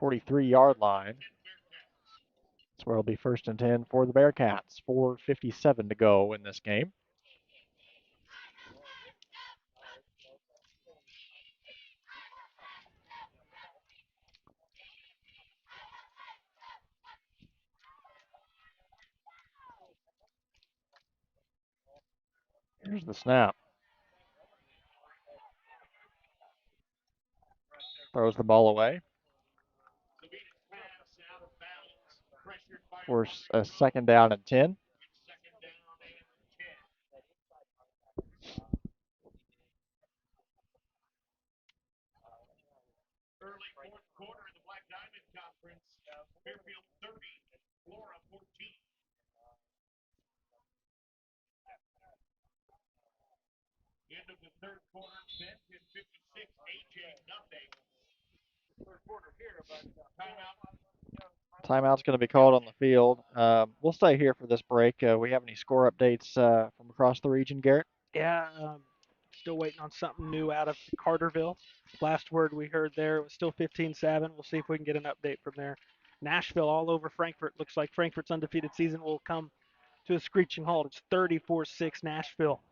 43-yard line. That's where it'll be 1st and 10 for the Bearcats. 4:57 to go in this game. Here's the snap. Throws the ball away. For a 2nd down and 10. Early 4th quarter of the Black Diamond Conference. Fairfield 30, Flora 14. End of the 3rd quarter, Benton 56, AJ nothing. 3rd quarter here, but timeout. Timeout's going to be called on the field. We'll stay here for this break. We have any score updates from across the region, Garrett? Yeah, still waiting on something new out of Carterville. Last word we heard there was still 15-7. We'll see if we can get an update from there. Nashville all over Frankfort. Looks like Frankfort's undefeated season will come to a screeching halt. It's 34-6 Nashville.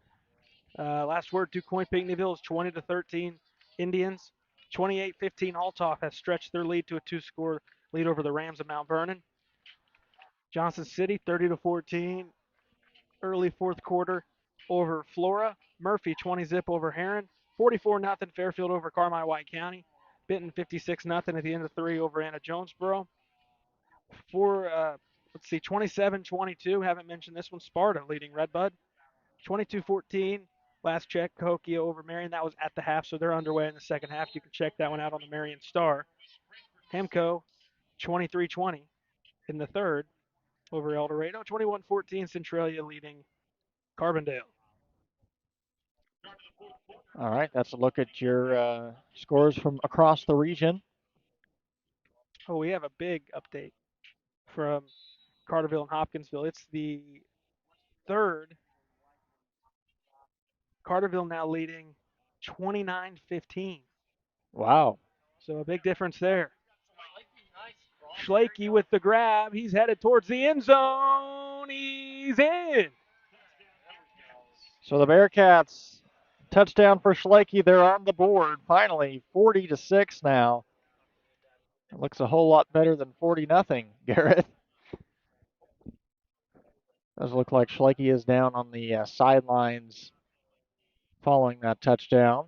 Last word, DuQuoin Pinckneyville is 20-13 Indians. 28-15 Althoff has stretched their lead to a 2-score lead over the Rams of Mount Vernon. Johnson City 30-14 early 4th quarter over Flora. Murphy 20-zip over Herrin. 44-0 Fairfield over Carmi-White County. Benton 56-0 at the end of 3 over Anna Jonesboro. 27-22. Haven't mentioned this one. Sparta leading Redbud. 22-14. Last check, Cahokia over Marion. That was at the half, so they're underway in the 2nd half. You can check that one out on the Marion Star. Hemco 23-20 in the 3rd over El Dorado. 21-14 Centralia leading Carbondale. All right, that's a look at your scores from across the region. Oh, we have a big update from Carterville and Hopkinsville. It's the 3rd. Carterville now leading 29-15. Wow. So a big difference there. Schlakey with the grab. He's headed towards the end zone. He's in. So the Bearcats, touchdown for Schlakey. They're on the board. Finally, 40-6 now. It looks a whole lot better than 40-0, Garrett. Does look like Schlakey is down on the sidelines following that touchdown.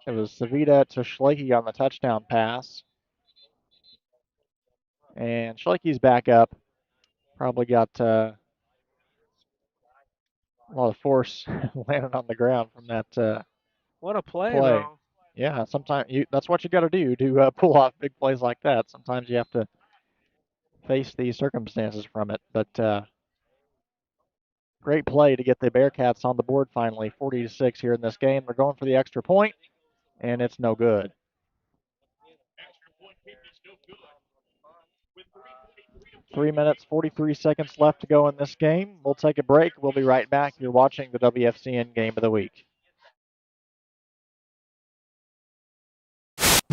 It was Savita to Schlakey on the touchdown pass. And Schlakey's back up. Probably got a lot of force landing on the ground from that what a play. Though. Yeah, sometimes that's what you got to do to pull off big plays like that. Sometimes you have to face the circumstances from it. But great play to get the Bearcats on the board finally, 40-6 here in this game. They're going for the extra point, and it's no good. 3 minutes, 43 seconds left to go in this game. We'll take a break. We'll be right back. You're watching the WFCN Game of the Week.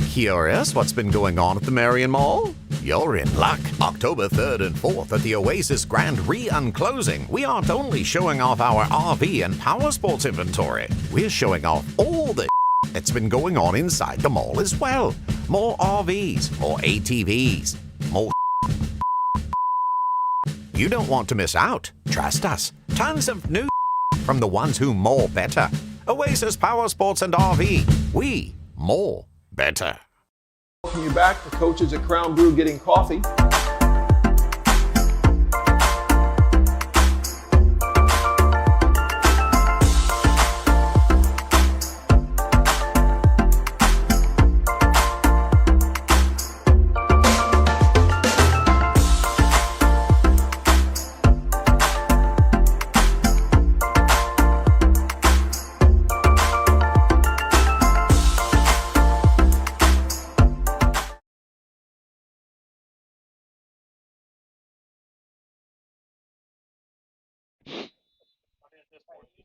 Curious what's been going on at the Marion Mall? You're in luck. October 3rd and 4th at the Oasis Grand Re-Unclosing, we aren't only showing off our RV and power sports inventory, we're showing off all the that's been going on inside the mall as well. More RVs, more ATVs, more You don't want to miss out. Trust us. Tons of new from the ones who more better. Oasis Power Sports and RV. We more better. Welcome you back. The coaches at Crown Brew getting coffee.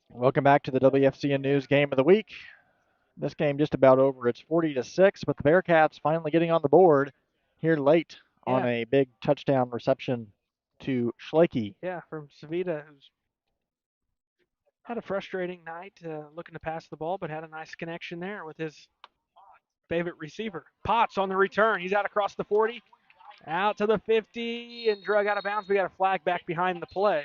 Welcome back to the WFCN News Game of the Week. This game just about over. It's 40-6, but the Bearcats finally getting on the board here late on a big touchdown reception to Schlake. Yeah, from Savita, who's had a frustrating night looking to pass the ball, but had a nice connection there with his favorite receiver. Potts on the return. He's out across the 40, out to the 50, and drug out of bounds. We got a flag back behind the play.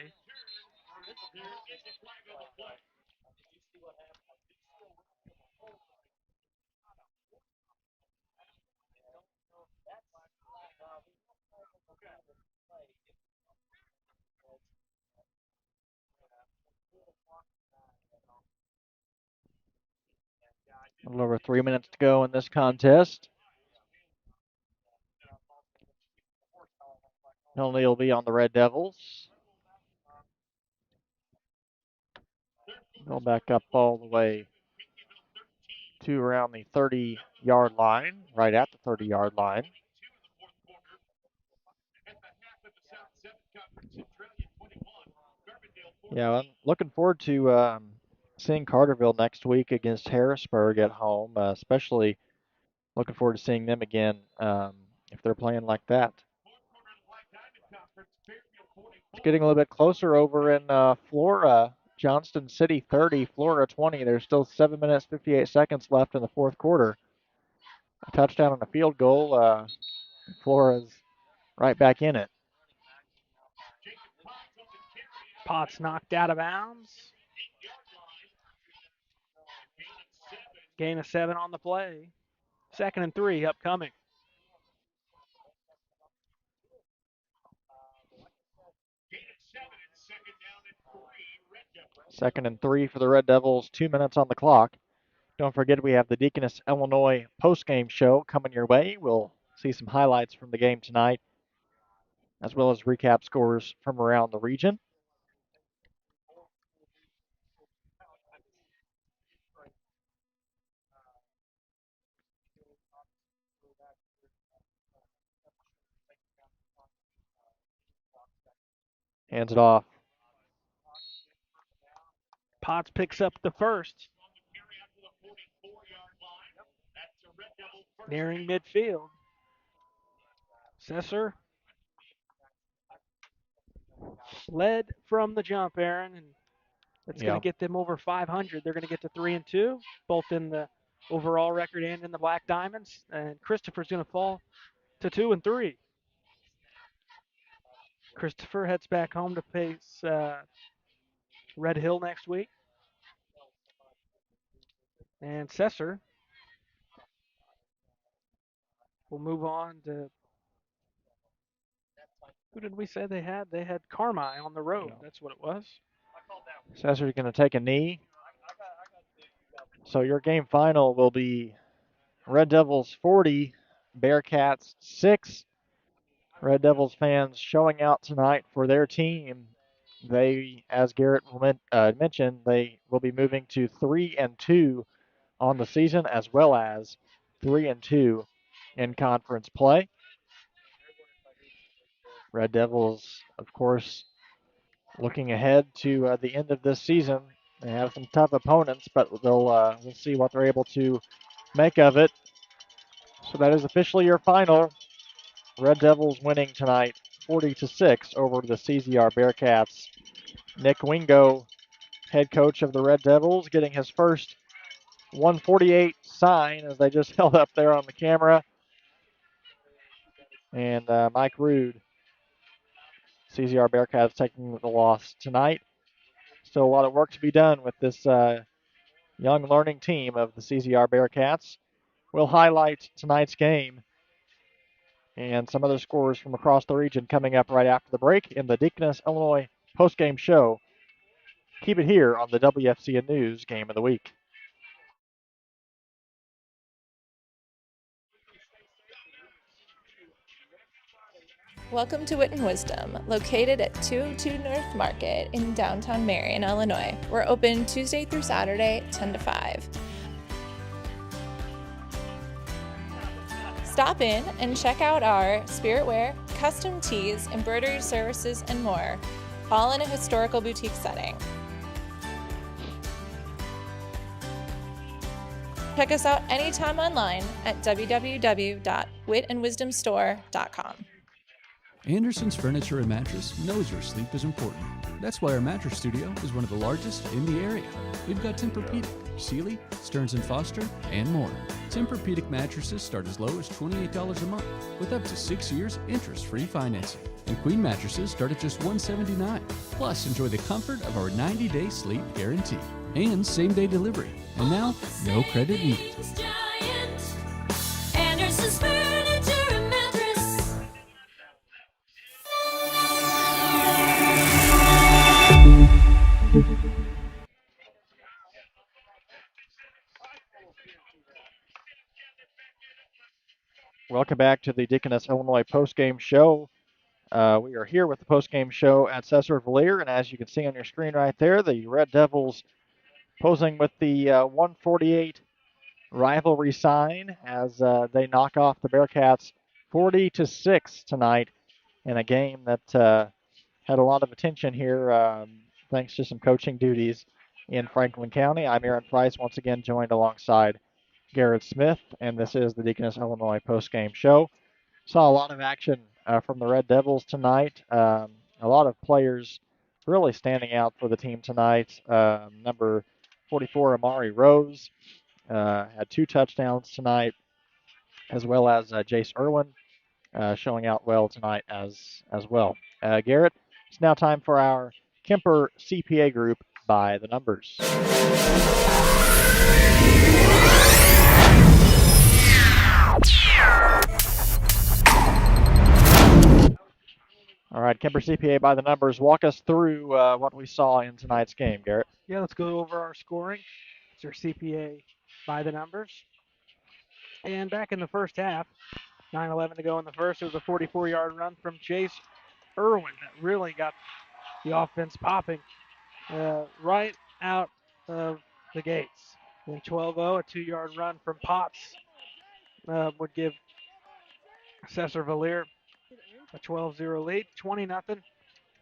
A little over 3 minutes to go in this contest. Penalty will be on the Red Devils. Go back up all the way to around the 30-yard line, right at the 30-yard line. Yeah, I'm looking forward to seeing Carterville next week against Harrisburg at home, especially looking forward to seeing them again if they're playing like that. It's getting a little bit closer over in Flora. Johnston City 30, Florida 20. There's still 7 minutes, 58 seconds left in the fourth quarter. A touchdown and a field goal. Flora's right back in it. Potts knocked out of bounds. Gain of 7 on the play. 2nd and 3 upcoming. Second and 3 for the Red Devils, 2 minutes on the clock. Don't forget we have the Deaconess-Illinois postgame show coming your way. We'll see some highlights from the game tonight, as well as recap scores from around the region. Hands it off. Potts picks up the first. Nearing midfield. Sesser led from the jump, Aaron, and it's going to get them over 500. They're going to get to 3 and 2, both in the overall record and in the Black Diamonds. And Christopher's going to fall to 2 and 3. Christopher heads back home to face Red Hill next week. And Sesser will move on to, who did we say they had? They had Carmi on the road. That's what it was. Sesser's going to take a knee. So your game final will be Red Devils 40, Bearcats 6. Red Devils fans showing out tonight for their team. They, as Garrett mentioned, they will be moving to 3 and 2 on the season, as well as 3 and 2 in conference play. Red Devils, of course, looking ahead to the end of this season. They have some tough opponents, but we'll see what they're able to make of it. So that is officially your final. Red Devils winning tonight 40-6 over the CZR Bearcats. Nick Wingo, head coach of the Red Devils, getting his first 148 sign, as they just held up there on the camera. And Mike Rude, CZR Bearcats, taking the loss tonight. Still a lot of work to be done with this young learning team of the CZR Bearcats. We'll highlight tonight's game and some other scores from across the region coming up right after the break in the Deaconess-Illinois postgame show. Keep it here on the WFCN News Game of the Week. Welcome to Wit and Wisdom, located at 202 North Market in downtown Marion, Illinois. We're open Tuesday through Saturday, 10 to 5. Stop in and check out our spirit wear, custom tees, embroidery services, and more, all in a historical boutique setting. Check us out anytime online at www.witandwisdomstore.com. Anderson's Furniture and Mattress knows your sleep is important. That's why our mattress studio is one of the largest in the area. We've got Tempur-Pedic, Sealy, Stearns & Foster, and more. Tempur-Pedic mattresses start as low as $28 a month with up to 6 years interest-free financing. And Queen mattresses start at just $179. Plus, enjoy the comfort of our 90-day sleep guarantee and same-day delivery. And now, no credit needed. Anderson's Furniture and Mattress. Welcome back to the Deaconess-Illinois postgame show. We are here with the postgame show at Sesser-Valier, and as you can see on your screen right there, the Red Devils posing with the 148 rivalry sign as they knock off the Bearcats 40-6 tonight in a game that had a lot of attention here thanks to some coaching duties in Franklin County. I'm Aaron Price, once again joined alongside Garrett Smith, and this is the Deaconess-Illinois postgame show. Saw a lot of action from the Red Devils tonight. A lot of players really standing out for the team tonight. Number 44, Amari Rose, had 2 touchdowns tonight, as well as Jace Irwin showing out well tonight as well. Garrett, it's now time for our Kemper CPA group by the numbers. All right, Kemper CPA by the numbers. Walk us through what we saw in tonight's game, Garrett. Yeah, let's go over our scoring. It's our CPA by the numbers. And back in the first half, 9:11 to go in the first, it was a 44-yard run from Jace Irwin that really got the offense popping right out of the gates. Then 12-0, a 2-yard run from Potts would give Sesser-Valier a 12-0 lead. 20-0,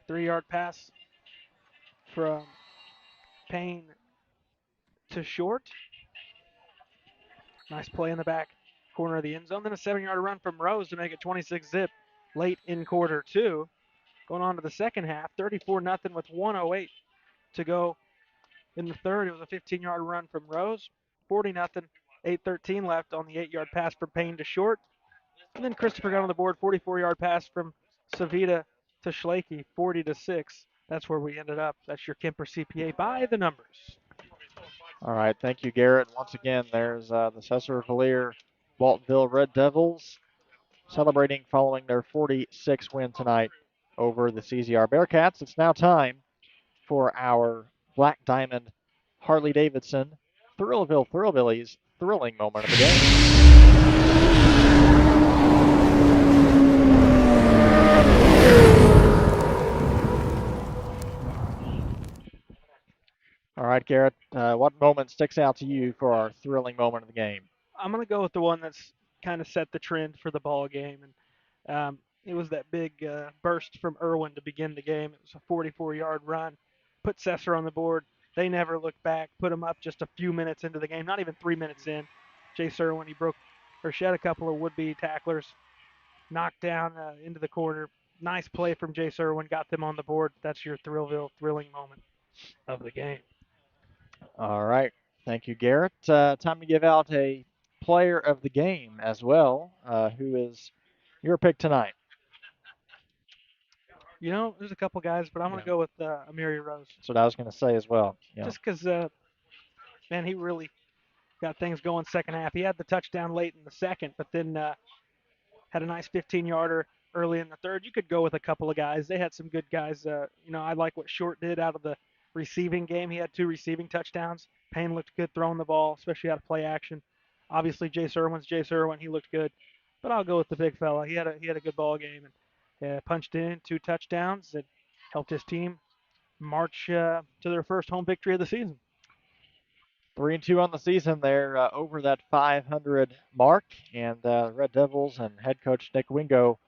3-yard pass from Payne to Short. Nice play in the back corner of the end zone. Then a 7-yard run from Rose to make it 26-zip late in quarter 2. Going on to the second half, 34-0 with 1:08 to go in the third. It was a 15-yard run from Rose. 40-0, 8:13 left on the 8-yard pass from Payne to Short. And then Christopher got on the board, 44-yard pass from Savita to Schlakey, 40-6. That's where we ended up. That's your Kemper CPA by the numbers. All right, thank you, Garrett. Once again, there's the Sesser-Valier Waltonville Red Devils celebrating following their 46 win tonight over the CZR Bearcats. It's now time for our Black Diamond Harley-Davidson Thrillville Thrillbillies thrilling moment of the game. All right, Garrett, what moment sticks out to you for our thrilling moment of the game? I'm going to go with the one that's kind of set the trend for the ball game. And it was that big burst from Irwin to begin the game. It was a 44-yard run. Put Sesser on the board. They never looked back. Put him up just a few minutes into the game, not even 3 minutes in. Jace Irwin, he shed a couple of would-be tacklers, knocked down into the corner. Nice play from Jace Irwin, got them on the board. That's your Thrillville thrilling moment of the game. All right. Thank you, Garrett. Time to give out a player of the game as well. Who is your pick tonight? You know, there's a couple guys, but I'm going to go with Amiri Rose. That's what I was going to say as well. Yeah. Just because, man, he really got things going second half. He had the touchdown late in the second, but then had a nice 15-yarder early in the third. You could go with a couple of guys. They had some good guys. I like what Short did out of the receiving game. He had 2 receiving touchdowns. Payne looked good throwing the ball, especially out of play action. Obviously, Jace Irwin. He looked good. But I'll go with the big fella. He had a good ball game and punched in 2 touchdowns that helped his team march to their first home victory of the season. 3-2 on the season. They're over that 500 mark, and Red Devils and head coach Nick Wingo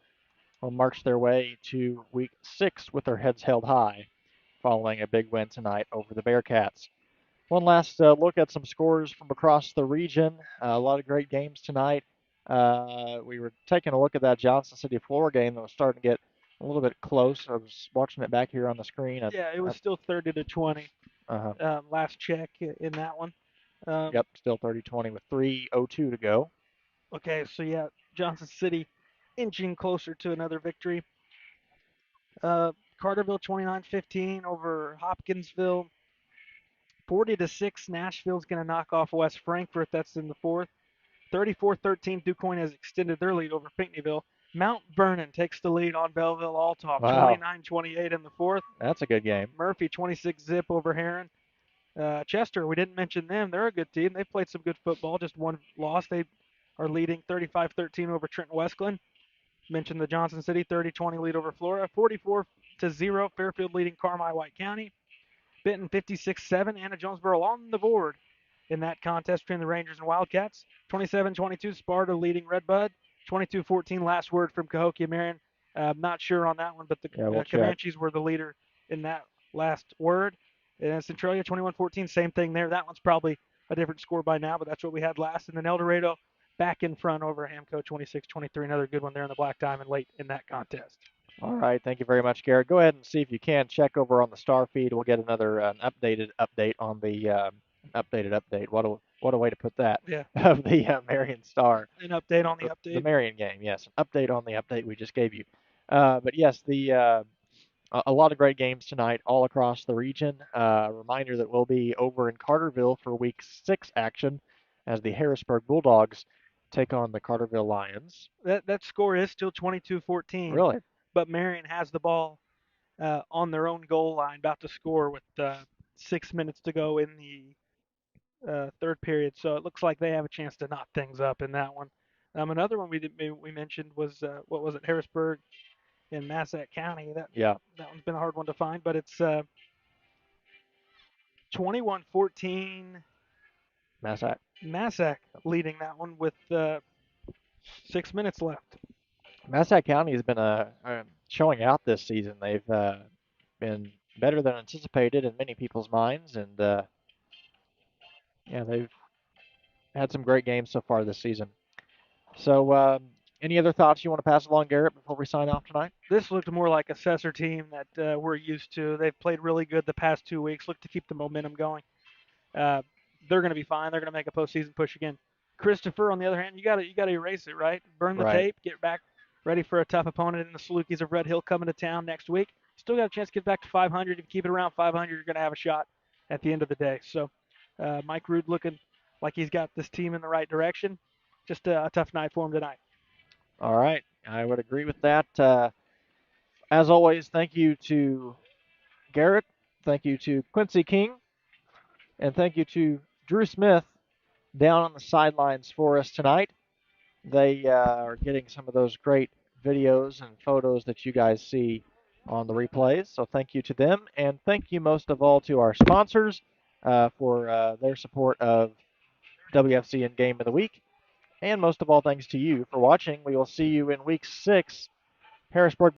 will march their way to week 6 with their heads held high, following a big win tonight over the Bearcats. One last look at some scores from across the region. A lot of great games tonight. We were taking a look at that Johnson City Flora game that was starting to get a little bit close. I was watching it back here on the screen. Yeah, it was still 30-20. Uh-huh. Last check in that one. Yep, still 30-20 with 3:02 to go. Okay, so yeah, Johnson City inching closer to another victory. Carterville 29-15 over Hopkinsville. 40-6, Nashville's going to knock off West Frankfort. That's in the fourth. 34-13, DuQuoin has extended their lead over Pinckneyville. Mount Vernon takes the lead on Belleville Althoff. Wow. 29-28 in the fourth. That's a good game. Murphy 26-zip over Herrin. Chester, we didn't mention them. They're a good team. They've played some good football. Just one loss. They are leading 35-13 over Trenton Westglen. Mentioned the Johnson City 30-20 lead over Flora. 44-0, Fairfield leading Carmi White County. Benton 56-7, Anna Jonesboro on the board in that contest between the Rangers and Wildcats. 27-22, Sparta leading Redbud. 22-14, last word from Cahokia Marion. Not sure on that one, but the Comanches were the leader in that last word. And Centralia 21-14, same thing there. That one's probably a different score by now, but that's what we had last. And then El Dorado back in front over Hamco 26-23, another good one there in the Black Diamond late in that contest. All right, thank you very much, Garrett. Go ahead and see if you can check over on the Star feed. We'll get another updated update on the updated update. What a way to put that. Yeah. Of the Marion Star. An update on the update. The Marion game, yes, an update on the update we just gave you. But yes, a lot of great games tonight all across the region. Reminder that we'll be over in Carterville for Week 6 action as the Harrisburg Bulldogs take on the Carterville Lions. That score is still 22-14. Really? But Marion has the ball on their own goal line, about to score with 6 minutes to go in the third period. So it looks like they have a chance to knot things up in that one. Another one we mentioned was, what was it, Harrisburg in Massac County. That one's been a hard one to find, but it's 21-14. Massac leading that one with 6 minutes left. Massac County has been showing out this season. They've been better than anticipated in many people's minds, and they've had some great games so far this season. So, any other thoughts you want to pass along, Garrett, before we sign off tonight? This looked more like a Sesser team that we're used to. They've played really good the past 2 weeks. Look to keep the momentum going. They're going to be fine. They're going to make a postseason push again. Christopher, on the other hand, you got to erase it, right? Burn the tape, get back ready for a tough opponent in the Salukis of Red Hill coming to town next week. Still got a chance to get back to 500. If you keep it around 500, you're going to have a shot at the end of the day. So Mike Rude looking like he's got this team in the right direction. Just a tough night for him tonight. All right. I would agree with that. As always, thank you to Garrett. Thank you to Quincy King. And thank you to Drew Smith down on the sidelines for us tonight. They are getting some of those great videos and photos that you guys see on the replays. So thank you to them. And thank you most of all to our sponsors for their support of WFCN Game of the Week. And most of all, thanks to you for watching. We will see you in Week 6, Harrisburg